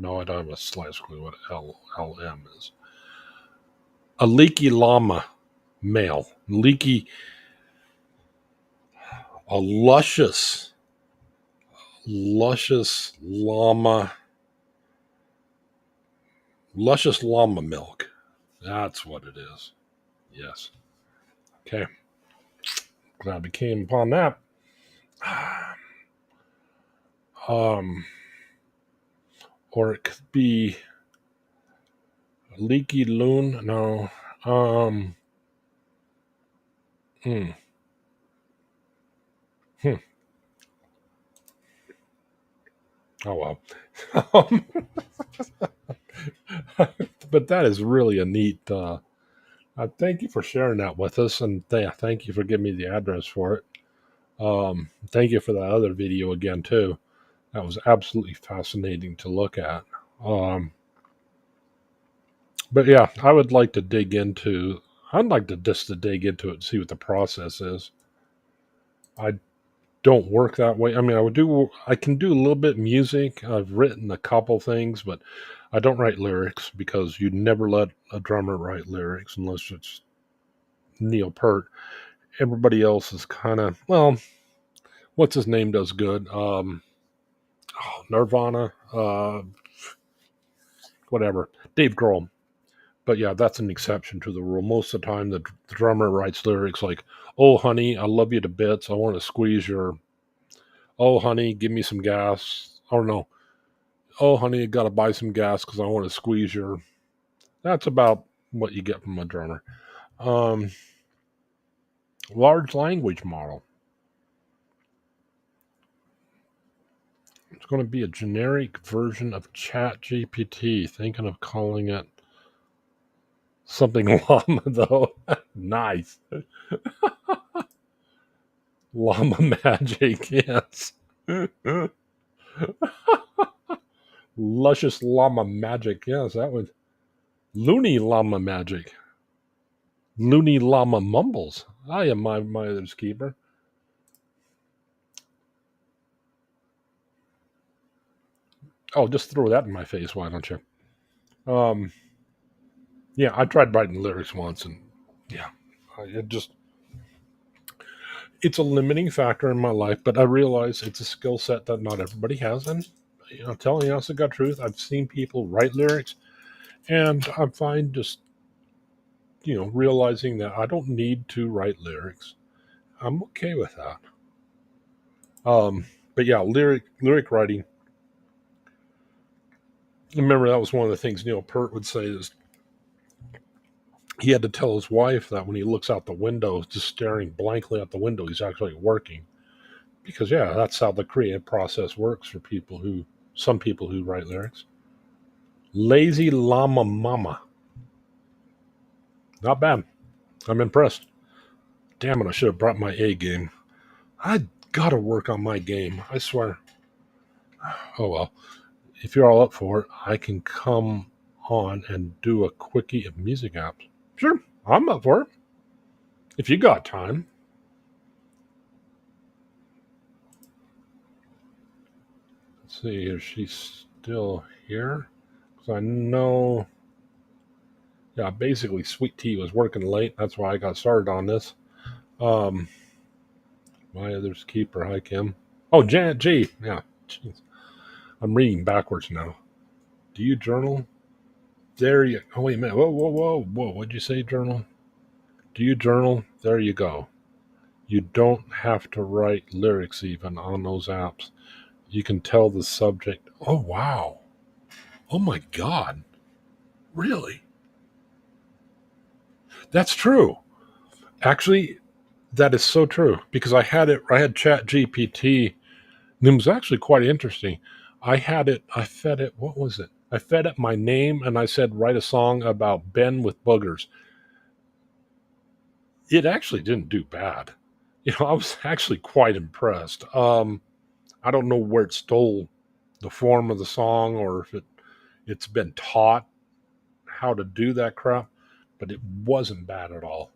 No, I don't have a slightest clue what LLM is. A leaky llama male. A luscious llama, luscious llama milk. That's what it is. Yes. Okay. Glad we came upon that. Or it could be leaky loon. No. Um, hmm. Hmm. Oh well. But that is really a neat. Thank you for sharing that with us, and thank you for giving me the address for it. Thank you for that other video again too. That was absolutely fascinating to look at. Um, but yeah, I would like to dig into. I'd like to just to dig into it and see what the process is. I don't work that way. I mean, I can do a little bit of music. I've written a couple things, but I don't write lyrics because you'd never let a drummer write lyrics unless it's Neil Peart. Everybody else is kind of, well, what's his name does good. Nirvana, whatever. Dave Grohl. But yeah, that's an exception to the rule. Most of the time, the drummer writes lyrics like, "Oh, honey, I love you to bits. I want to squeeze your. Oh, honey, give me some gas." Or no, "Oh, honey, I got to buy some gas because I want to squeeze your." That's about what you get from a drummer. Um, Large language model. It's going to be a generic version of Chat GPT. Thinking of calling it something llama, though. Nice. Llama magic, yes. Luscious llama magic, yes, that would. Loony llama magic. Loony llama mumbles. I am my mother's keeper. Oh, just throw that in my face, why don't you? Um, yeah, I tried writing lyrics once, and yeah, it's a limiting factor in my life. But I realize it's a skill set that not everybody has, and telling you honest to God truth, I've seen people write lyrics, and I'm fine just realizing that I don't need to write lyrics. I'm okay with that. But yeah, lyric writing. Remember that was one of the things Neil Peart would say is he had to tell his wife that when he looks out the window, just staring blankly out the window, he's actually working. Because yeah, that's how the creative process works for some people who write lyrics. Lazy Llama Mama. Not bad. I'm impressed. Damn it, I should have brought my A game. I gotta work on my game. I swear. Oh well. If you're all up for it, I can come on and do a quickie of music apps. Sure, I'm up for it. If you got time. Let's see, is she still here? Because I know, yeah, basically Sweet Tea was working late. That's why I got started on this. Um, my other's keeper. Hi, Kim. Oh, Janet G. Yeah, jeez. I'm reading backwards now. Do you journal? There you. Oh wait a minute. Whoa, whoa, whoa, whoa. What'd you say, journal? Do you journal? There you go. You don't have to write lyrics even on those apps. You can tell the subject. Oh wow. Oh my God. Really? That's true. Actually, that is so true because I had Chat GPT, and it was actually quite interesting. I fed it, what was it? I fed it my name and I said, write a song about Ben with boogers. It actually didn't do bad. I was actually quite impressed. I don't know where it stole the form of the song or if it's been taught how to do that crap, but it wasn't bad at all.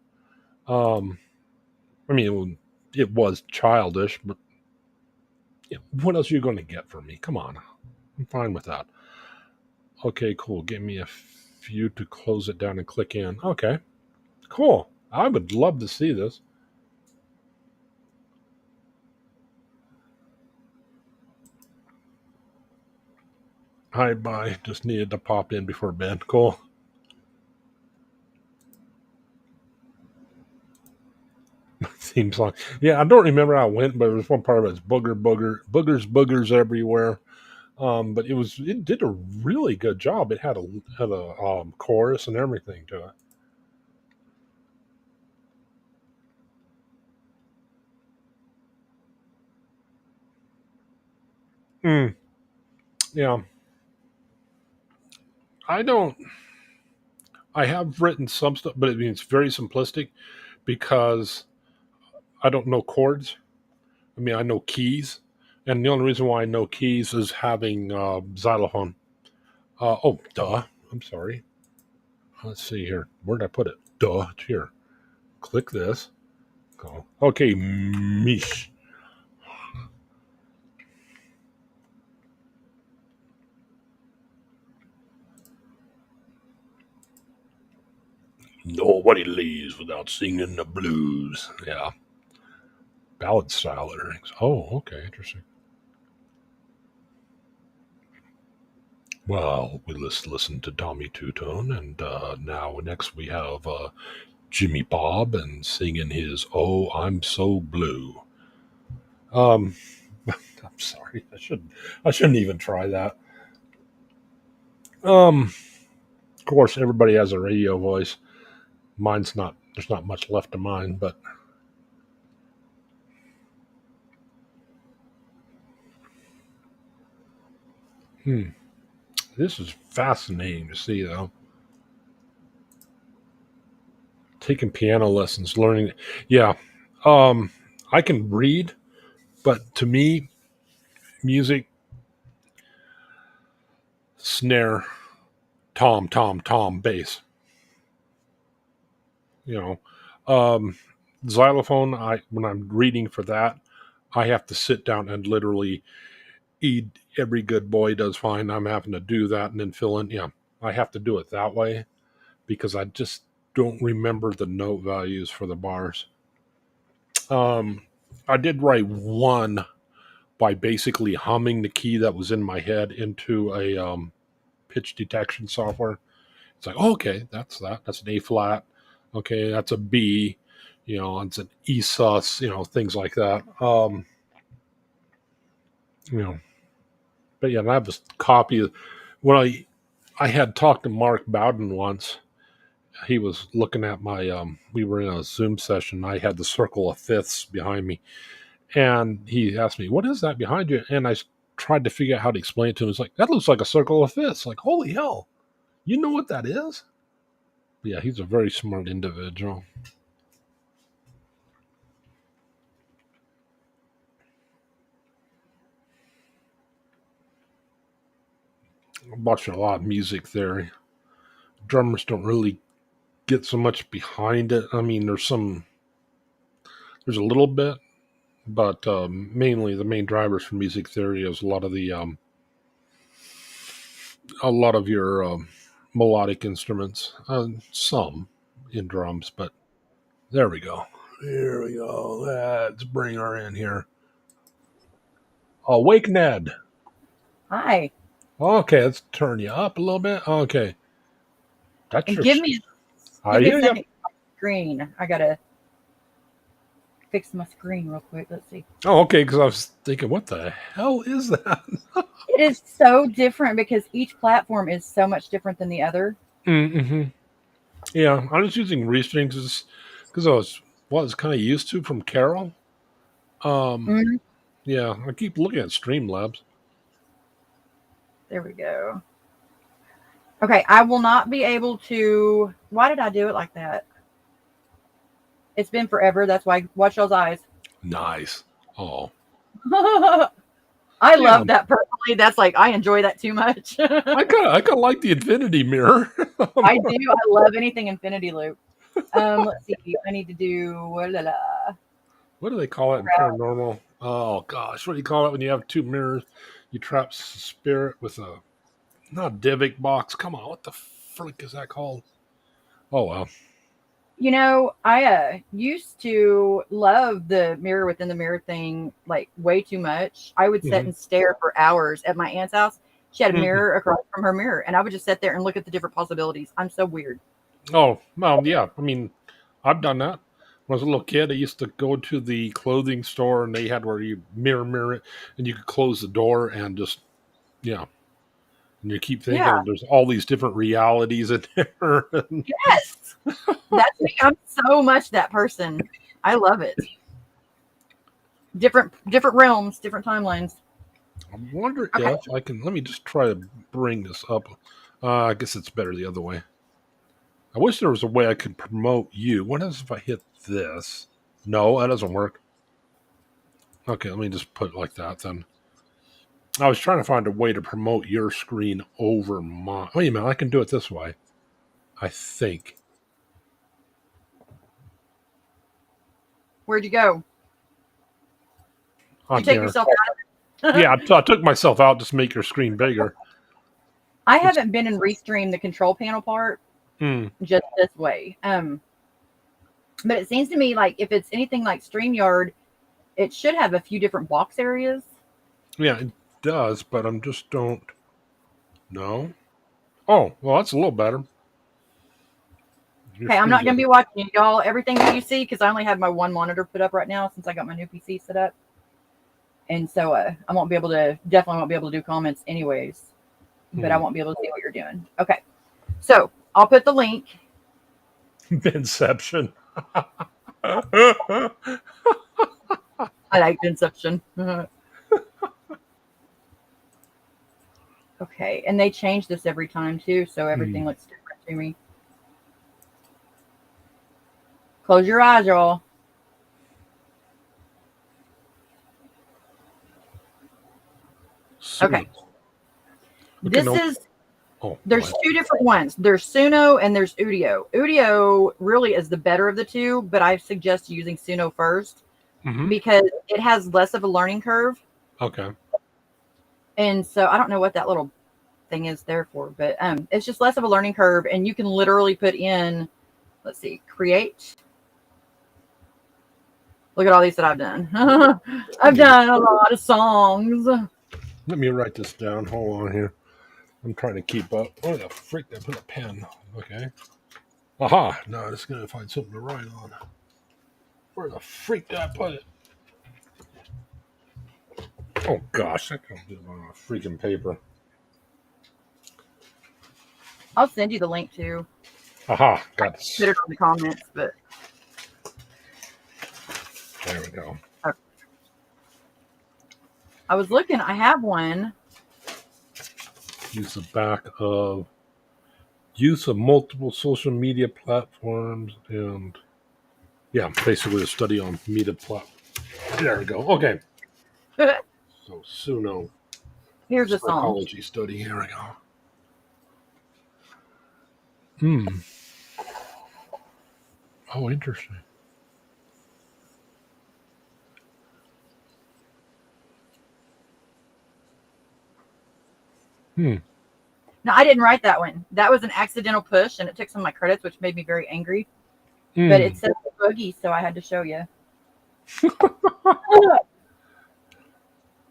Um, I mean, it was childish, but what else are you going to get from me? Come on. I'm fine with that. Okay, cool. Give me a few to close it down and click in. Okay, cool. I would love to see this. Hi, bye. Just needed to pop in before bed. Cool. Seems like, yeah, I don't remember how it went, but there was one part of it's boogers everywhere. But it did a really good job. It had a chorus and everything to it. Mm, yeah, I don't. I have written some stuff, but it's very simplistic because I don't know chords. I mean, I know keys, and the only reason why I know keys is having xylophone. Oh, duh. I'm sorry. Let's see here. Where did I put it? Duh. It's here. Click this. Go. Okay, Mish. Nobody leaves without singing the blues. Yeah. Ballad style lyrics. Oh, okay. Interesting. Well, we listen to Tommy Two-Tone, and now next we have Jimmy Bob and singing his "Oh, I'm So Blue." Um, I'm sorry, I shouldn't even try that. Of course, everybody has a radio voice. Mine's not. There's not much left of mine, but this is fascinating to see, though. Taking piano lessons, learning. Yeah, um, I can read, but to me, music, snare, tom, tom, tom, bass. You know, xylophone. I when I'm reading for that, I have to sit down and literally eat. Every good boy does fine. I'm having to do that and then fill in. Yeah, I have to do it that way because I just don't remember the note values for the bars. Um, I did write one by basically humming the key that was in my head into a pitch detection software. It's like, oh, okay, that's that. That's an A flat. Okay, that's a B. It's an E sus. Things like that. You know, but yeah, I have a copy of when I had talked to Mark Bowden once. He was looking at my. We were in a Zoom session. I had the circle of fifths behind me, and he asked me, "What is that behind you?" And I tried to figure out how to explain it to him. It's like that looks like a circle of fifths. Like, holy hell, you know what that is? Yeah, he's a very smart individual. I'm watching a lot of music theory. Drummers don't really get so much behind it. I mean, there's a little bit, but mainly the main drivers for music theory is a lot of your melodic instruments, some in drums, but there we go. Here we go. Let's bring her in here. Oh, Wake Ned. Hi. Okay, let's turn you up a little bit. Okay, that's And your. I give me a hear you. second. Screen. I gotta fix my screen real quick. Let's see. Oh, okay. Because I was thinking, what the hell is that? It is so different because each platform is so much different than the other. Mm-hmm. Yeah, I was using Restreams because I was kind of used to from Carol. Um, Mhm. yeah, I keep looking at Streamlabs. There we go. Okay, I will not be able to. Why did I do it like that? It's been forever. That's why. Watch those eyes. Nice. Oh, I yeah. love that personally. That's like I enjoy that too much. I kind of like the infinity mirror. I do. I love anything infinity loop. Let's see. I need to do. What do they call it in paranormal? Oh gosh, what do you call it when you have two mirrors? You trap spirit with a Not Divic box. Come on, what the frick is that called? Oh well. You know, I used to love the mirror within the mirror thing like way too much. I would sit Mhm. and stare for hours at my aunt's house. She had a Mhm. mirror across from her mirror, and I would just sit there and look at the different possibilities. I'm so weird. Oh well, yeah. I mean, I've done that. When I was a little kid, I used to go to the clothing store, and they had where you mirror it, and you could close the door and just yeah. And you keep Yeah, thinking there's all these different realities in there. yes, that's me. I'm so much that person. I love it. Different realms, different timelines. I wonder Okay, if I can. Let me just try to bring this up. I guess it's better the other way. I wish there was a way I could promote you. What happens if I hit this? No, that doesn't work. Okay, let me just put it like that then. I was trying to find a way to promote your screen over mine. Wait a minute, I can do it this way. I think. where'd you go? Did On you take here. yourself out? Yeah, I took myself out just to make your screen bigger. I It's, haven't been in Restream the control panel part hmm. just this way. But it seems to me like if it's anything like StreamYard, it should have a few different box areas. Yeah, it does, but I'm just don't know. Oh, well, that's a little better. Your Okay, I'm not screen's going to like, be watching y'all everything that you see because I only have my one monitor put up right now since I got my new PC set up. And so I won't be able to, definitely won't be able to do comments anyways, but I won't be able to see what you're doing. Okay, so I'll put the link. Inception. I like Inception. Okay, and they change this every time too, so everything looks different to me. Close your eyes, y'all. Okay, Okay, this no. is, Oh, there's two different ones. There's Suno and there's Udio. Udio really is the better of the two, but I suggest using Suno first because it has less of a learning curve. Okay. And so I don't know what that little thing is there for, but it's just less of a learning curve, and you can literally put in, let's see, create. Look at all these that I've done. I've done a lot of songs. Let me write this down. Hold on here. I'm trying to keep up. Where the frick did I put a pen? Okay. Aha! Now I'm just gonna find something to write on. Where the freak did I put it? Oh gosh, I can't do it on a freaking paper. I'll send you the link too. Aha! Got Put it. it in the comments, but There we go. I was looking. I have one. Use the back of use of multiple social media platforms and yeah, basically a study on media platforms. There we go. Okay. So Suno Here's a song. psychology study. Here we go. Oh, interesting. No, I didn't write that one. That was an accidental push, and it took some of my credits, which made me very angry. But it says boogie, so I had to show you.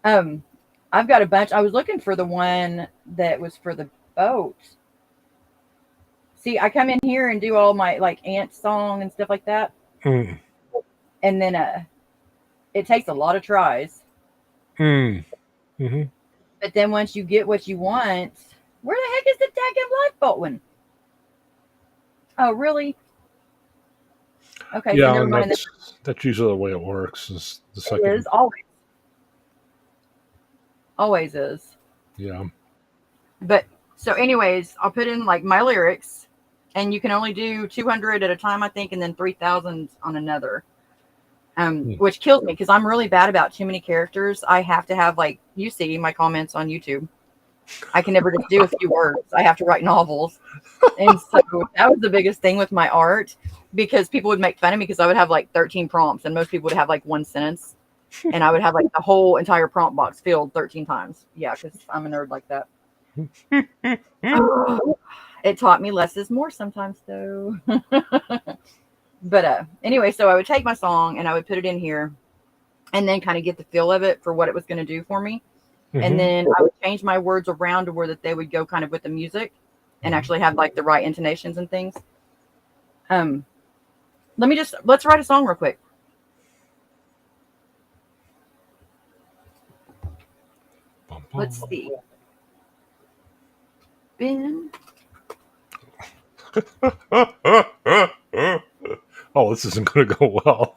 I've got a bunch. I was looking for the one that was for the boat. See, I come in here and do all my like ant song and stuff like that, and then it takes a lot of tries. Mm-hmm. But then once you get what you want, where the heck is the daggum lifeboat one? Oh, really? Okay, Yeah, so never and mind. that's usually the way it works. Is the It second? is always is. Yeah. But so, anyways, I'll put in like my lyrics, and you can only do 200 at a time, I think, and then 3,000 on another. Which kills me because I'm really bad about too many characters. I have to have, like, you see my comments on YouTube. I can never just do a few words. I have to write novels. And so that was the biggest thing with my art, because people would make fun of me because I would have like 13 prompts and most people would have like one sentence, and I would have like the whole entire prompt box filled 13 times. Yeah, because I'm a nerd like that. It taught me less is more sometimes, though. But anyway, so I would take my song and I would put it in here, and then kind of get the feel of it for what it was going to do for me. And Mm-hmm. then I would change my words around to where that they would go kind of with the music and actually have like the right intonations and things. Um, let's write a song real quick. Bum, Let's bum. see. Ben, Oh, this isn't going to go well.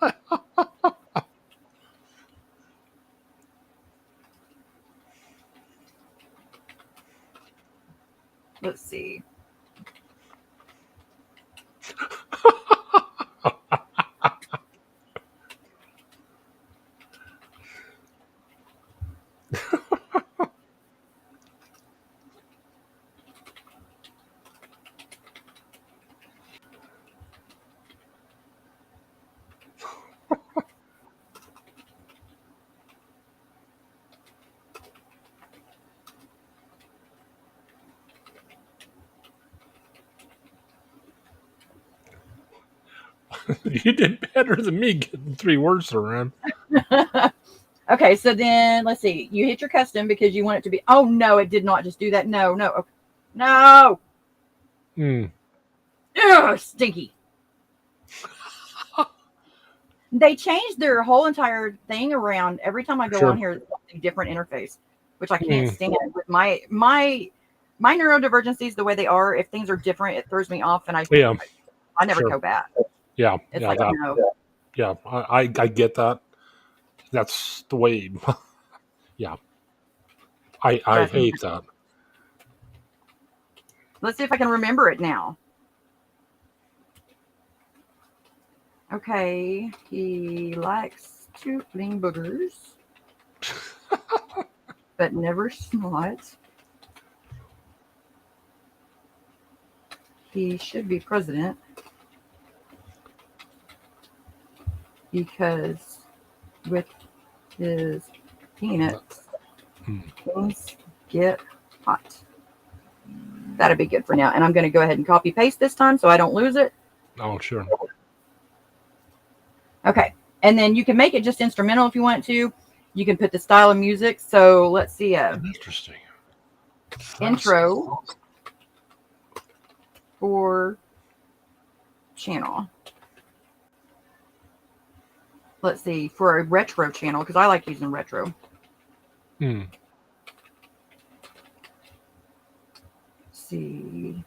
let's see. You did better than me getting 3 words around. Okay, so then let's see. You hit your custom because you want it to be. Oh no, it did not just do that. No, no, okay. No. Mm. Ugh, stinky. They changed their whole entire thing around every time I go on Sure. here. It's a different interface, which I can't Mm. stand. With my neurodivergencies the way they are, if things are different, it throws me off, and Yeah. I never Sure. go back. Yeah. It's Yeah. like That. no. Yeah. I get that. That's the way. Yeah. I Drives me hate nuts. that. Let's see if I can remember it now. Okay, he likes to fling boogers, but never snot. He should be president because with his peanuts, Hmm. things get hot. That'd be good for now. And I'm going to go ahead and copy paste this time so I don't lose it. Oh, sure. Okay. And then you can make it just instrumental if you want to. You can put the style of music. So let's see. Interesting. Intro for channel. Let's see. For a retro channel, because I like using retro. Hmm. Let's see.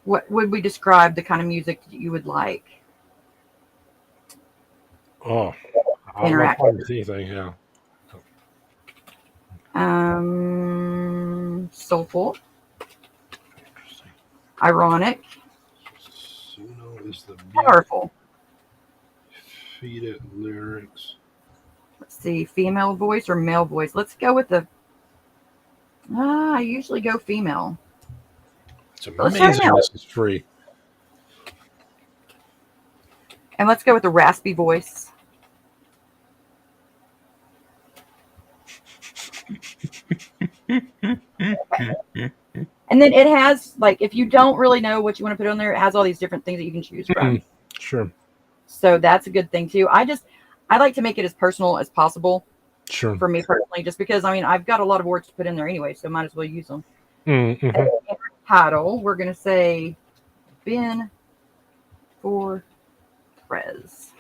What would we describe the kind of music that you would like? Oh, I'm not Interactive. fine with anything. Yeah. Soulful, Interesting. ironic, Suno is the powerful. Feed it lyrics. Let's see, female voice or male voice. Let's go with the. I usually go female. It's Let's try amazing male. this is free. And let's go with the raspy voice. And then it has, like, if you don't really know what you want to put on there, it has all these different things that you can choose from. Sure. So that's a good thing too. I like to make it as personal as possible Sure. for me personally, just because, I mean, I've got a lot of words to put in there anyway, so might as well use them. Mm-hmm. And title, we're going to say Ben for Prez.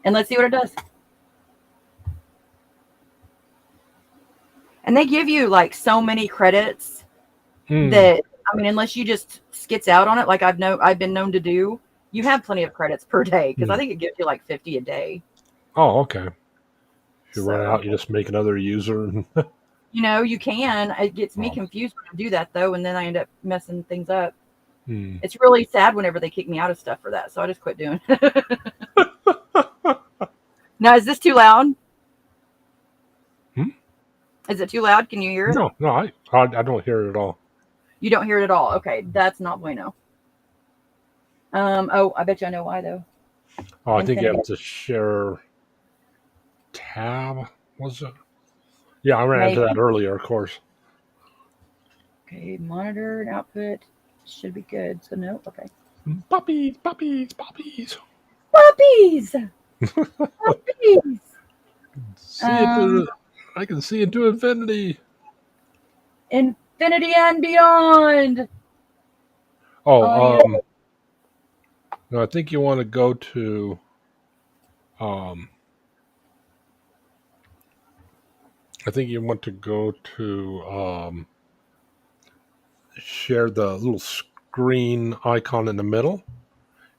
And let's see what it does. And they give you like so many credits that, I mean, unless you just skits out on it, like I've been known to do, you have plenty of credits per day, because I think it gives you like 50 a day. Oh, okay. If you So, run out, you just make another user. you know, you can. It gets me confused when I do that though, and then I end up messing things up. It's really sad whenever they kick me out of stuff for that, so I just quit doing it. Now, is this too loud? Is it too loud? Can you hear it? No, I don't hear it at all. You don't hear it at all. Okay, that's not bueno. Oh, I bet you I know why though. Oh, I think you have to share tab. Was it? Yeah, I ran into Maybe. that earlier, of course. Okay, monitor and output should be good. So no, okay. Puppies, puppies, puppies. Puppies! Puppies! See into I can see into infinity. Infinity and beyond! Oh, Yeah. no, I think you want to go to um I think you want to go to share the little screen icon in the middle,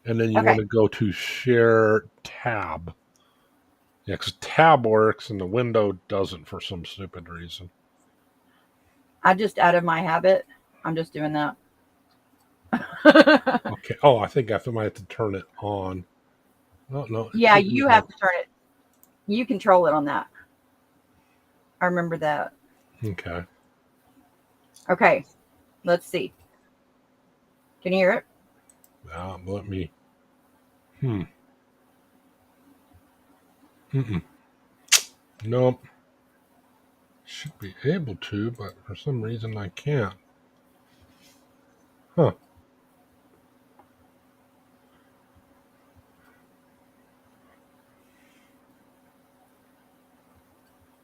and then you Okay. want to go to share tab. Yeah, because tab works and the window doesn't for some stupid reason. I just out of my habit, I'm just doing that. Okay. Oh, I think I might have to turn it on. Oh no. Yeah, you have to turn it. You control it on that. I remember that. Okay. Okay, let's see. Can you hear it? Let me. Mm-mm. Nope. Should be able to, but for some reason I can't. Huh.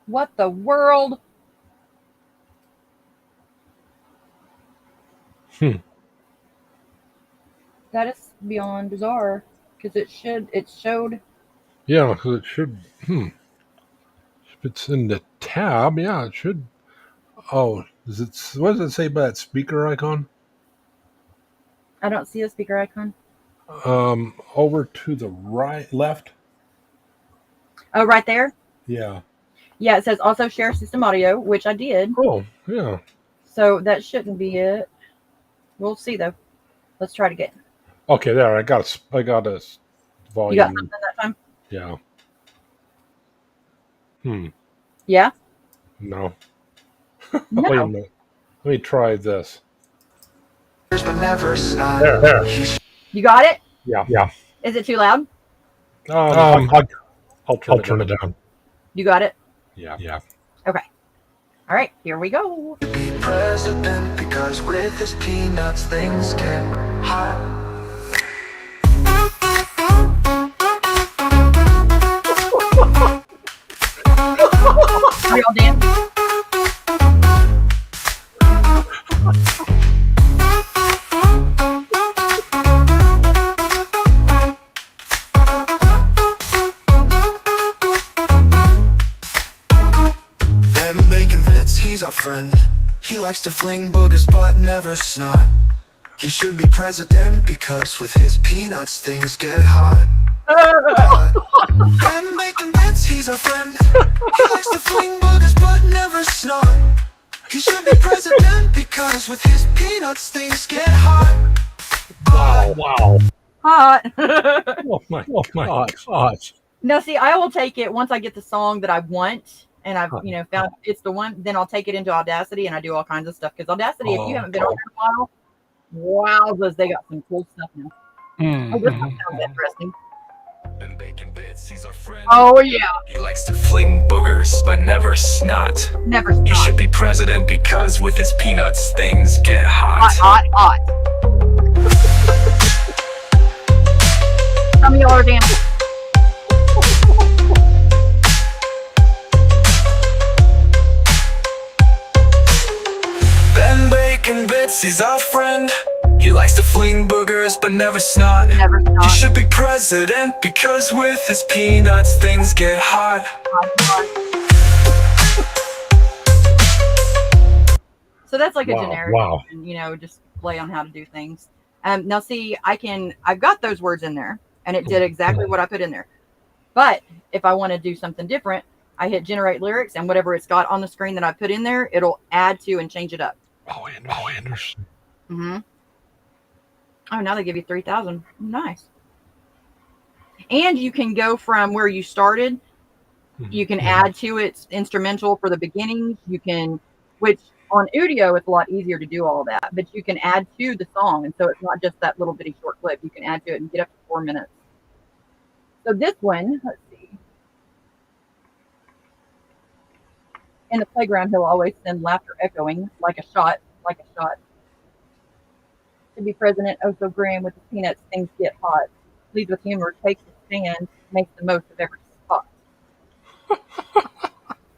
What the world? That is beyond bizarre because it showed. Yeah, because it should. If it's in the tab, yeah, it should. Oh, what does it say about that speaker icon? I don't see a speaker icon. Over to the left. Oh, right there. Yeah. Yeah, it says also share system audio, which I did. Oh, yeah. So that shouldn't be it. We'll see though. Let's try it again. Okay, there. I got a You got volume. something that time? Yeah. Yeah. No. No. Wait a minute. Let me try this. There. You got it? Yeah. Is it too loud? I'll turn it down. You got it? Yeah. Okay. All right, here we go. Be president because with his peanuts things get hot. Are y'all dancing? And bacon bits, he's our friend. He likes to fling boogers but never snot. He should be president because with his peanuts things get hot. And bacon bits, he's our friend. He likes to fling boogers but never snot. He should be president because with his peanuts things get hot. Wow. Hot. Oh my gosh. No, see, I will take it once I get the song that I want and I've found it's the one. Then I'll take it into Audacity and I do all kinds of stuff because Audacity, if you haven't been on there in a while, wowzers, they got some cool stuff now. Oh, this one sounds interesting. And bacon bits, he's our friend. Oh yeah, He likes to fling boogers, but never snot. never He stop. should be president because with his peanuts things get hot. Hot. Some of y'all are dancing. Ben Bacon Bits, he's our friend. He likes to fling boogers, but never snot. Never He stop. should be president because with his peanuts things get hot. So that's like a Wow, generic, wow. just play on how to do things. Now see, I've got those words in there and it did exactly what I put in there. But if I want to do something different, I hit generate lyrics and whatever it's got on the screen that I put in there, it'll add to and change it up. Oh, Anderson. Mm-hmm. Oh, now they give you 3,000. Nice. And you can go from where you started. You can add to its instrumental for the beginning. You can, which on Udio, it's a lot easier to do all that. But you can add to the song. And so it's not just that little bitty short clip. You can add to it and get up to 4 minutes. So this one, let's see. In the playground, he'll always send laughter echoing like a shot, like a shot. To be president, oh so grim, with his peanuts, things get hot. Leads with humor, takes a stand, makes the most of every spot.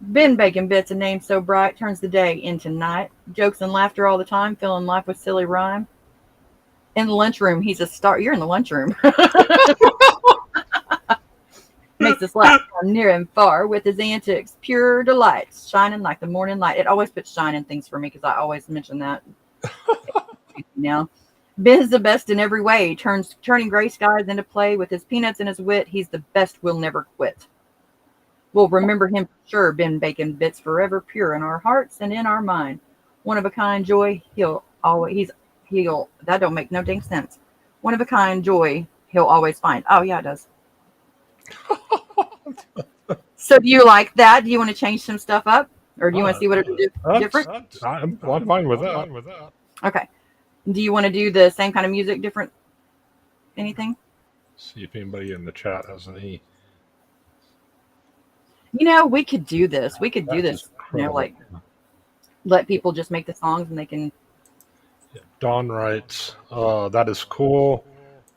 Ben Bacon Bits, a name so bright, turns the day into night. Jokes and laughter all the time, filling life with silly rhyme. In the lunchroom, he's a star. You're in the lunchroom. Makes us laugh from near and far with his antics, pure delights, shining like the morning light. It always puts shine in things for me because I always mention that. Now, Ben's the best in every way, turning gray skies into play with his peanuts and his wit. He's the best. We'll never quit. We'll remember him for sure. Ben Bacon Bits forever pure in our hearts and in our mind. One of a kind joy. He'll that don't make no dang sense. One of a kind joy. He'll always find. Oh yeah, it does. So do you like that? Do you want to change some stuff up, or do you want to see what it do different? I'm fine with that. Okay. Do you want to do the same kind of music, different? Anything? See if anybody in the chat has any. You know, we could do this. We could do this. You know, incredible. like let people just make the songs and they can. Yeah. Don writes, that is cool.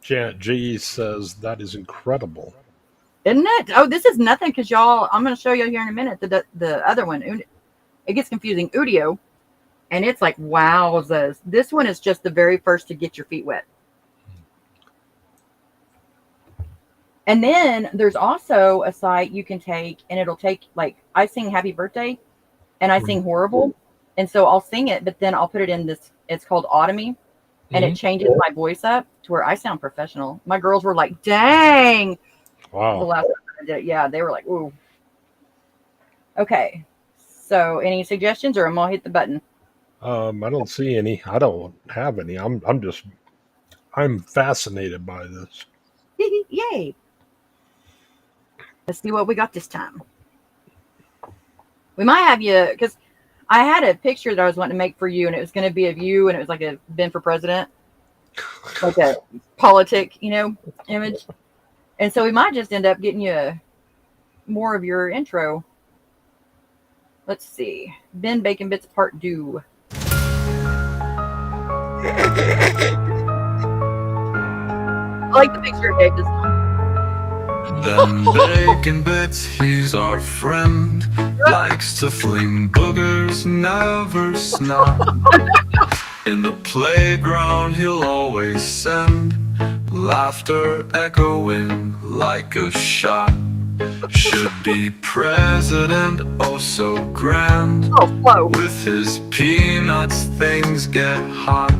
Janet G says, that is incredible. Isn't it? Oh, this is nothing because y'all. I'm going to show you here in a minute. The other one, it gets confusing. Udio, and it's like wowzers. This one is just the very first to get your feet wet. And then there's also a site you can take, and it'll take, like, I sing Happy Birthday, and I sing Horrible, and so I'll sing it, but then I'll put it in this. It's called Automy, and it changes my voice up to where I sound professional. My girls were like, "Dang!" The Wow. last time I did it, yeah, they were like, "Ooh." Okay, so any suggestions, or am I hit the button? I don't see any. I don't have any. I'm fascinated by this. Yay! Let's see what we got this time. We might have you, because I had a picture that I was wanting to make for you, and it was going to be of you, and it was like a Ben for president, like a politic, image. And so we might just end up getting you more of your intro. Let's see. Ben Bacon Bits Part 2. I like the picture of Dave this time. Ben Bacon Bits, he's our friend. Likes to fling boogers, never snot. In the playground, he'll always send laughter echoing like a shot. Should be president, oh so grand. Oh, whoa. With his peanuts, things get hot.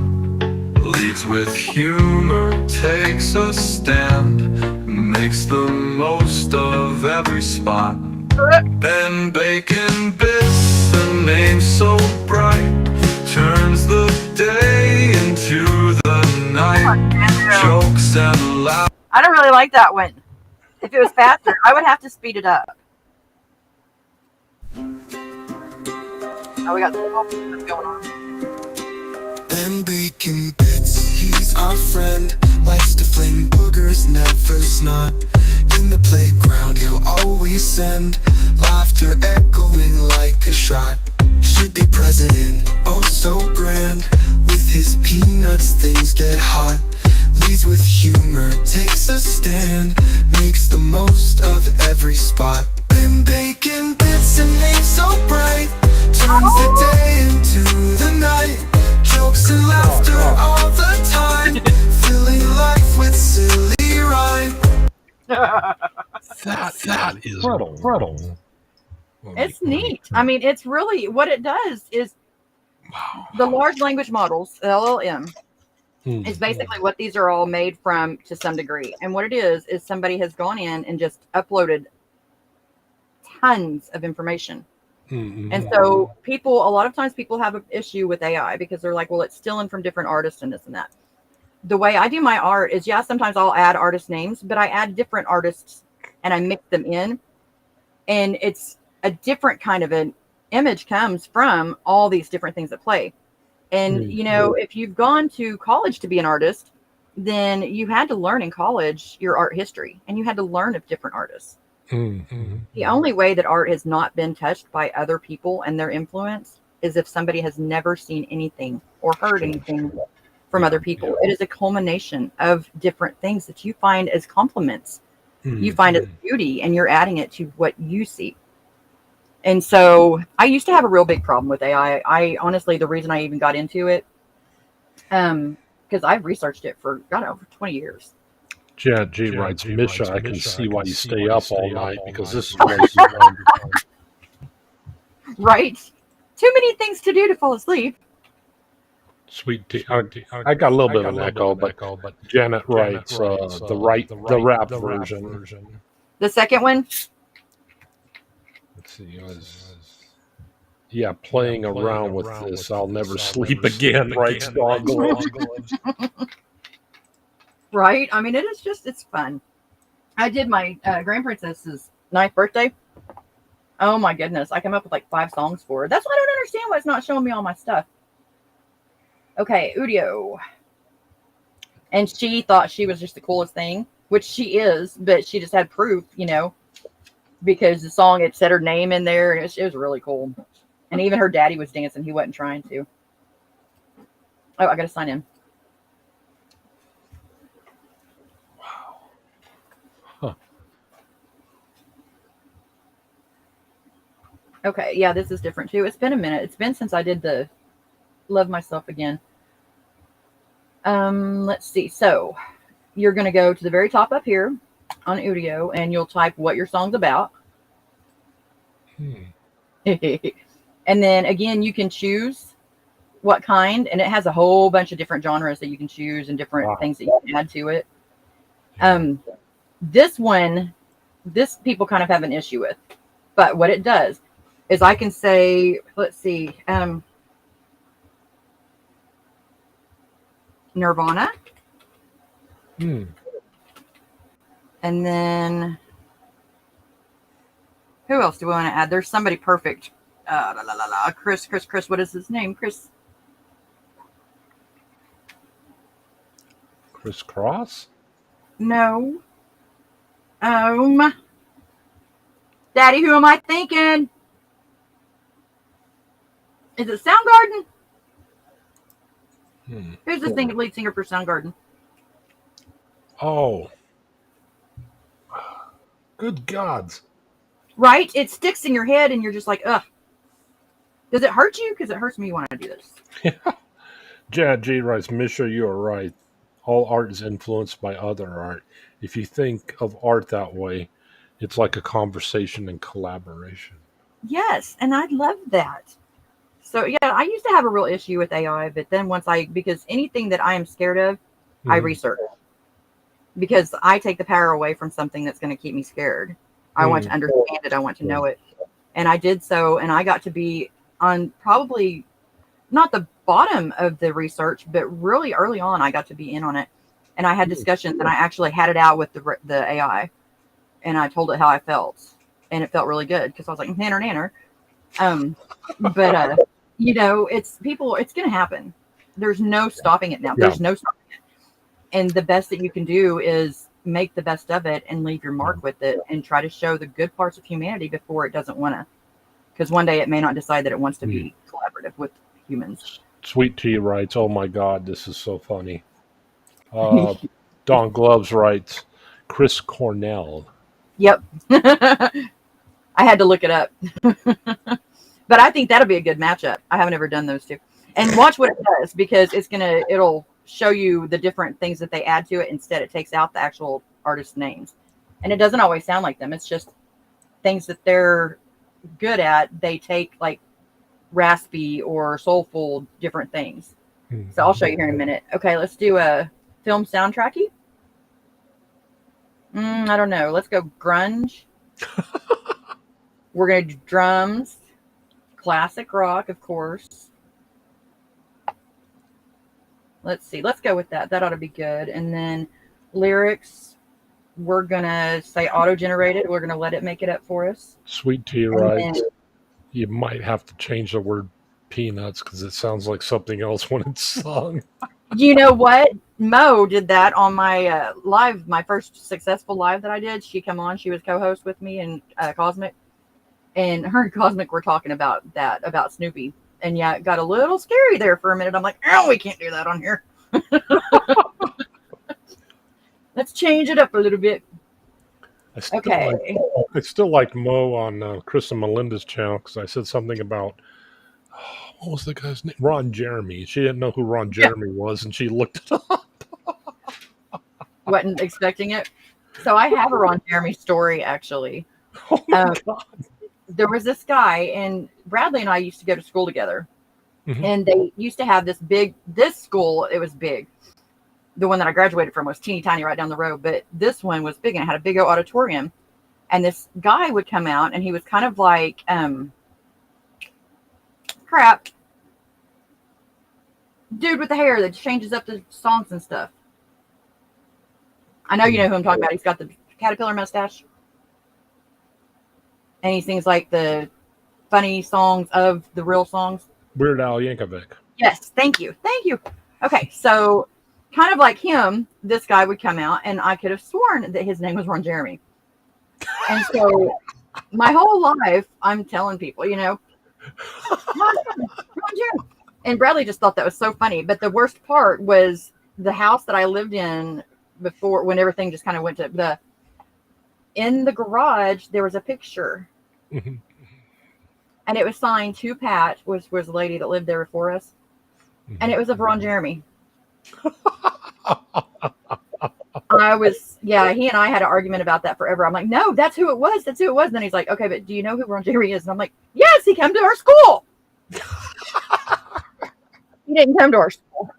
Leads with humor, takes a stand, makes the most of every spot. Ben Bacon Bits, the name so bright, turns the day into the night. Jokes and laughter. I don't really like that one. If it was faster, I would have to speed it up. Oh, we got some going on. Ben Bacon Bits, he's our friend. Likes to fling boogers, never snot. In the playground, he'll always send laughter echoing like a shot. Should be president, oh so grand. With his peanuts, things get hot. Leads with humor, takes a stand, makes the most of every spot. Ben Bacon Bits, a name so bright, turns the day into the night. Jokes and laughter all the time, filling life with silly rhyme. That is incredible. It's neat. I mean, it's really what it does is the large language models, LLM, is basically what these are all made from to some degree. And what it is somebody has gone in and just uploaded tons of information. And so a lot of times people have an issue with AI because they're like, well, it's stealing from different artists and this and that. The way I do my art is, sometimes I'll add artist names, but I add different artists and I mix them in. And it's a different kind of an image comes from all these different things that play. And, if you've gone to college to be an artist, then you had to learn in college your art history and you had to learn of different artists. Mm-hmm. The only way that art has not been touched by other people and their influence is if somebody has never seen anything or heard anything from other people. It is a culmination of different things that you find as compliments. You find as beauty, and you're adding it to what you see. And so I used to have a real big problem with AI. I honestly, the reason I even got into it, because I've researched it for, God, over 20 years. Janet G writes, Misha, I can see why you stay up all night because this is way too long. Right? Too many things to do to fall asleep. Sweet tea. I got a little bit of an echo, but Janet writes the rap version. The second one, Let's see. Yeah, playing around with this, I'll never sleep again. Writes Dog Gloves. right? I mean, it's fun. I did my Grand Princess's 9th birthday. Oh my goodness. I came up with like 5 songs for her. That's why I don't understand why it's not showing me all my stuff. Okay, Udio. And she thought she was just the coolest thing, which she is, but she just had proof, because the song, it said her name in there, and it was really cool. And even her daddy was dancing. He wasn't trying to. Oh, I got to sign in. Wow. Huh. Okay, yeah, this is different too. It's been a minute. It's been since I did the Love Myself Again. Let's see. So you're going to go to the very top up here on Udio, and you'll type what your song's about. And then again, you can choose what kind, and it has a whole bunch of different genres that you can choose and different things that you can add to it. This one, people kind of have an issue with, but what it does is I can say, let's see, Nirvana. And then who else do we want to add? There's somebody perfect. Chris, what is his name? Chris Cross? No. Daddy, who am I thinking? Is it Soundgarden? Who's the lead singer for Soundgarden? Oh. Good gods. Right? It sticks in your head and you're just like, ugh. Does it hurt you? Because it hurts me when I do this. Janet G writes, Misha, you are right. All art is influenced by other art. If you think of art that way, it's like a conversation and collaboration. Yes, and I love that. So, yeah, I used to have a real issue with AI, but then because anything that I am scared of, I research. Because I take the power away from something that's going to keep me scared. I want to understand it. I want to know it. And I did so, and I got to be on probably not the bottom of the research, but really early on, I got to be in on it. And I had discussions, and I actually had it out with the AI. And I told it how I felt. And it felt really good, because I was like, nanner. But, it's going to happen. There's no stopping it now. Yeah. There's no stopping it. And the best that you can do is make the best of it and leave your mark with it and try to show the good parts of humanity before it doesn't want to. Because one day it may not decide that it wants to be collaborative with humans. Sweet Tea writes, oh my God, this is so funny. Don Gloves writes, Chris Cornell. Yep. I had to look it up. But I think that'll be a good matchup. I haven't ever done those two. And watch what it does, because it'll show you the different things that they add to it. Instead, it takes out the actual artist names. And it doesn't always sound like them. It's just things that they're good at. They take like raspy or soulful different things. So I'll show you here in a minute. Okay, let's do a film soundtracky. I don't know. Let's go grunge. We're going to do drums. Classic rock, of course. Let's see. Let's go with that. That ought to be good. And then lyrics, we're going to say auto-generated. We're going to let it make it up for us. Sweet Tea writes, you might have to change the word peanuts because it sounds like something else when it's sung. You know what? Mo did that on my live, my first successful live that I did. She come on, she was co-host with me and Cosmic, and her and Cosmic were talking about that, about Snoopy. And yeah, it got a little scary there for a minute. I'm like, oh, we can't do that on here. Let's change it up a little bit. Okay. I still like Mo on Chris and Melinda's channel because I said something about what was the guy's name? Ron Jeremy. She didn't know who Ron Jeremy was, and she looked it up. Wasn't expecting it. So I have a Ron Jeremy story, actually. Oh my God. There was this guy, and Bradley and I used to go to school together. Mhm. And they used to have this school, it was big. The one that I graduated from was teeny tiny right down the road, but this one was big and it had a big old auditorium. And this guy would come out, and he was kind of like, dude with the hair that changes up the songs and stuff. I know you know who I'm talking about. He's got the caterpillar mustache. And he sings like the funny songs of the real songs. Weird Al Yankovic. Yes, thank you. Thank you. Okay, so kind of like him, this guy would come out, and I could have sworn that his name was Ron Jeremy. And so my whole life, I'm telling people, you know, Ron Jeremy. And Bradley just thought that was so funny. But the worst part was the house that I lived in before, when everything just kind of went to in the garage, there was a picture. Mhm. And it was signed to Pat, which was the lady that lived there before us. And it was of Ron Jeremy. He and I had an argument about that forever. I'm like, no, that's who it was. That's who it was. And then he's like, okay, but do you know who Ron Jeremy is? And I'm like, yes, he came to our school. He didn't come to our school.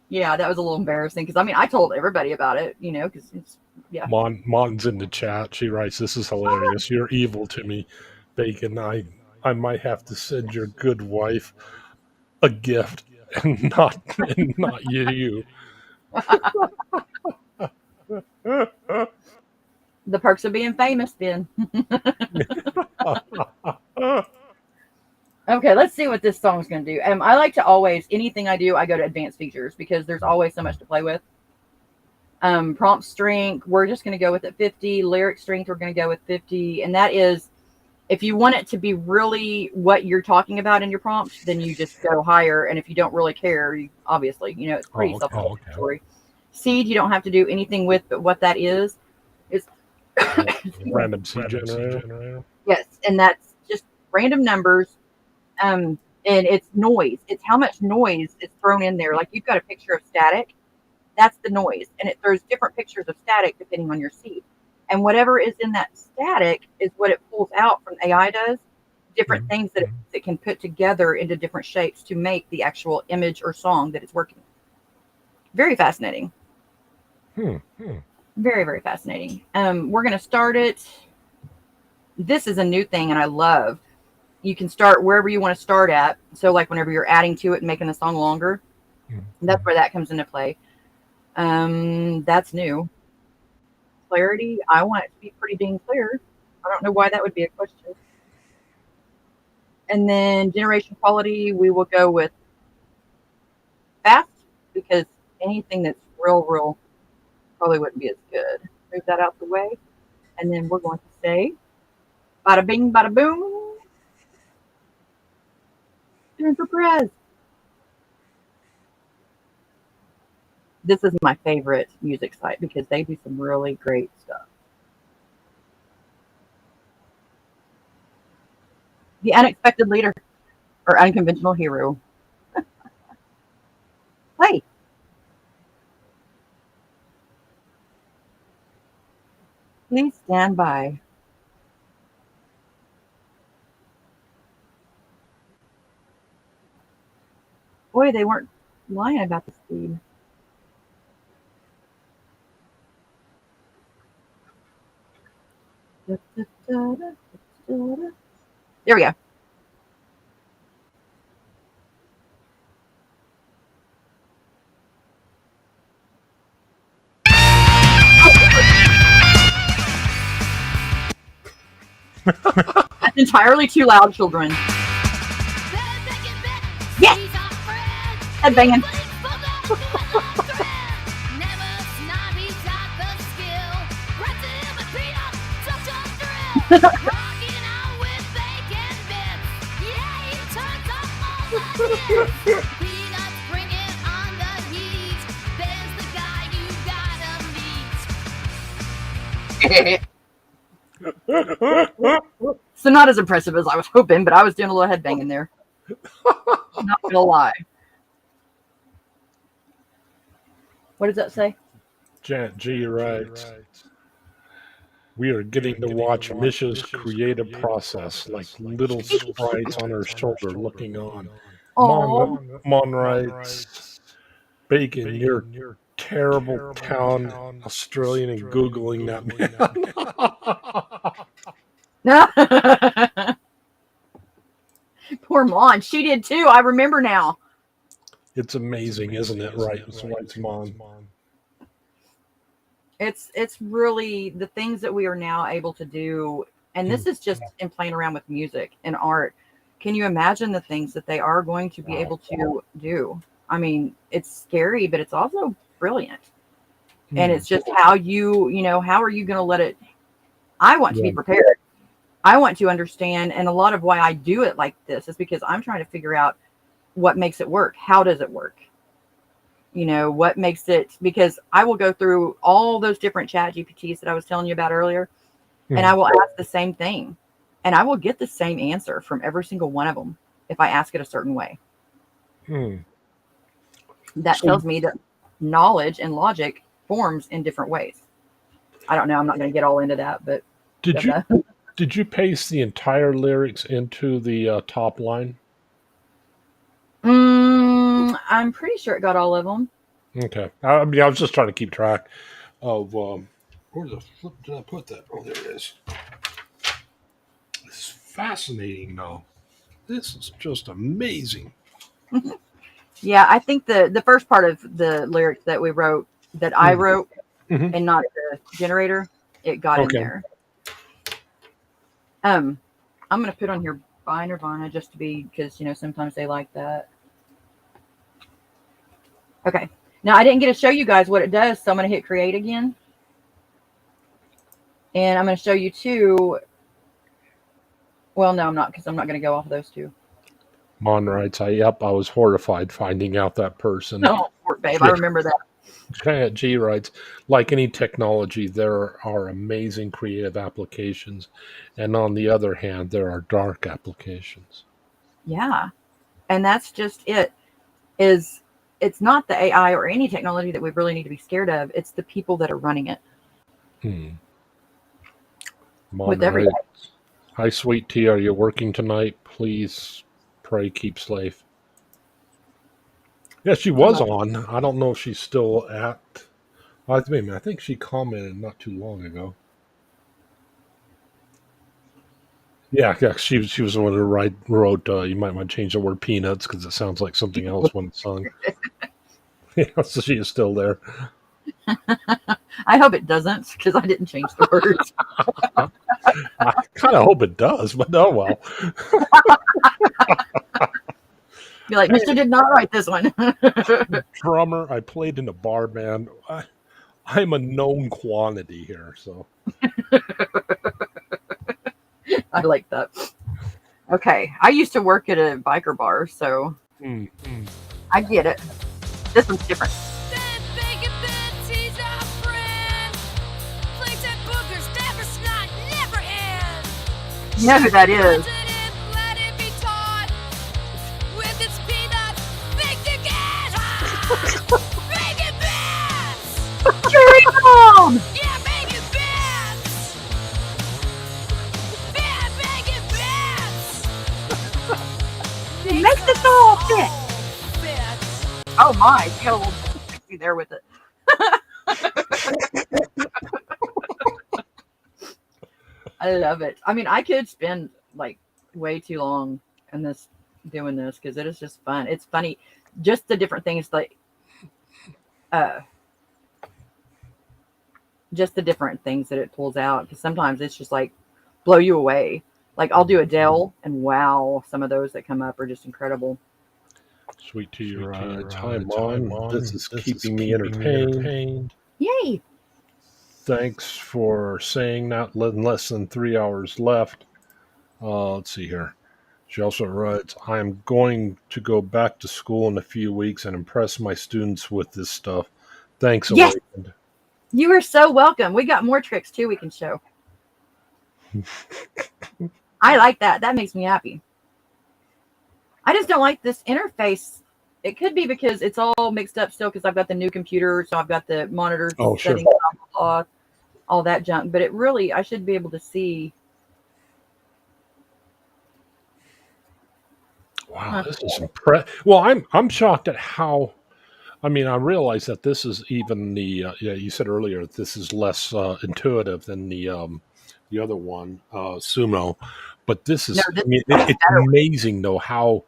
Yeah, that was a little embarrassing because, I mean, I told everybody about it, you know, because it's, yeah. Mon's in the chat. She writes, "This is hilarious. You're evil to me, Bacon. I might have to send your good wife a gift and not you." The perks of being famous, Ben. Okay, let's see what this song's going to do. I like to always, anything I do, I go to advanced features because there's always so much to play with. Prompt strength, we're just going to go with it 50. Lyric strength, we're going to go with 50. And that is, if you want it to be really what you're talking about in your prompt, then you just go higher. And if you don't really care, you obviously, you know, it's pretty self-explanatory. Okay. Seed, you don't have to do anything with, but what that is random seed generator. Yes, and that's just random numbers. And it's noise. It's how much noise is thrown in there. Like, you've got a picture of static. That's the noise. And it throws different pictures of static depending on your seed. And whatever is in that static is what it pulls out from AI does. Different things that it can put together into different shapes to make the actual image or song that it's working. Very fascinating. Very, very fascinating. We're going to start it. This is a new thing, and I love. You can start wherever you want to start at. So like whenever you're adding to it and making the song longer, that's where that comes into play. That's new. Clarity, I want it to be pretty dang clear. I don't know why that would be a question. And then generation quality, we will go with fast, because anything that's real probably wouldn't be as good. Move that out the way. And then we're going to say bada bing, bada boom. Jennifer Perez. This is my favorite music site because they do some really great stuff. The unexpected leader or unconventional hero. Play. Please stand by. Boy, they weren't lying about the speed. There we go. That's entirely too loud, children. Yes! Headbanging. So not as impressive as I was hoping, but I was doing a little headbanging there. Not gonna lie. What does that say? Janet G writes, we are getting to watch Misha's creative process, like little sprites on her shoulder looking on. Oh, Mon writes, Bacon, you're terrible town Australian and Googling that man. poor Mon. She did too. I remember now. It's amazing, isn't it? Right. It's Mon. It's really the things that we are now able to do, and this is just in playing around with music and art. Can you imagine the things that they are going to be able to do? I mean, it's scary, but it's also brilliant. And it's just how how are you going to let it? I want to be prepared. I want to understand, and a lot of why I do it like this is because I'm trying to figure out what makes it work. How does it work? What makes it, because I will go through all those different chat GPTs that I was telling you about earlier, and I will ask the same thing, and I will get the same answer from every single one of them if I ask it a certain way. That tells me that knowledge and logic forms in different ways. I don't know. I'm not going to get all into that, but did you paste the entire lyrics into the top line? I'm pretty sure it got all of them. Okay. I mean, I was just trying to keep track of where the flip did I put that? Oh, there it is. It's fascinating, though. This is just amazing. Yeah, I think the first part of the lyrics that we wrote, that I wrote, and not the generator, it got in there. I'm going to put on here by Nirvana just to be, because, sometimes they like that. Okay. Now, I didn't get to show you guys what it does, so I'm going to hit create again. And I'm going to show you two. Well, no, I'm not, because I'm not going to go off of those two. Mon writes, I was horrified finding out that person. Oh, poor babe. I remember that. Janet G writes, like any technology, there are amazing creative applications. And on the other hand, there are dark applications. Yeah. And that's just it. It's not the AI or any technology that we really need to be scared of. It's the people that are running it. With everything. Hi, sweet tea. Are you working tonight? Please pray keep safe. Yeah, she was on. I don't know if she's still at. I think she commented not too long ago. Yeah, she was the one who wrote, you might want to change the word peanuts because it sounds like something else when it's sung. Yeah, so she is still there. I hope it doesn't, because I didn't change the words. I kind of hope it does, but oh well. Be like, Mr. did not write this one. Drummer, I played in a bar band. I'm a known quantity here, so. I like that. Okay, I used to work at a biker bar, so I get it. This one's different. You know who that is? Dream! Yeah, make it bats! Yeah, make it bats! It makes the soul fit. Oh my, you got a little sexy there with it. I love it. I mean, I could spend like way too long in this doing this because it is just fun. It's funny, just the different things just the different things that it pulls out. Because sometimes it's just like blow you away. Like I'll do Adele, and wow, some of those that come up are just incredible. Sweet tea, rides. Hi, Mom. This is keeping me entertained. entertained. Yay! Thanks for saying that. Less than 3 hours left. Let's see here. She also writes, I am going to go back to school in a few weeks and impress my students with this stuff. Thanks, Yes! Awakened. You are so welcome. We got more tricks too we can show. I like that. That makes me happy. I just don't like this interface. It could be because it's all mixed up still because I've got the new computer, so I've got the monitor settings, blah, blah, blah, all that junk. But it really, I should be able to see. Wow, this is impressive. Well, I'm shocked at how. I mean, I realize that this is even the. Yeah, you said earlier that this is less intuitive than the other one, Sumo, but this is. No, I mean, it's amazing though how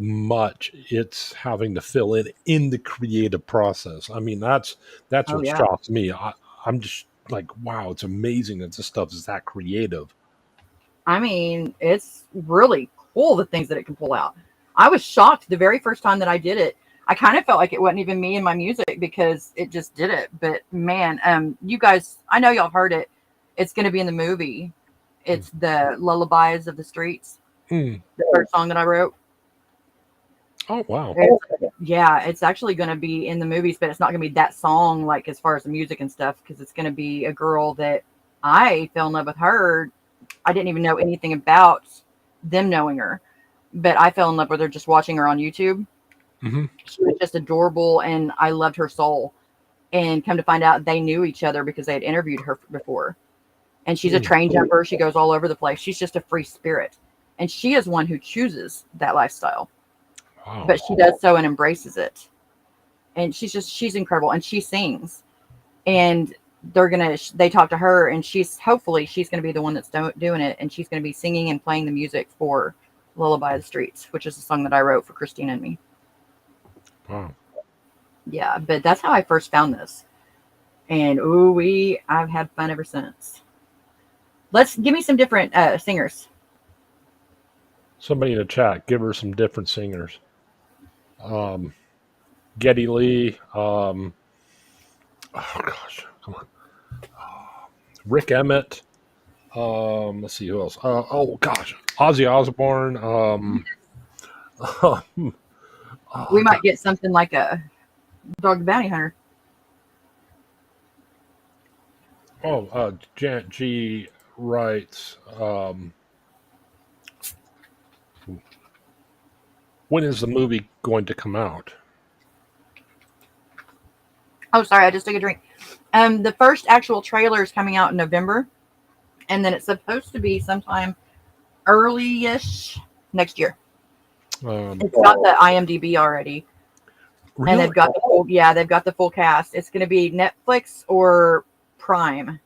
much it's having to fill in the creative process. I mean, that's what shocks me. I'm just like, wow, it's amazing that this stuff is that creative. I mean, it's really cool the things that it can pull out. I was shocked the very first time that I did it. I kind of felt like it wasn't even me and my music because it just did it. But man, you guys, I know y'all heard it. It's going to be in the movie. It's the Lullabies of the Streets, the first song that I wrote. Oh, wow. It's actually going to be in the movies, but it's not going to be that song, like as far as the music and stuff, because it's going to be a girl that I fell in love with her. I didn't even know anything about them knowing her, but I fell in love with her just watching her on YouTube. Mm-hmm. She was just adorable, and I loved her soul. And come to find out, they knew each other because they had interviewed her before. And she's a train jumper. She goes all over the place. She's just a free spirit. And she is one who chooses that lifestyle. Wow. But she does so and embraces it. And she's incredible. And she sings. And they talk to her, and hopefully she's going to be the one that's doing it. And she's going to be singing and playing the music for Lullaby of the Streets, which is a song that I wrote for Christina and me. Wow. Yeah, but that's how I first found this. And I've had fun ever since. Give me some different singers. Somebody in the chat, give her some different singers. Geddy Lee. Oh gosh, come on. Rick Emmett. Let's see who else. Oh gosh, Ozzy Osbourne. We might get something like a Dog the Bounty Hunter. Janet G writes, when is the movie going to come out? Oh, sorry, I just took a drink. The first actual trailer is coming out in November, and then it's supposed to be sometime early-ish next year. It's got the IMDb already. Really? And they've got the full cast. It's going to be Netflix or Prime.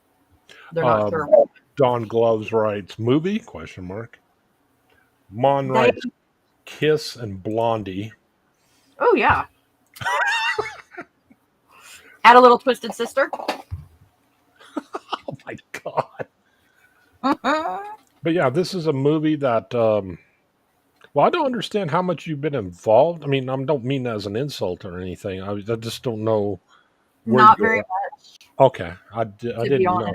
They're not sure. Don Gloves writes, movie? Question mark. Mon writes, Kiss and Blondie. Oh, yeah. Add a little Twisted Sister. Oh, my God. But yeah, this is a movie that, I don't understand how much you've been involved. I mean, I don't mean that as an insult or anything. I just don't know. Not very much. Okay. I didn't know.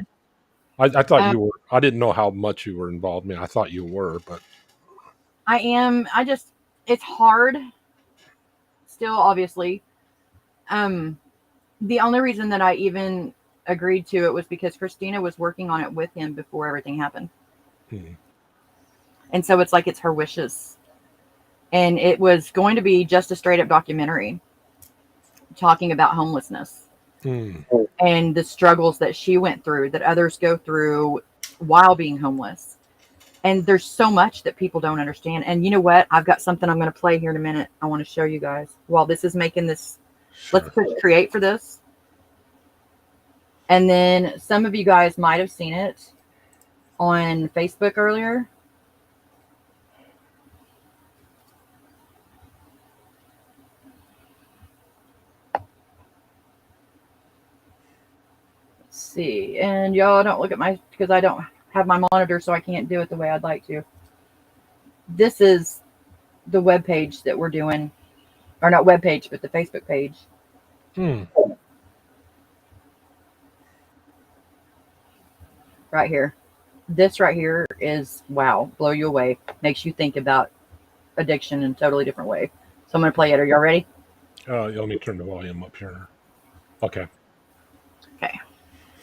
I thought you were. I didn't know how much you were involved. I mean, I thought you were, but. I am. It's hard. Still, obviously. The only reason that I even agreed to it was because Christina was working on it with him before everything happened. And so it's like it's her wishes. And it was going to be just a straight up documentary talking about homelessness and the struggles that she went through, that others go through while being homeless. And there's so much that people don't understand. And you know what? I've got something I'm going to play here in a minute. I want to show you guys while this is making this. Sure. Let's push create for this. And then some of you guys might have seen it on Facebook earlier. See, and y'all don't look at because I don't have my monitor, so I can't do it the way I'd like to. This is the web page that we're doing, or not web page, but the Facebook page. Right here. This right here is, wow, blow you away. Makes you think about addiction in a totally different way. So I'm going to play it. Are y'all ready? Let me turn the volume up here. Okay. Okay.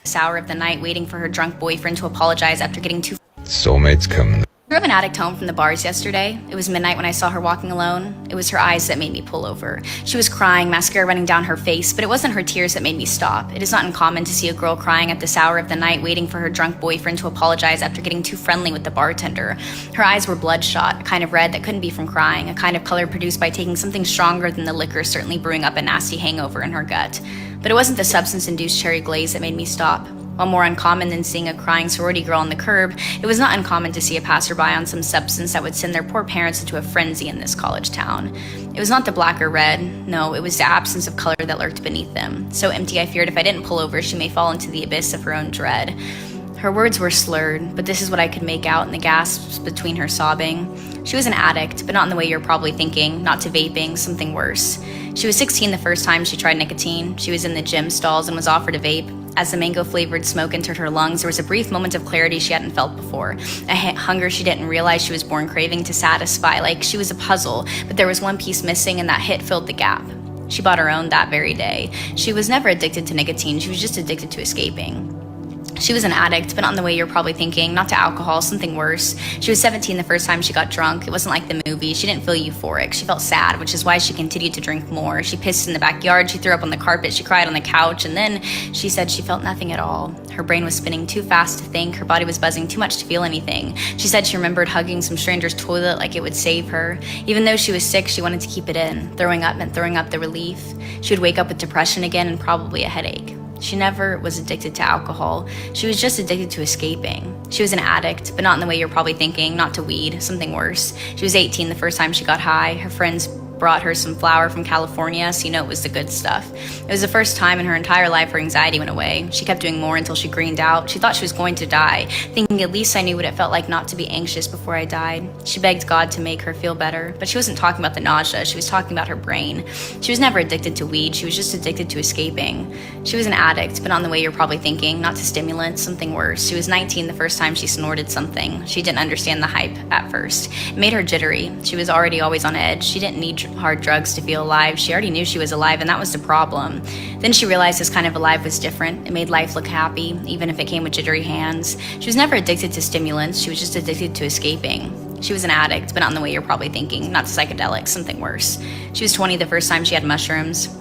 This hour of the night waiting for her drunk boyfriend to apologize after getting too Soulmates coming. I drove an addict home from the bars yesterday. It was midnight when I saw her walking alone. It was her eyes that made me pull over. She was crying, mascara running down her face, but it wasn't her tears that made me stop. It is not uncommon to see a girl crying at this hour of the night waiting for her drunk boyfriend to apologize after getting too friendly with the bartender. Her eyes were bloodshot, a kind of red that couldn't be from crying, a kind of color produced by taking something stronger than the liquor, certainly brewing up a nasty hangover in her gut. But it wasn't the substance-induced cherry glaze that made me stop. While more uncommon than seeing a crying sorority girl on the curb, it was not uncommon to see a passerby on some substance that would send their poor parents into a frenzy in this college town. It was not the black or red, no, it was the absence of color that lurked beneath them. So empty I feared if I didn't pull over, she may fall into the abyss of her own dread. Her words were slurred, but this is what I could make out in the gasps between her sobbing. She was an addict, but not in the way you're probably thinking, not to vaping, something worse. She was 16 the first time she tried nicotine. She was in the gym stalls and was offered a vape. As the mango-flavored smoke entered her lungs, there was a brief moment of clarity she hadn't felt before. A hunger she didn't realize she was born craving to satisfy, like she was a puzzle, but there was one piece missing and that hit filled the gap. She bought her own that very day. She was never addicted to nicotine, she was just addicted to escaping. She was an addict, but not in the way you're probably thinking, not to alcohol, something worse. She was 17 the first time she got drunk. It wasn't like the movie. She didn't feel euphoric. She felt sad, which is why she continued to drink more. She pissed in the backyard, she threw up on the carpet, she cried on the couch, and then she said she felt nothing at all. Her brain was spinning too fast to think, her body was buzzing too much to feel anything. She said she remembered hugging some stranger's toilet like it would save her. Even though she was sick, she wanted to keep it in. Throwing up meant throwing up the relief. She would wake up with depression again and probably a headache. She never was addicted to alcohol. She was just addicted to escaping. She was an addict, but not in the way you're probably thinking, not to weed, something worse. She was 18 the first time she got high. Her friends brought her some flour from California, so you know it was the good stuff. It was the first time in her entire life her anxiety went away. She kept doing more until she greened out. She thought she was going to die, thinking at least I knew what it felt like not to be anxious before I died. She begged God to make her feel better, but she wasn't talking about the nausea, she was talking about her brain. She was never addicted to weed, she was just addicted to escaping. She was an addict, but not in the way you're probably thinking, not to stimulants, something worse. She was 19 the first time she snorted something. She didn't understand the hype at first. It made her jittery. She was already always on edge. She didn't need hard drugs to feel alive. She already knew she was alive, and that was the problem. Then she realized this kind of alive was different. It made life look happy, even if it came with jittery hands. She was never addicted to stimulants. She was just addicted to escaping. She was an addict, but not in the way you're probably thinking, not to psychedelics, something worse. She was 20 the first time she had mushrooms.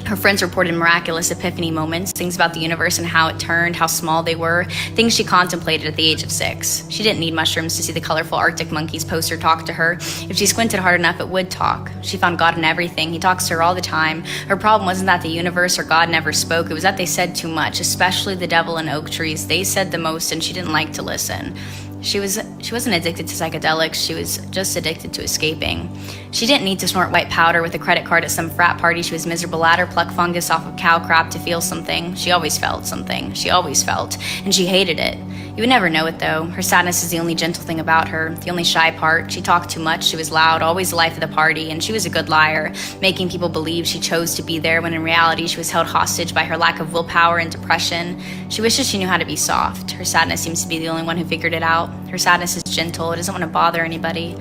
Her friends reported miraculous epiphany moments, things about the universe and how it turned, how small they were, things she contemplated at the age of 6. She didn't need mushrooms to see the colorful Arctic monkeys poster talk to her. If she squinted hard enough, it would talk. She found God in everything. He talks to her all the time. Her problem wasn't that the universe or God never spoke. It was that they said too much, especially the devil and oak trees. They said the most, and she didn't like to listen. She wasn't addicted to psychedelics, she was just addicted to escaping. She didn't need to snort white powder with a credit card at some frat party she was miserable at or pluck fungus off of cow crap to feel something. She always felt something. She always felt, and she hated it. You would never know it though. Her sadness is the only gentle thing about her, the only shy part. She talked too much, she was loud, always the life of the party, and she was a good liar, making people believe she chose to be there when in reality she was held hostage by her lack of willpower and depression. She wishes she knew how to be soft. Her sadness seems to be the only one who figured it out. Her sadness is gentle, it doesn't want to bother anybody.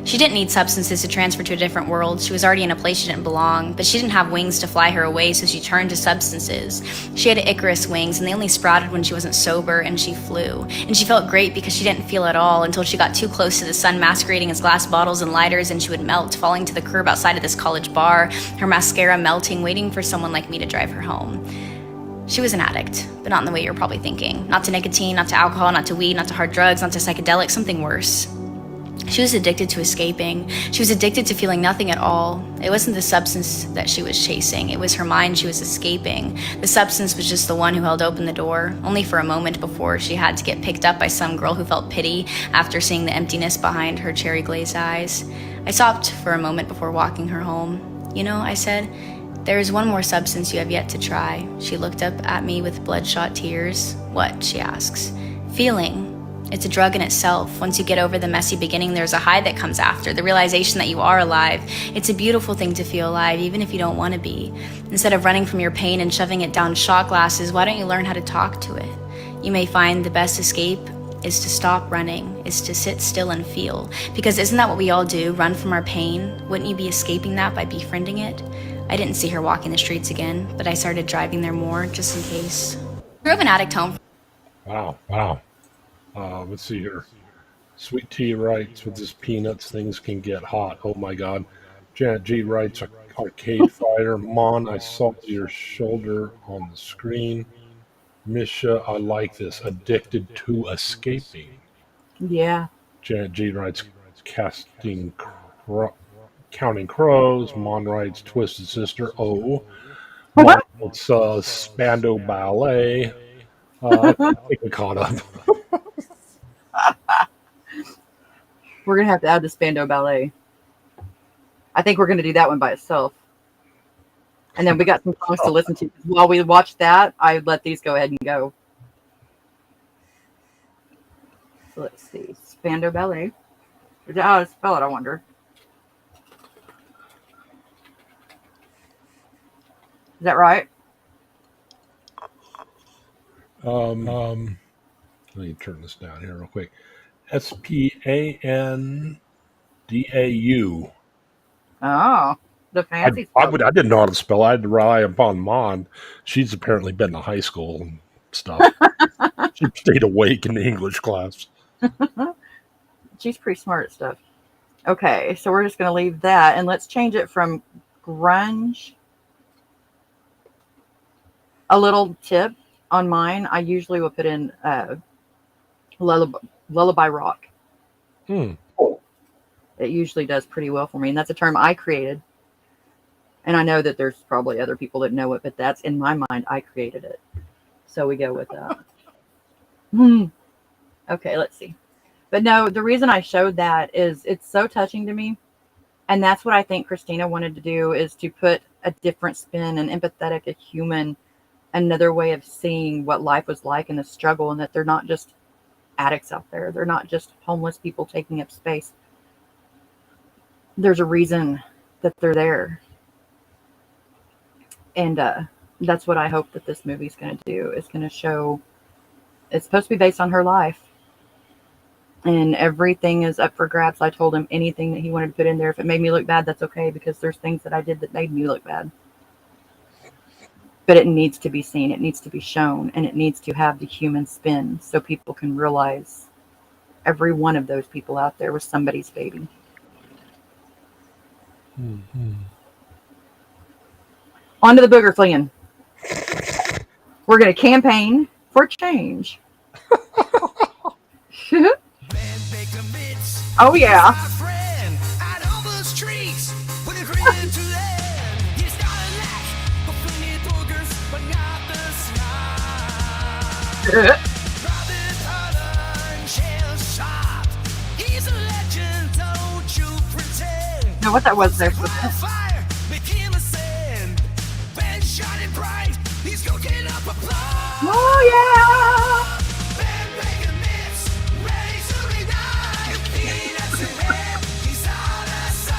She didn't need substances to transfer to a different world. She was already in a place she didn't belong, but she didn't have wings to fly her away, so she turned to substances. She had Icarus wings, and they only sprouted when she wasn't sober, and she flew. And she felt great because she didn't feel at all until she got too close to the sun masquerading as glass bottles and lighters, and she would melt, falling to the curb outside of this college bar, her mascara melting, waiting for someone like me to drive her home. She was an addict, but not in the way you're probably thinking. Not to nicotine, not to alcohol, not to weed, not to hard drugs, not to psychedelics, something worse. She was addicted to escaping. She was addicted to feeling nothing at all. It wasn't the substance that she was chasing. It was her mind she was escaping. The substance was just the one who held open the door, only for a moment before she had to get picked up by some girl who felt pity after seeing the emptiness behind her cherry glazed eyes. I stopped for a moment before walking her home. You know, I said, there is one more substance you have yet to try. She looked up at me with bloodshot tears. What? She asks. Feeling. It's a drug in itself. Once you get over the messy beginning, there's a high that comes after, the realization that you are alive. It's a beautiful thing to feel alive, even if you don't want to be. Instead of running from your pain and shoving it down shot glasses, why don't you learn how to talk to it? You may find the best escape is to stop running, is to sit still and feel. Because isn't that what we all do, run from our pain? Wouldn't you be escaping that by befriending it? I didn't see her walking the streets again, but I started driving there more, just in case. I drove an addict home. Wow. Let's see here. Sweet Tea writes, with his peanuts, things can get hot. Oh my God. Janet G writes, Arcade Fighter. Mon, I saw your shoulder on the screen. Misha, I like this. Addicted to escaping. Yeah. Janet G writes, Counting Crows. Mon writes, Twisted Sister. Oh. Mon writes, Spando Ballet. I think we caught up. We're going to have to add the Spando Ballet. I think we're going to do that one by itself. And then we got some songs to listen to. While we watch that, I let these go ahead and go. So let's see. Spando Ballet. Is that how to spell it, I wonder? Is that right? Let me turn this down here real quick. Spandau. Oh, the fancy I spell. didn't know how to spell. I had to rely upon Mon. She's apparently been to high school and stuff. She stayed awake in the English class. She's pretty smart at stuff. Okay, so we're just going to leave that, and let's change it from grunge. A little tip on mine, I usually will put in lullaby rock. It usually does pretty well for me, and that's a term I created. And I know that there's probably other people that know it, but that's in my mind, I created it. So we go with that. Okay, let's see. But no, the reason I showed that is it's so touching to me. And that's what I think Christina wanted to do, is to put a different spin, an empathetic, a human, another way of seeing what life was like and the struggle, and that they're not just addicts out there. They're not just homeless people taking up space. There's a reason that they're there. And that's what I hope that this movie's going to do. It's going to show, it's supposed to be based on her life. And everything is up for grabs. I told him anything that he wanted to put in there. If it made me look bad, that's okay, because there's things that I did that made me look bad. But it needs to be seen. It needs to be shown. And it needs to have the human spin so people can realize every one of those people out there was somebody's baby. On to the booger fleeing. We're going to campaign for change. Oh, yeah. Know what that was there for? Oh, yeah.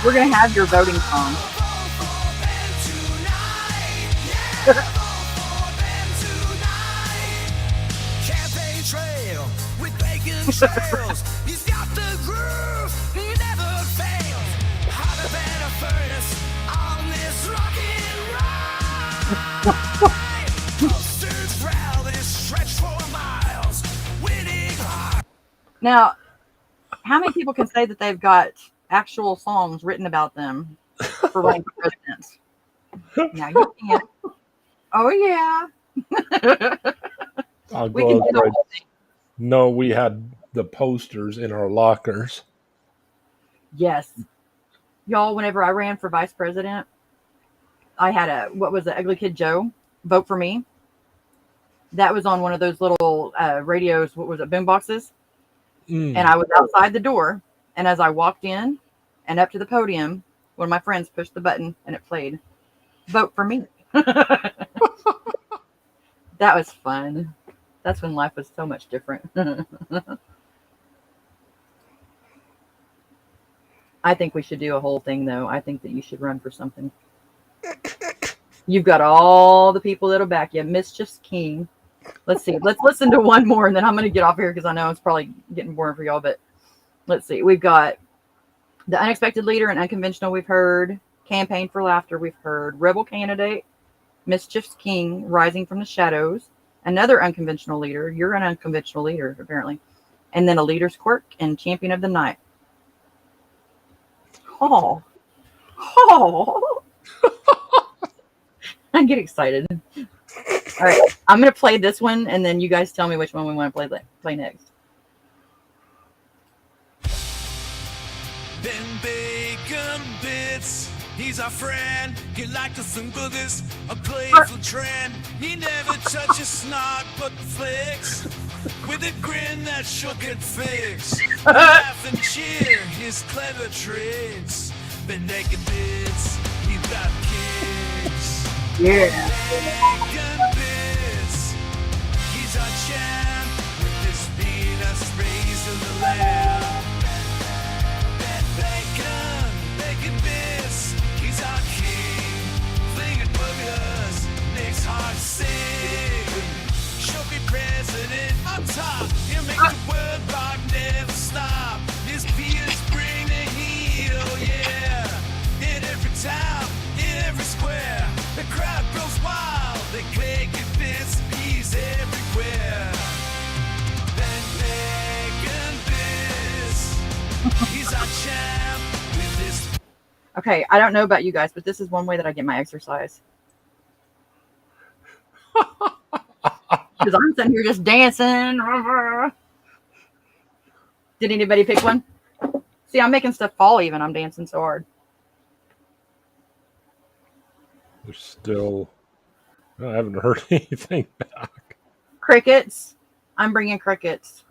We're going to have your voting song. He's got the groove, he never fails. Hotter than a furnace on this rockin' ride. Posters proudly stretch for miles, winning hard. Now, how many people can say that they've got actual songs written about them for running for president? Now you can't. Oh, yeah. I'll We go can do the right. whole thing. No, we had the posters in our lockers. Yes. Y'all, whenever I ran for vice president, I had what was it, Ugly Kid Joe, Vote for Me. That was on one of those little radios, what was it, boom boxes? And I was outside the door, and as I walked in and up to the podium, one of my friends pushed the button, and it played, Vote for Me. That was fun. That's when life was so much different. I think we should do a whole thing, though. I think that you should run for something. You've got all the people that'll back you. Mischief's King. Let's see. Let's listen to one more, and then I'm going to get off here because I know it's probably getting boring for y'all. But let's see. We've got the Unexpected Leader and Unconventional. We've heard Campaign for Laughter. We've heard Rebel Candidate, Mischief's King, Rising from the Shadows, another unconventional leader. You're an unconventional leader, apparently. And then a Leader's Quirk and Champion of the Night. Oh. I get excited. All right, I'm going to play this one, and then you guys tell me which one we want to play next. Ben Bacon Bits, he's our friend. He liked to sing boogers, a playful trend. He never touches snot but flicks with a grin that sure could fix. Laugh and cheer his clever tricks. Ben Bacon Bits, he's got kicks. Yeah. Bacon Bits, he's our champ with his peanut sprays in the lamb. Bacon Bits, he's our king. Flinging boogers, makes hearts sing. She'll be president on top. He'll make the word rock never stop. His peers bring the heat, oh yeah. In every town, in every square, the crowd goes wild. They click and Bits, he's everywhere. Bacon Bits, he's our champ. Okay, I don't know about you guys, but this is one way that I get my exercise. Because I'm sitting here just dancing. Did anybody pick one? See, I'm making stuff fall even. I'm dancing so hard. There's still, I haven't heard anything back. Crickets. I'm bringing crickets.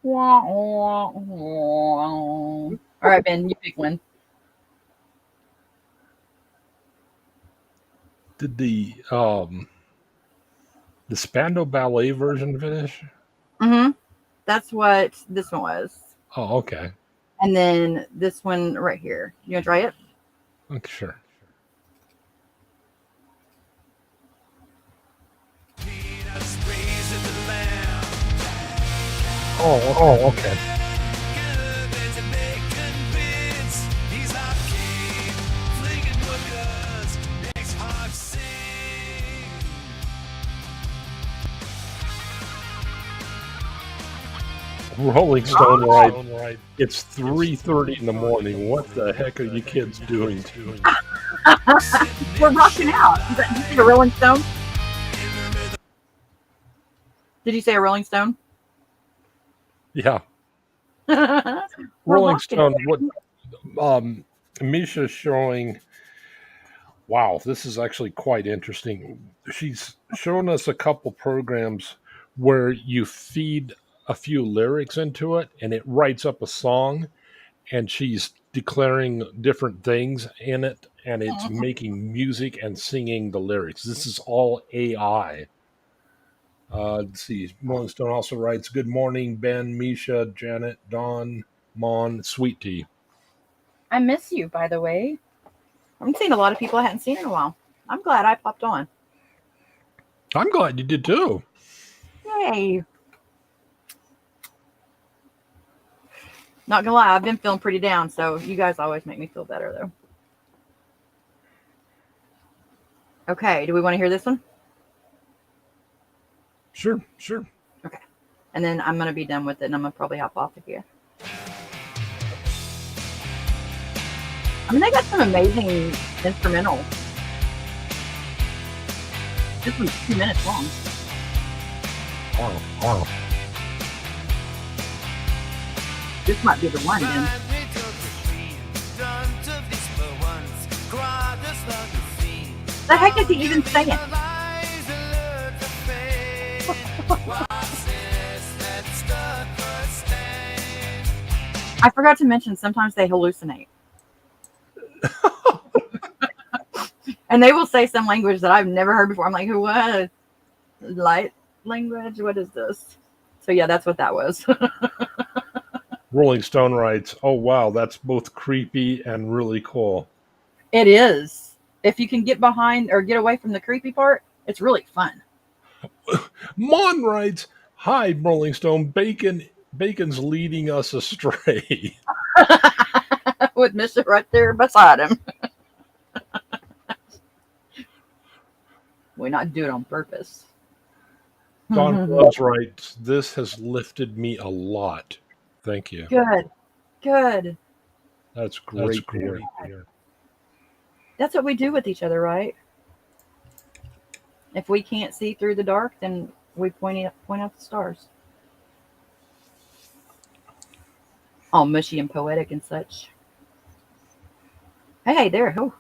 All right, Ben, you pick one. Did the Spandau Ballet version finish? Mm-hmm. That's what this one was. Oh, okay. And then this one right here. You want to try it? Okay, sure. Oh, okay. Rolling Stone right. It's 3:30 in the morning. What the heck are you kids doing? We're rocking out. Did you say a Rolling Stone? Did you say a Rolling Stone? Yeah. Rolling Stone. What Misha's showing. Wow, this is actually quite interesting. She's shown us a couple programs where you feed a few lyrics into it and it writes up a song, and she's declaring different things in it, and it's making music and singing the lyrics. This is all AI. Let's see. Rolling Stone also writes, "Good morning, Ben, Misha, Janet, Dawn, Mon, Sweet Tea." I miss you, by the way. I'm seeing a lot of people I hadn't seen in a while. I'm glad I popped on. I'm glad you did too. Yay. Not gonna lie, I've been feeling pretty down, so you guys always make me feel better, though. Okay, do we want to hear this one? Sure. Okay. And then I'm going to be done with it, and I'm going to probably hop off of here. I mean, they got some amazing instrumentals. This one's 2 minutes long. Wow. This might be the one, then. The heck is he even saying? I forgot to mention, sometimes they hallucinate. And they will say some language that I've never heard before. I'm like, what? Light language? What is this? So yeah, that's what that was. Rolling Stone writes, "Oh wow, that's both creepy and really cool." It is. If you can get behind or get away from the creepy part, it's really fun. Mon writes, "Hi, Rolling Stone. Bacon's leading us astray." With Mister right there beside him. We not do it on purpose. Don Gloves writes, "This has lifted me a lot. Thank you. Good. Good. That's great to hear." That's what we do with each other, right? If we can't see through the dark, then we point out the stars. All mushy and poetic and such. Hey, there. Oh.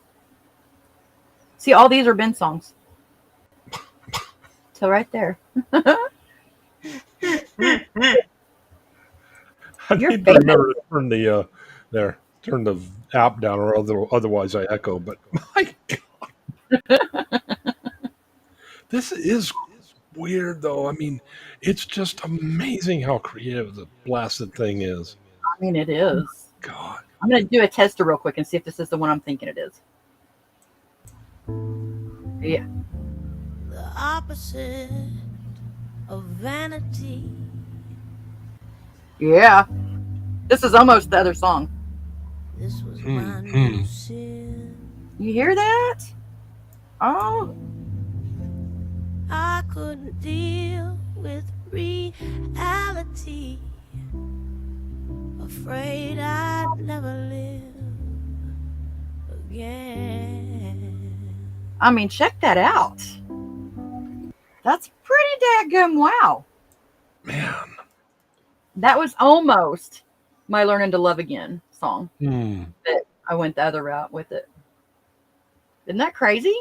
See, all these are Ben songs. So right there. I You're need to famous. remember to turn the app down, or otherwise I echo. But my God, this is weird, though. I mean, it's just amazing how creative the blasted thing is. I mean, it is. God, I'm going to do a tester real quick and see if this is the one I'm thinking it is. Yeah. The opposite of vanity. Yeah. This is almost the other song. This was my new sin. You hear that? Oh. I couldn't deal with reality. Afraid I'd never live again. I mean, check that out. That's pretty dadgum wow. man. That was almost my Learning to Love Again song. But I went the other route with it. Isn't that crazy?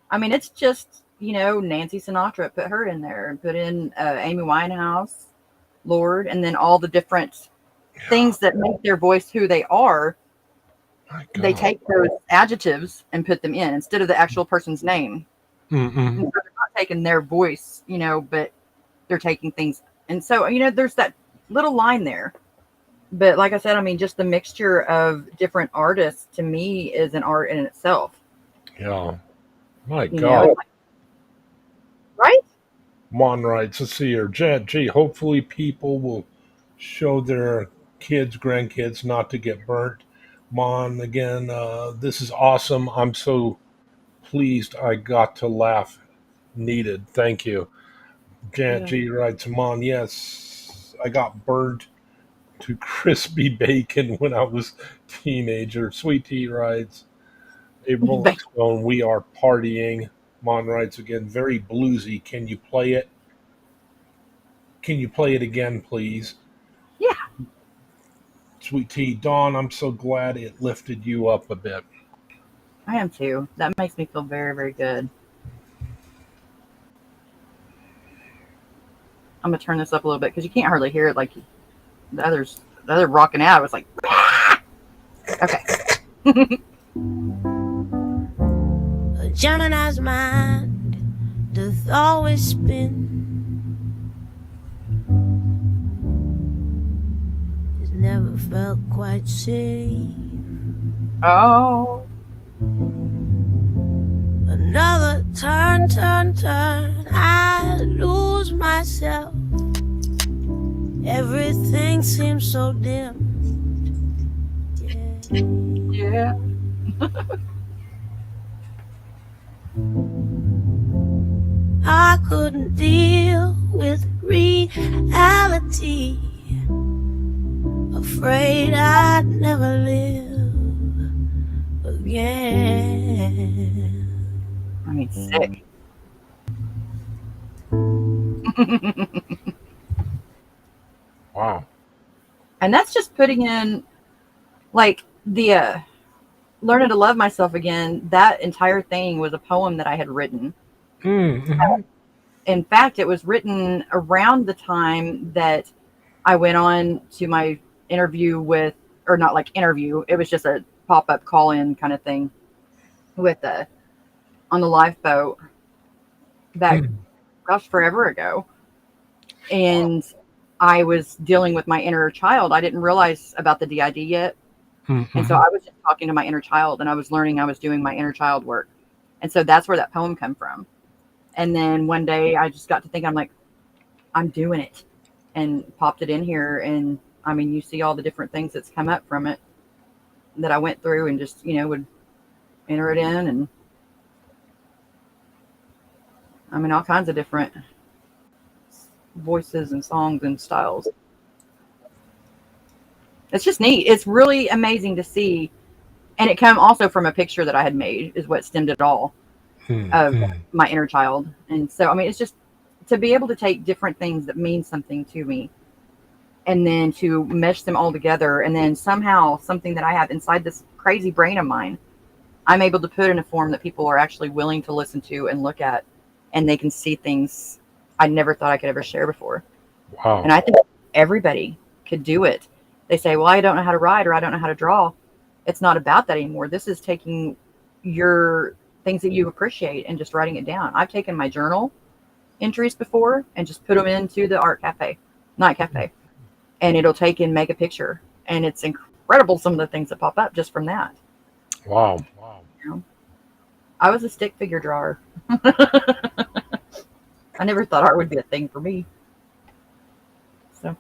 I mean, it's just, Nancy Sinatra, put her in there and put in Amy Winehouse, Lord, and then all the different things that make their voice who they are. They take those adjectives and put them in instead of the actual person's name. Mm-hmm. And so they're not taking their voice, but they're taking things. And so, there's that little line there. But like I said, I mean, just the mixture of different artists to me is an art in itself. Yeah. My You God. know? Right? Mon writes, let's see here. Gee, hopefully people will show their kids, grandkids not to get burnt. Mon, again, this is awesome. I'm so pleased I got to laugh. Needed. Thank you. Janet G writes, Mon, yes, I got burned to crispy bacon when I was teenager. Sweet Tea writes, April Stone, we are partying. Mon writes again, very bluesy. Can you play it? Can you play it again, please? Yeah. Sweet Tea, Dawn, I'm so glad it lifted you up a bit. I am too. That makes me feel very, very good. I'm gonna turn this up a little bit because you can't hardly hear it like the other rocking out. It was like, okay. A Gemini's mind doth always spin. It's never felt quite safe. Oh. Another turn. I lose myself. Everything seems so dim. Yeah. I couldn't deal with reality. Afraid I'd never live again. I mean, sick. Wow. And that's just putting in, like, the Learning to Love Myself Again. That entire thing was a poem that I had written. Mm-hmm. In fact, it was written around the time that I went on to my interview with, or not like interview, it was just a pop-up call-in kind of thing with on the lifeboat that, gosh, forever ago. And I was dealing with my inner child. I didn't realize about the DID yet. And so I was just talking to my inner child, and I was learning, I was doing my inner child work. And so that's where that poem come from. And then one day I just got to think, I'm like, I'm doing it, and popped it in here. And I mean, you see all the different things that's come up from it that I went through, and just, would enter it in. And I mean, all kinds of different voices and songs and styles. It's just neat. It's really amazing to see. And it came also from a picture that I had made, is what stemmed it all, of my inner child. And so, I mean, it's just to be able to take different things that mean something to me, and then to mesh them all together. And then somehow something that I have inside this crazy brain of mine, I'm able to put in a form that people are actually willing to listen to and look at, and they can see things I never thought I could ever share before. Wow. And I think everybody could do it. They say, well, I don't know how to write, or I don't know how to draw. It's not about that anymore. This is taking your things that you appreciate and just writing it down. I've taken my journal entries before and just put them into the night cafe, and it'll take and make a picture. And it's incredible, some of the things that pop up just from that. Wow. I was a stick figure drawer. I never thought art would be a thing for me. So,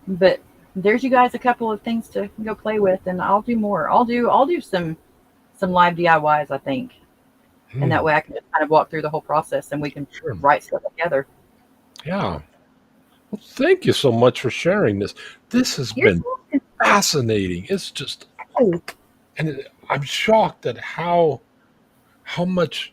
but there's you guys a couple of things to go play with, and I'll do more. I'll do some live DIYs, I think. And that way I can just kind of walk through the whole process, and we can write stuff together. Yeah. Well, thank you so much for sharing this. This has been fascinating. It's just, and I'm shocked at how much.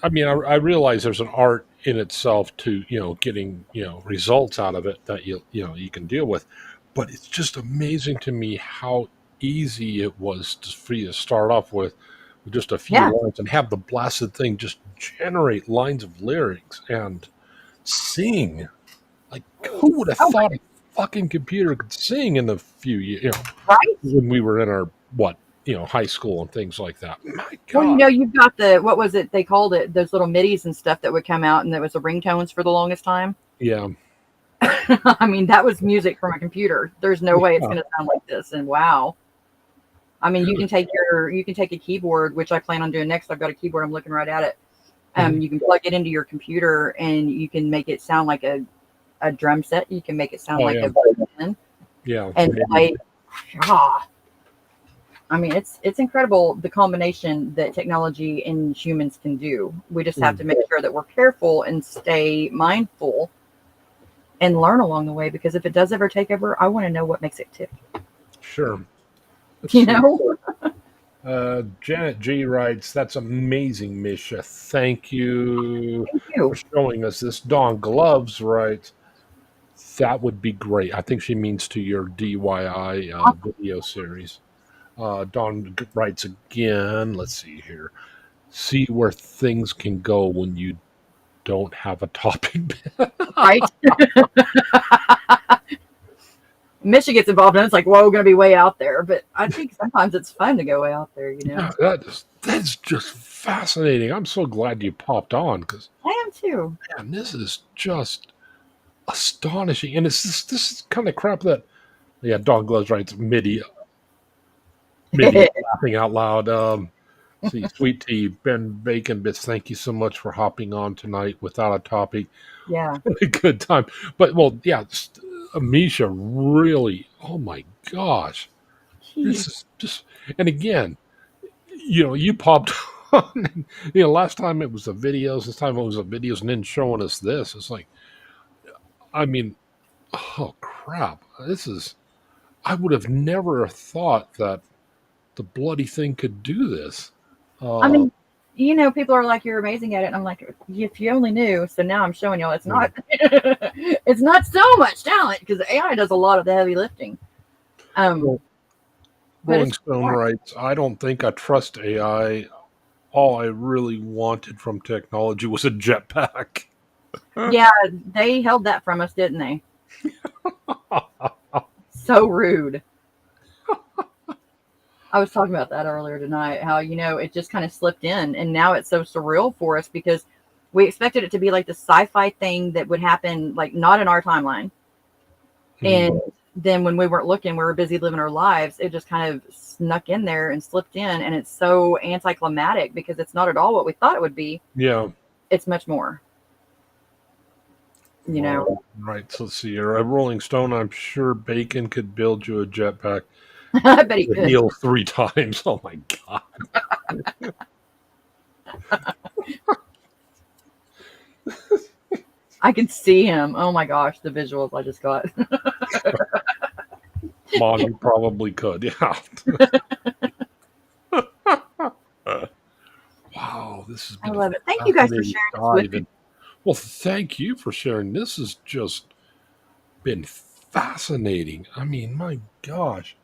I mean, I realize there's an art in itself to getting results out of it that you can deal with, but it's just amazing to me how easy it was for you to start off with just a few lines and have the blasted thing just generate lines of lyrics and sing. Like, who would have thought a fucking computer could sing in the few years, right? When we were in our high school and things like that. My God. Well, you've got what was it they called it? Those little midis and stuff that would come out, and that was the ringtones for the longest time. Yeah. I mean, that was music from a computer. There's no way it's going to sound like this. And wow. I mean, you can take a keyboard, which I plan on doing next. I've got a keyboard. I'm looking right at it. You can plug it into your computer, and you can make it sound like a drum set. You can make it sound like a violin. Yeah. And I mean, it's incredible, the combination that technology and humans can do. We just have to make sure that we're careful and stay mindful and learn along the way, because if it does ever take over, I want to know what makes it tick. Sure. Janet G writes, that's amazing, Misha. Thank you for showing us this. Dawn Gloves writes, that would be great. I think she means to your DIY video series. Dawn writes again, let's see here. See where things can go when you don't have a topic. Right? Misha gets involved, and it's like, whoa, going to be way out there. But I think sometimes it's fun to go way out there, Yeah, that's just fascinating. I'm so glad you popped on, because I am too. Man, this is just astonishing. And it's this is kind of crap that, Dog Gloves writes MIDI laughing out loud. See, Sweet Tea, Ben Bacon Bits, thank you so much for hopping on tonight without a topic. Yeah. A good time. But, Misha, really, oh my gosh. This is just, and again, you popped on, last time it was the videos, this time it was the videos, and then showing us this. It's like, I mean, oh crap. I would have never thought that the bloody thing could do this. I mean, people are like, you're amazing at it. And I'm like, if you only knew. So now I'm showing y'all it's not, it's not so much talent, because AI does a lot of the heavy lifting. Rolling Stone writes, I don't think I trust AI. All I really wanted from technology was a jetpack. Yeah, they held that from us, didn't they? So rude. I was talking about that earlier tonight, how, it just kind of slipped in, and now it's so surreal for us, because we expected it to be like the sci-fi thing that would happen, like not in our timeline. And then when we weren't looking, we were busy living our lives. It just kind of snuck in there and slipped in. And it's so anticlimactic because it's not at all what we thought it would be. Yeah. It's much more. You know, Right. So let's see here. A Rolling Stone, I'm sure Bacon could build you a jetpack. I bet he To could. heal 3 times. Oh my god. I can see him. Oh my gosh, the visuals I just got. Mom, you probably could. Yeah. Wow, this has I been love it. Thank you guys for fascinating sharing this with dive. me. Well, thank you for sharing. This has just been fascinating. I mean, my gosh.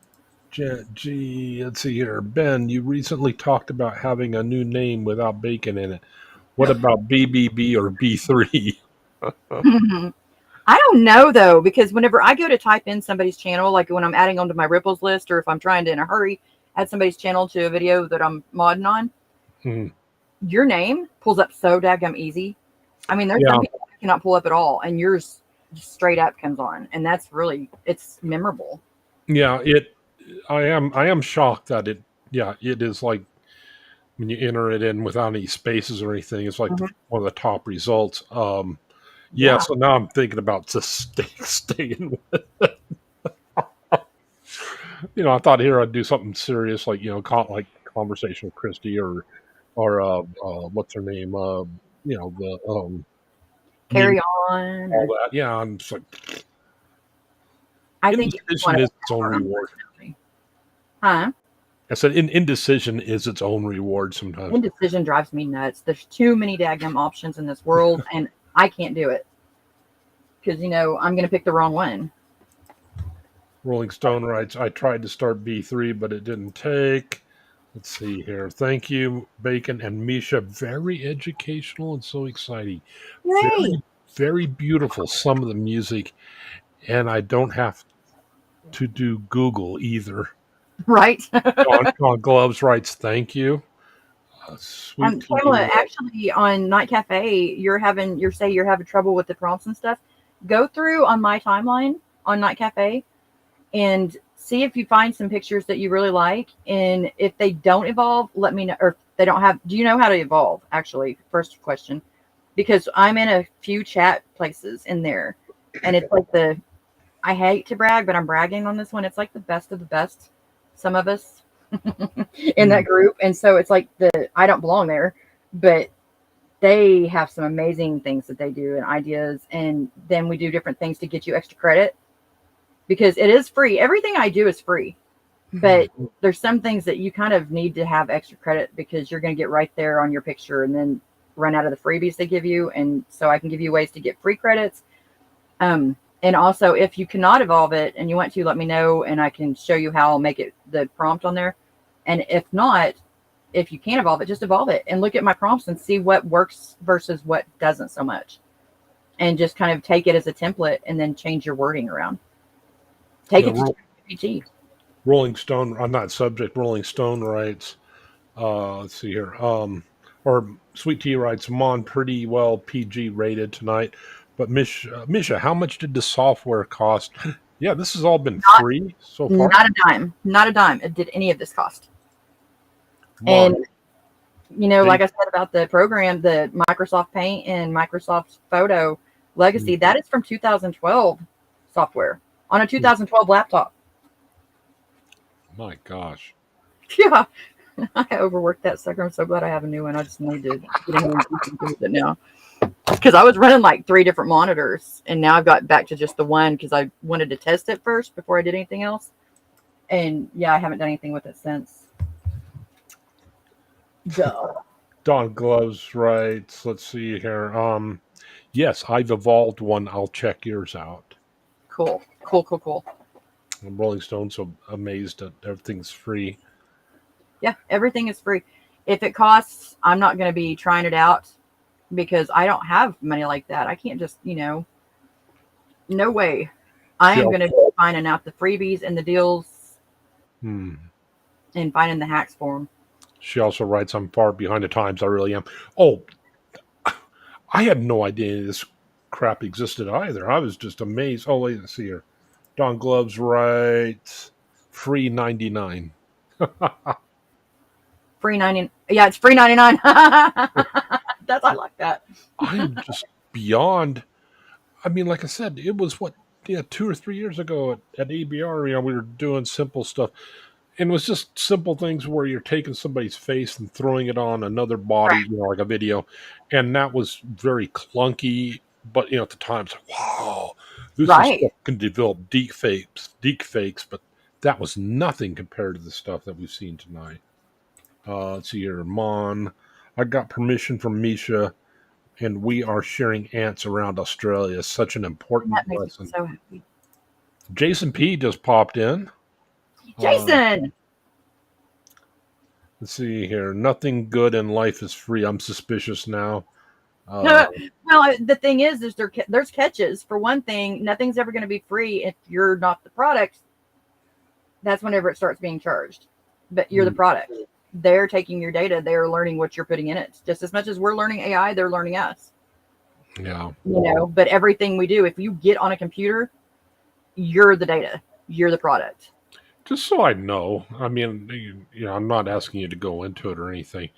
Gee, let's see here. Ben, you recently talked about having a new name without bacon in it. What about BBB or B3? I don't know though, because whenever I go to type in somebody's channel, like when I'm adding onto my Ripples list, or if I'm trying to in a hurry add somebody's channel to a video that I'm modding on, Mhm. your name pulls up so daggum easy. I mean, there's some people that cannot pull up at all, and yours just straight up comes on, and that's really, it's memorable. Yeah, I am shocked that it is like when you enter it in without any spaces or anything, it's like one of the top results. Yeah, Yeah. so now I'm thinking about just staying with it. I thought here I'd do something serious like, like Conversation with Christy or what's her name? The meme, Carry on. all that. Yeah, I'm just like, I think indecision is its own reward. Huh? I said indecision is its own reward sometimes. Indecision drives me nuts. There's too many daggum options in this world, and I can't do it because I'm going to pick the wrong one. Rolling Stone writes, I tried to start B3, but it didn't take. Let's see here. Thank you, Bacon and Misha. Very educational and so exciting. Yay! Very, very beautiful, some of the music. And I don't have to do Google either. Right? John Gloves writes, thank you. Sweet Pamela, actually on Night Cafe, you're having trouble with the prompts and stuff. Go through on my timeline on Night Cafe and see if you find some pictures that you really like. And if they don't evolve, let me know. Or if they don't have, do you know how to evolve? Actually, first question, because I'm in a few chat places in there, and it's like I hate to brag, but I'm bragging on this one. It's like the best of the best. Some of us in that group, and so it's like I don't belong there, but they have some amazing things that they do and ideas, and then we do different things to get you extra credit because it is free. Everything I do is free, but there's some things that you kind of need to have extra credit because you're going to get right there on your picture and then run out of the freebies they give you. And so I can give you ways to get free credits. And also, if you cannot evolve it and you want to, let me know, and I can show you how I'll make it the prompt on there. And if not, if you can't evolve it, just evolve it and look at my prompts and see what works versus what doesn't so much. And just kind of take it as a template and then change your wording around. Take it to GPT. Rolling Stone, on that subject, Rolling Stone writes, let's see here, or Sweet Tea writes, Mon pretty well PG rated tonight. But Misha, how much did the software cost? Yeah, this has all been free so far. Not a dime. Not a dime. Did any of this cost? Mon, And like I said about the program, the Microsoft Paint and Microsoft Photo Legacy, that is from 2012 software on a 2012 laptop. My gosh. Yeah, I overworked that sucker. I'm so glad I have a new one. I just need to get in and do something with it now. Because I was running like 3 different monitors, and now I've got back to just the one because I wanted to test it first before I did anything else. And yeah, I haven't done anything with it since. Duh. Don Gloves writes, let's see here. Yes, I've evolved one. I'll check yours out. Cool. I'm Rolling Stone, so amazed that everything's free. Yeah, everything is free. If it costs, I'm not going to be trying it out because I don't have money like that. I can't just, no way. I am going to be finding out the freebies and the deals and finding the hacks for them. She also writes, I'm far behind the times. I really am. Oh, I had no idea this crap existed either. I was just amazed. Oh, let's see here. Don Gloves writes free 99. Free 90. Yeah, it's free 99. That's I like that. I'm just beyond. I mean, like I said, it was what, yeah, 2 or 3 years ago at ABR. We were doing simple stuff, and it was just simple things where you're taking somebody's face and throwing it on another body, Right. like a video, and that was very clunky. But at the time, it's like, wow, this is Right. stuff can develop deep fakes, but that was nothing compared to the stuff that we've seen tonight. Let's see here, Mon. I got permission from Misha, and we are sharing ants around Australia. Such an important That makes me lesson. so happy. Jason P just popped in. Jason. Let's see here. Nothing good in life is free. I'm suspicious now. Uh, Well, the thing is there's catches. For one thing, nothing's ever going to be free if you're not the product. That's whenever it starts being charged. But you're the product. They're taking your data. They're learning what you're putting in it. Just as much as we're learning AI, they're learning us. yeah. But everything we do, if you get on a computer, you're the data. You're the product. Just so I know, I mean, I'm not asking you to go into it or anything.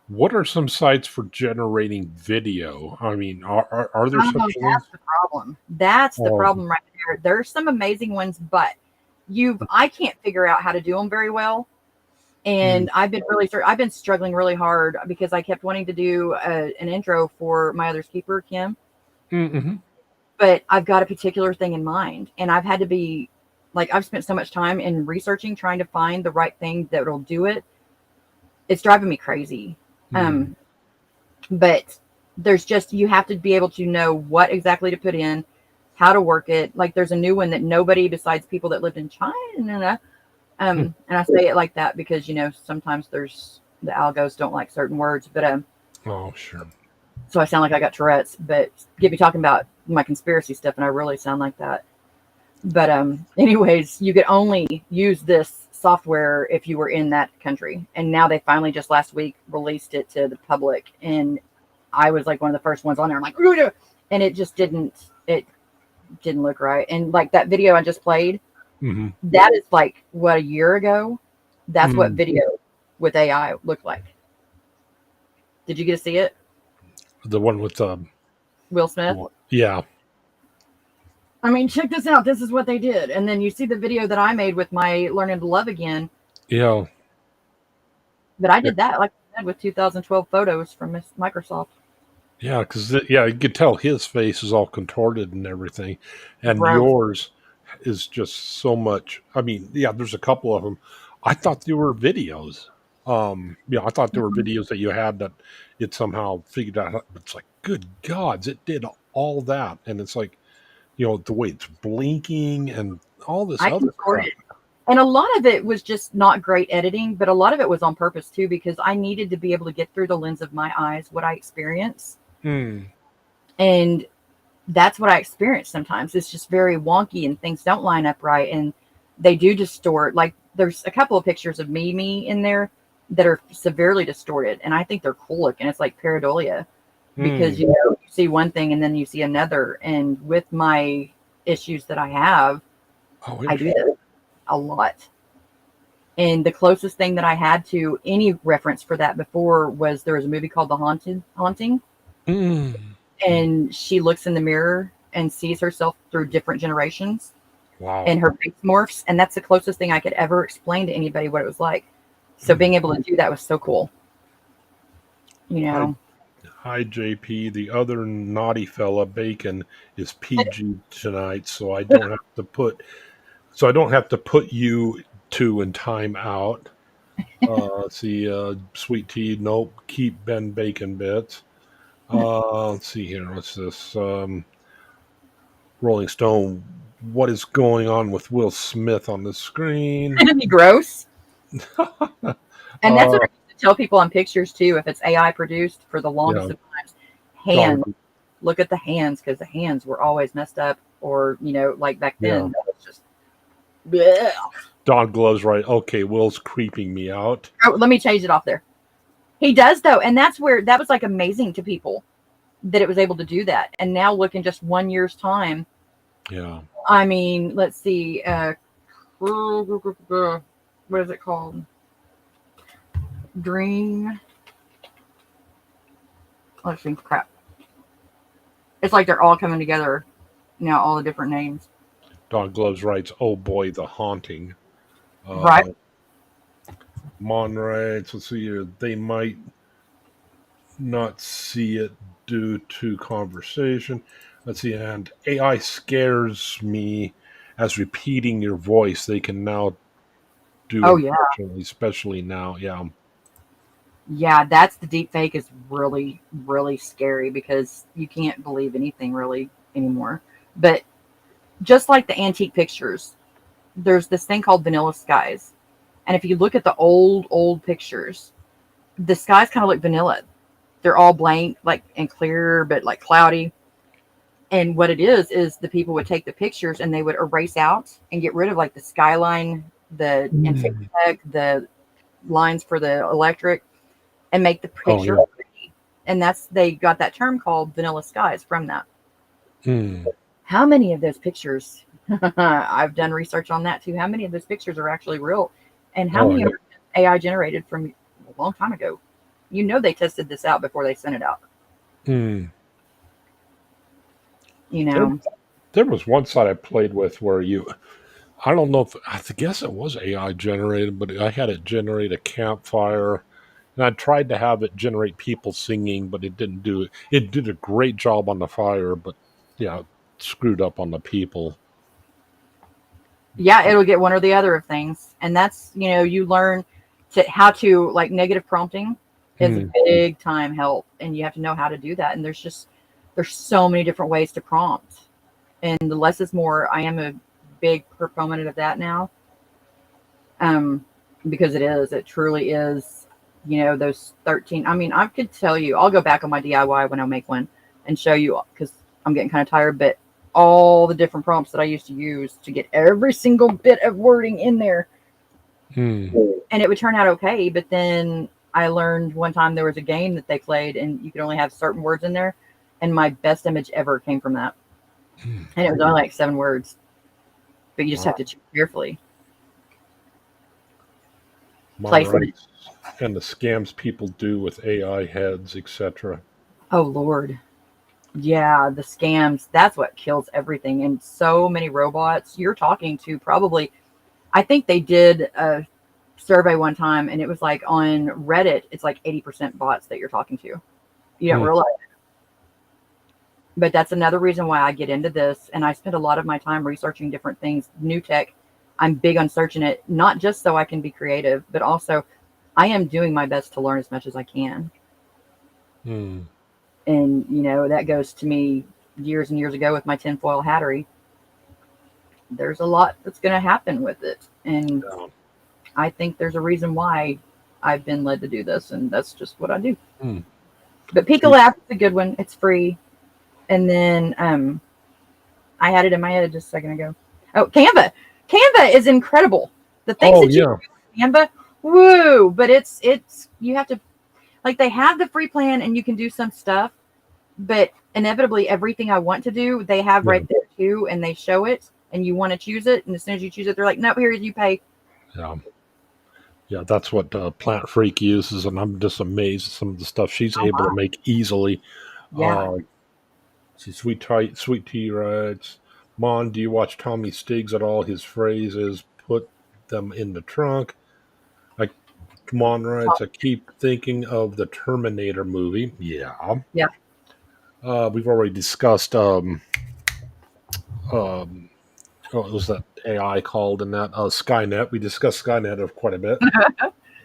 What are some sites for generating video? I mean, are there such things? That's the problem. That's the Oh. problem right there. There's some amazing ones, but I can't figure out how to do them very well. And I've been struggling really hard because I kept wanting to do an intro for My Other's Keeper, Kim. Mm-hmm. But I've got a particular thing in mind, and I've had to be I've spent so much time in researching, trying to find the right thing that will do it. It's driving me crazy. But there's you have to be able to know what exactly to put in, how to work it. Like there's a new one that nobody besides people that lived in China. And I say it like that because, sometimes the algos don't like certain words, but, Oh, sure. so I sound like I got Tourette's, but get me talking about my conspiracy stuff and I really sound like that. But, anyways, you could only use this software if you were in that country. And now they finally just last week released it to the public. And I was like one of the first ones on there. I'm like, "Ooh," and it just didn't look right. And like that video I just played, that is like what, a year ago? That's what video with AI looked like. Did you get to see it? The one with Will Smith? Yeah. I mean, check this out. This is what they did. And then you see the video that I made with my Learning to Love Again. Yeah. But I did that, like I said, with 2012 photos from Microsoft. Yeah, because you could tell his face is all contorted and everything, and Right. yours is just so much. I mean, yeah, there's a couple of them. I thought they were videos. I thought there were videos that you had that it somehow figured out. It's like, good gods, it did all that, and it's like, the way it's blinking and all this other crap. And a lot of it was just not great editing, but a lot of it was on purpose too, because I needed to be able to get through the lens of my eyes what I experience. And that's what I experience sometimes. It's just very wonky and things don't line up right. And they do distort. Like there's a couple of pictures of me in there that are severely distorted. And I think they're cool looking. It's like pareidolia because, you see one thing and then you see another. And with my issues that I have, I do that a lot. And the closest thing that I had to any reference for that before was there was a movie called The Haunting. And she looks in the mirror and sees herself through different generations. Wow. And her face morphs. And that's the closest thing I could ever explain to anybody what it was like. So being able to do that was so cool. Hi, JP. The other naughty fella, Bacon, is PG tonight, so I don't have to put you two in time out. Let's see, Sweet Tea, nope. Keep Ben Bacon bits. Let's see here. What's this? Rolling Stone. What is going on with Will Smith on the screen? Isn't he gross? And that's what I used to tell people on pictures too. If it's AI produced, for the longest of times, hands. Look at the hands, because the hands were always messed up, or like back then, that was just. Bleh. Don Gloves, right? Okay, Will's creeping me out. Oh, let me change it off there. He does though, and that's where that was like amazing to people that it was able to do that. And now look in just 1 year's time. Yeah. I mean, let's see. What is it called? Dream. Let's see. Crap. It's like they're all coming together now. All the different names. Dog Gloves writes, "Oh boy, the haunting." Right. Uh, Mon writes, "Let's see here. They might not see it due to conversation. Let's see, and AI scares me as repeating your voice. They can now do Oh yeah. unfortunately, especially now. Yeah. Yeah, that's the deep fake is really, really scary because you can't believe anything really anymore. But just like the antique pictures, there's this thing called vanilla skies. And if you look at the old pictures, the skies kind of look vanilla. They're all blank, like and clear, but like cloudy. And what it is the people would take the pictures and they would erase out and get rid of like the skyline, the antique tech, the lines for the electric, and make the Oh picture yeah. pretty. And that's they got that term called vanilla skies from that. Hmm. How many of those pictures? I've done research on that too. How many of those pictures are actually real, and how Oh many yeah. are AI generated from a long time ago? You know they tested this out before they sent it out. Hmm. You There, know, there was one site I played with where I don't know if guess it was AI generated, but I had it generate a campfire, and I tried to have it generate people singing, but it didn't do it. It did a great job on the fire, but yeah, it screwed up on the people. yeah, it'll get one or the other of things, and that's you learn to how to like negative prompting is a Hmm. big time help, and you have to know how to do that. And there's so many different ways to prompt, and the less is more. I am a big proponent of that now, because it truly is. Those 13. I mean, I could tell you. I'll go back on my DIY when I make one and show you because I'm getting kind of tired, but all the different prompts that I used to use to get every single bit of wording in there. Hmm. And it would turn out okay. But then I learned one time there was a game that they played and you could only have certain words in there. And my best image ever came from that. Hmm. And it was only like 7 words, but you just have Wow. to choose carefully. Mon Place it. writes, and the scams people do with AI heads, etc. Oh, Lord. Yeah, the scams. That's what kills everything. And so many robots. You're talking to probably, I think they did a survey one time and it was like on Reddit, it's like 80% bots that you're talking to. You don't Hmm. realize. But that's another reason why I get into this. And I spend a lot of my time researching different things, new tech. I'm big on searching it, not just so I can be creative, but also I am doing my best to learn as much as I can. Hmm. And, that goes to me years and years ago with my tinfoil hattery. There's a lot that's going to happen with it. And Yeah. I think there's a reason why I've been led to do this. And that's just what I do. Hmm. But Pika Pe- Lab is a good one. It's free. And then I had it in my head just a second ago. Oh, Canva. Canva is incredible. The things Oh that you yeah. do in Canva, woo! But it's you have to like they have the free plan and you can do some stuff, but inevitably everything I want to do, they have Yeah. right there too, and they show it and you want to choose it, and as soon as you choose it, they're like, nope, here you pay. Yeah. Yeah, that's what Plant Freak uses, and I'm just amazed at some of the stuff she's Oh able my. to make easily. Yeah. Uh, Sweet Tea writes, Mon, do you watch Tommy Stiggs at all? His phrase is put them in the trunk. I Mon writes, I keep thinking of the Terminator movie. Yeah. Yeah. We've already discussed um what was that AI called in that Skynet. We discussed Skynet of quite a bit.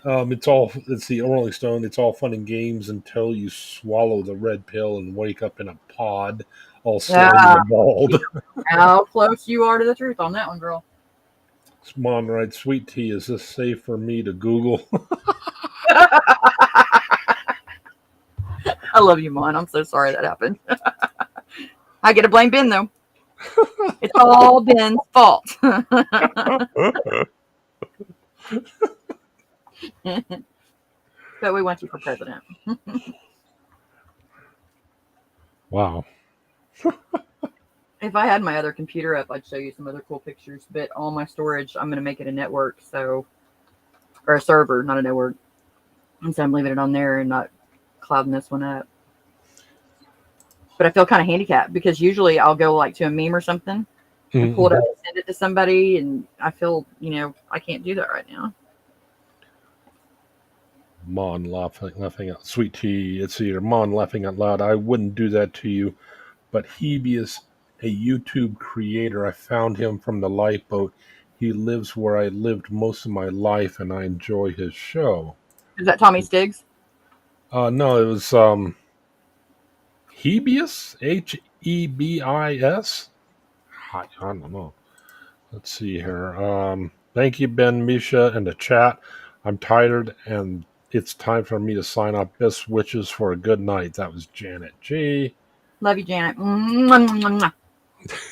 It's the Rolling Stone. It's all fun and games until you swallow the red pill and wake up in a pod, all slimy Yeah. and bald. How close you are to the truth on that one, girl. Mom writes, "Sweet tea, is this safe for me to Google?" I love you, Mon. I'm so sorry that happened. I get to blame Ben though. It's all Ben's fault. But we want you for president. Wow. If I had my other computer up, I'd show you some other cool pictures. But all my storage, I'm going to make it a network, or a server, not a network. And so I'm leaving it on there and not clouding this one up. But I feel kind of handicapped because usually I'll go like to a meme or something and pull it up and send it to somebody, and I feel, I can't do that right now. Mon laughing out. Sweet tea. It's here. Mon laughing out loud. I wouldn't do that to you, but Hebe is a YouTube creator. I found him from the lifeboat. He lives where I lived most of my life, and I enjoy his show. Is that Tommy Stiggs? No, it was Hebius. Hebis. I don't know. Let's see here. Thank you, Ben, Misha, and the chat. I'm tired, and it's time for me to sign off. Best wishes for a good night. That was Janet G. Love you, Janet.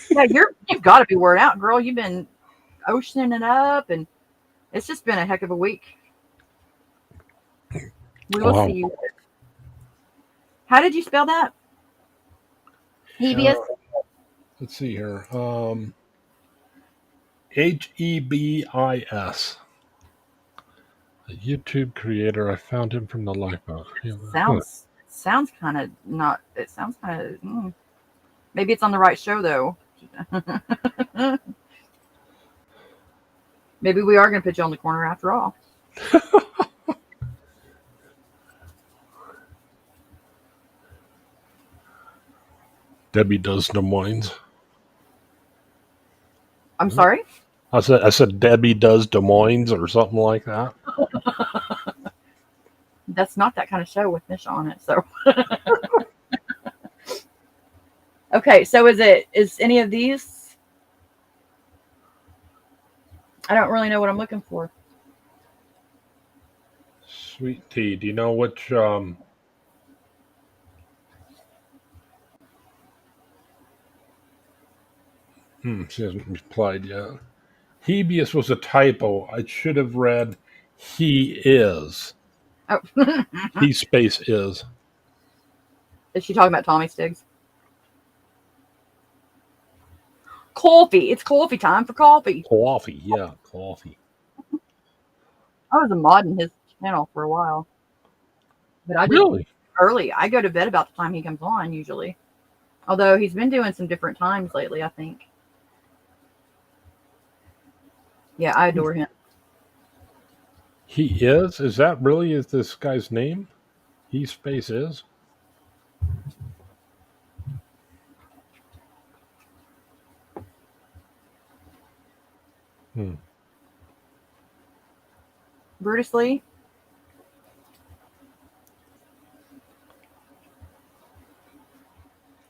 Yeah, you've got to be worn out, girl. You've been oceaning it up, and it's just been a heck of a week. We will see you. How did you spell that? Hebius? Let's see here. Hebis. A YouTube creator. I found him from the lifeboat. Sounds kind of not. It sounds kind of. Maybe it's on the right show though. Maybe we are going to put you on the corner after all. Debbie does Des Moines. I'm sorry? I said Debbie does Des Moines or something like that. That's not that kind of show with Misha on it. So, okay. So is any of these? I don't really know what I'm looking for. Sweet tea. Do you know which? She hasn't replied yet. Hebius was a typo. I should have read he is. Oh. He space is. Is she talking about Tommy Stiggs? Coffee. It's coffee time for coffee. Coffee. Yeah, coffee. I was a mod in his channel for a while. But I really early. I go to bed about the time he comes on usually. Although he's been doing some different times lately, I think. Yeah, I adore him. He is? Is that really this guy's name? He space is? Brutus Lee?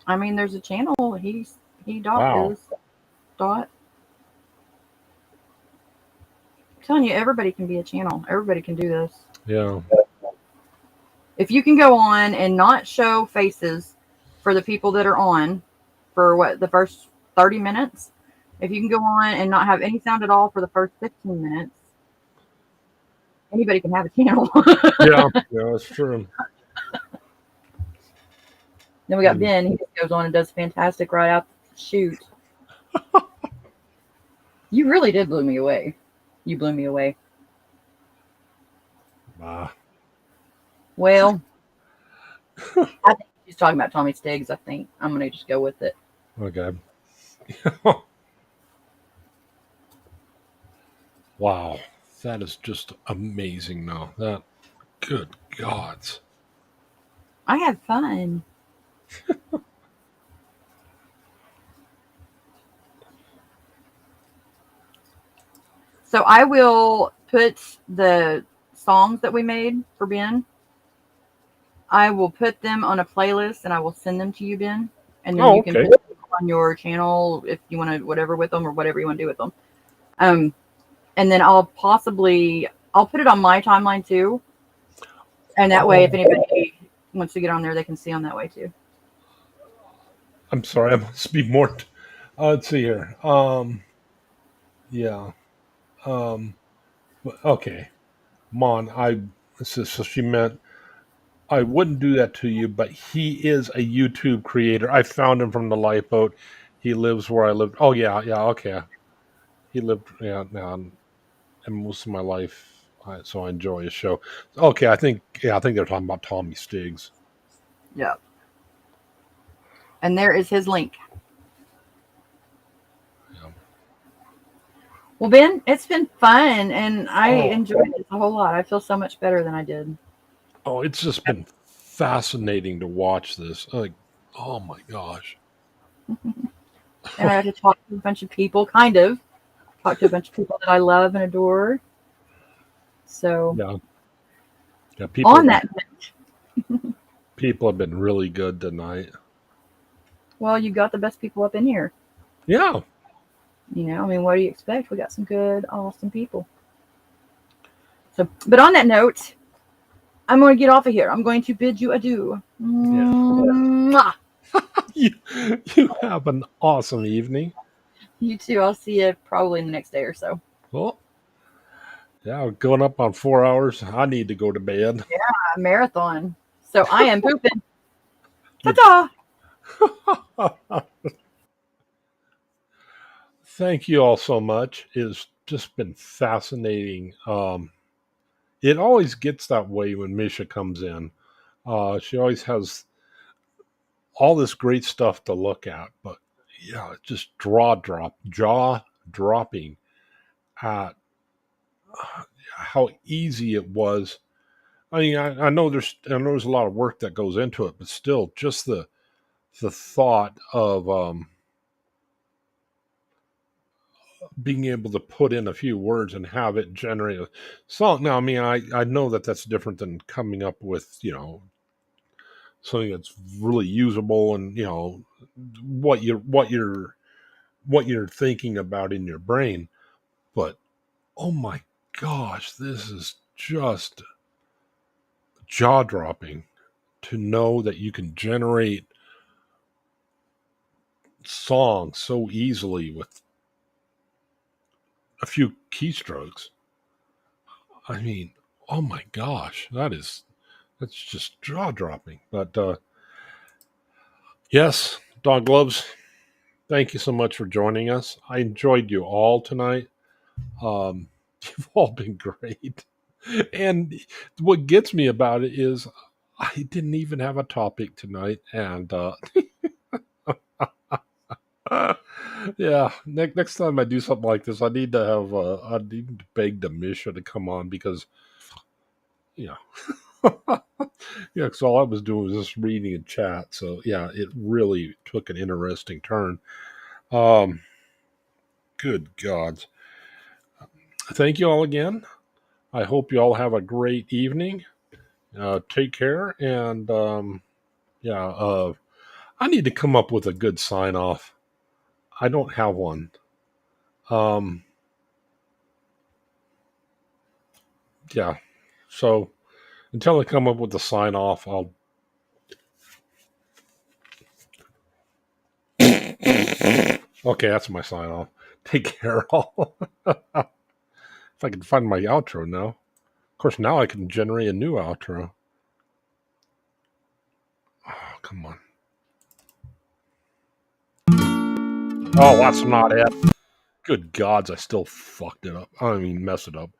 I mean, there's a channel. He Wow. is dot. I'm telling you, everybody can be a channel. Everybody can do this. Yeah. If you can go on and not show faces for the people that are on for the first 30 minutes, if you can go on and not have any sound at all for the first 15 minutes, anybody can have a channel. Yeah, that's true. Then we got Ben. He just goes on and does fantastic right out the chute. You really did blow me away. You blew me away. Well, I think he's talking about Tommy Stiggs. I think I'm going to just go with it. Okay. Wow. That is just amazing now. That, good gods. I had fun. So I will put the songs that we made for Ben. I will put them on a playlist and I will send them to you, Ben. And then you can put them on your channel if you want to, whatever with them or whatever you want to do with them. And then I'll put it on my timeline too. And that way, if anybody wants to get on there, they can see on that way too. I'm sorry, I must be more. Let's see here. Yeah. Okay. Mon, so she meant I wouldn't do that to you, but he is a YouTube creator. I found him from the lifeboat. He lives where I lived. Oh yeah, yeah, okay. He lived and most of my life, so I enjoy his show. Okay, I think they're talking about Tommy Stiggs. Yeah. And there is his link. Yeah. Well, Ben, it's been fun, and I Oh, enjoyed it a whole lot. I feel so much better than I did. oh, it's just been fascinating to watch this. Like, oh my gosh. And I got to talk to a bunch of people, talk to a bunch of people that I love and adore. So, Yeah, yeah. on that People have been really good tonight. well, you got the best people up in here. Yeah. You know, I mean, what do you expect? We got some good, awesome people. So, but on that note, I'm going to get off of here. I'm going to bid you adieu. Yeah. Mwah. you, you have an awesome evening. You too. I'll see you probably in the next day or so. Well, yeah, going up on 4 hours. I need to go to bed. A marathon. So I am pooping. Ta-ta! Thank you all so much. It's just been fascinating. It always gets that way when Misha comes in. She always has all this great stuff to look at, but yeah, just jaw dropping at how easy it was. I mean, I know there's a lot of work that goes into it, but still, just the thought of being able to put in a few words and have it generate a song. Now, I mean, I know that that's different than coming up with something that's really usable and what you're thinking about in your brain. But oh my gosh, this is just jaw dropping to know that you can generate songs so easily with a few keystrokes. I mean, oh my gosh, that's just jaw dropping. But yes, Dog Gloves, thank you so much for joining us. I enjoyed you all tonight. You've all been great. And what gets me about it is I didn't even have a topic tonight. And yeah, next time I do something like this, I need to beg the Misha to come on because, yeah. Yeah, because all I was doing was just reading a chat. So yeah, it really took an interesting turn. Um, Good gods. Thank you all again. I hope you all have a great evening. Take care, and yeah, I need to come up with a good sign off. I don't have one. Um, yeah, so until I come up with the sign off, I'll. Okay, that's my sign off. Take care, all. If I can find my outro now. Of course, now I can generate a new outro. Oh, come on. Oh, that's not it. Good gods, I still fucked it up. I mean, messed it up.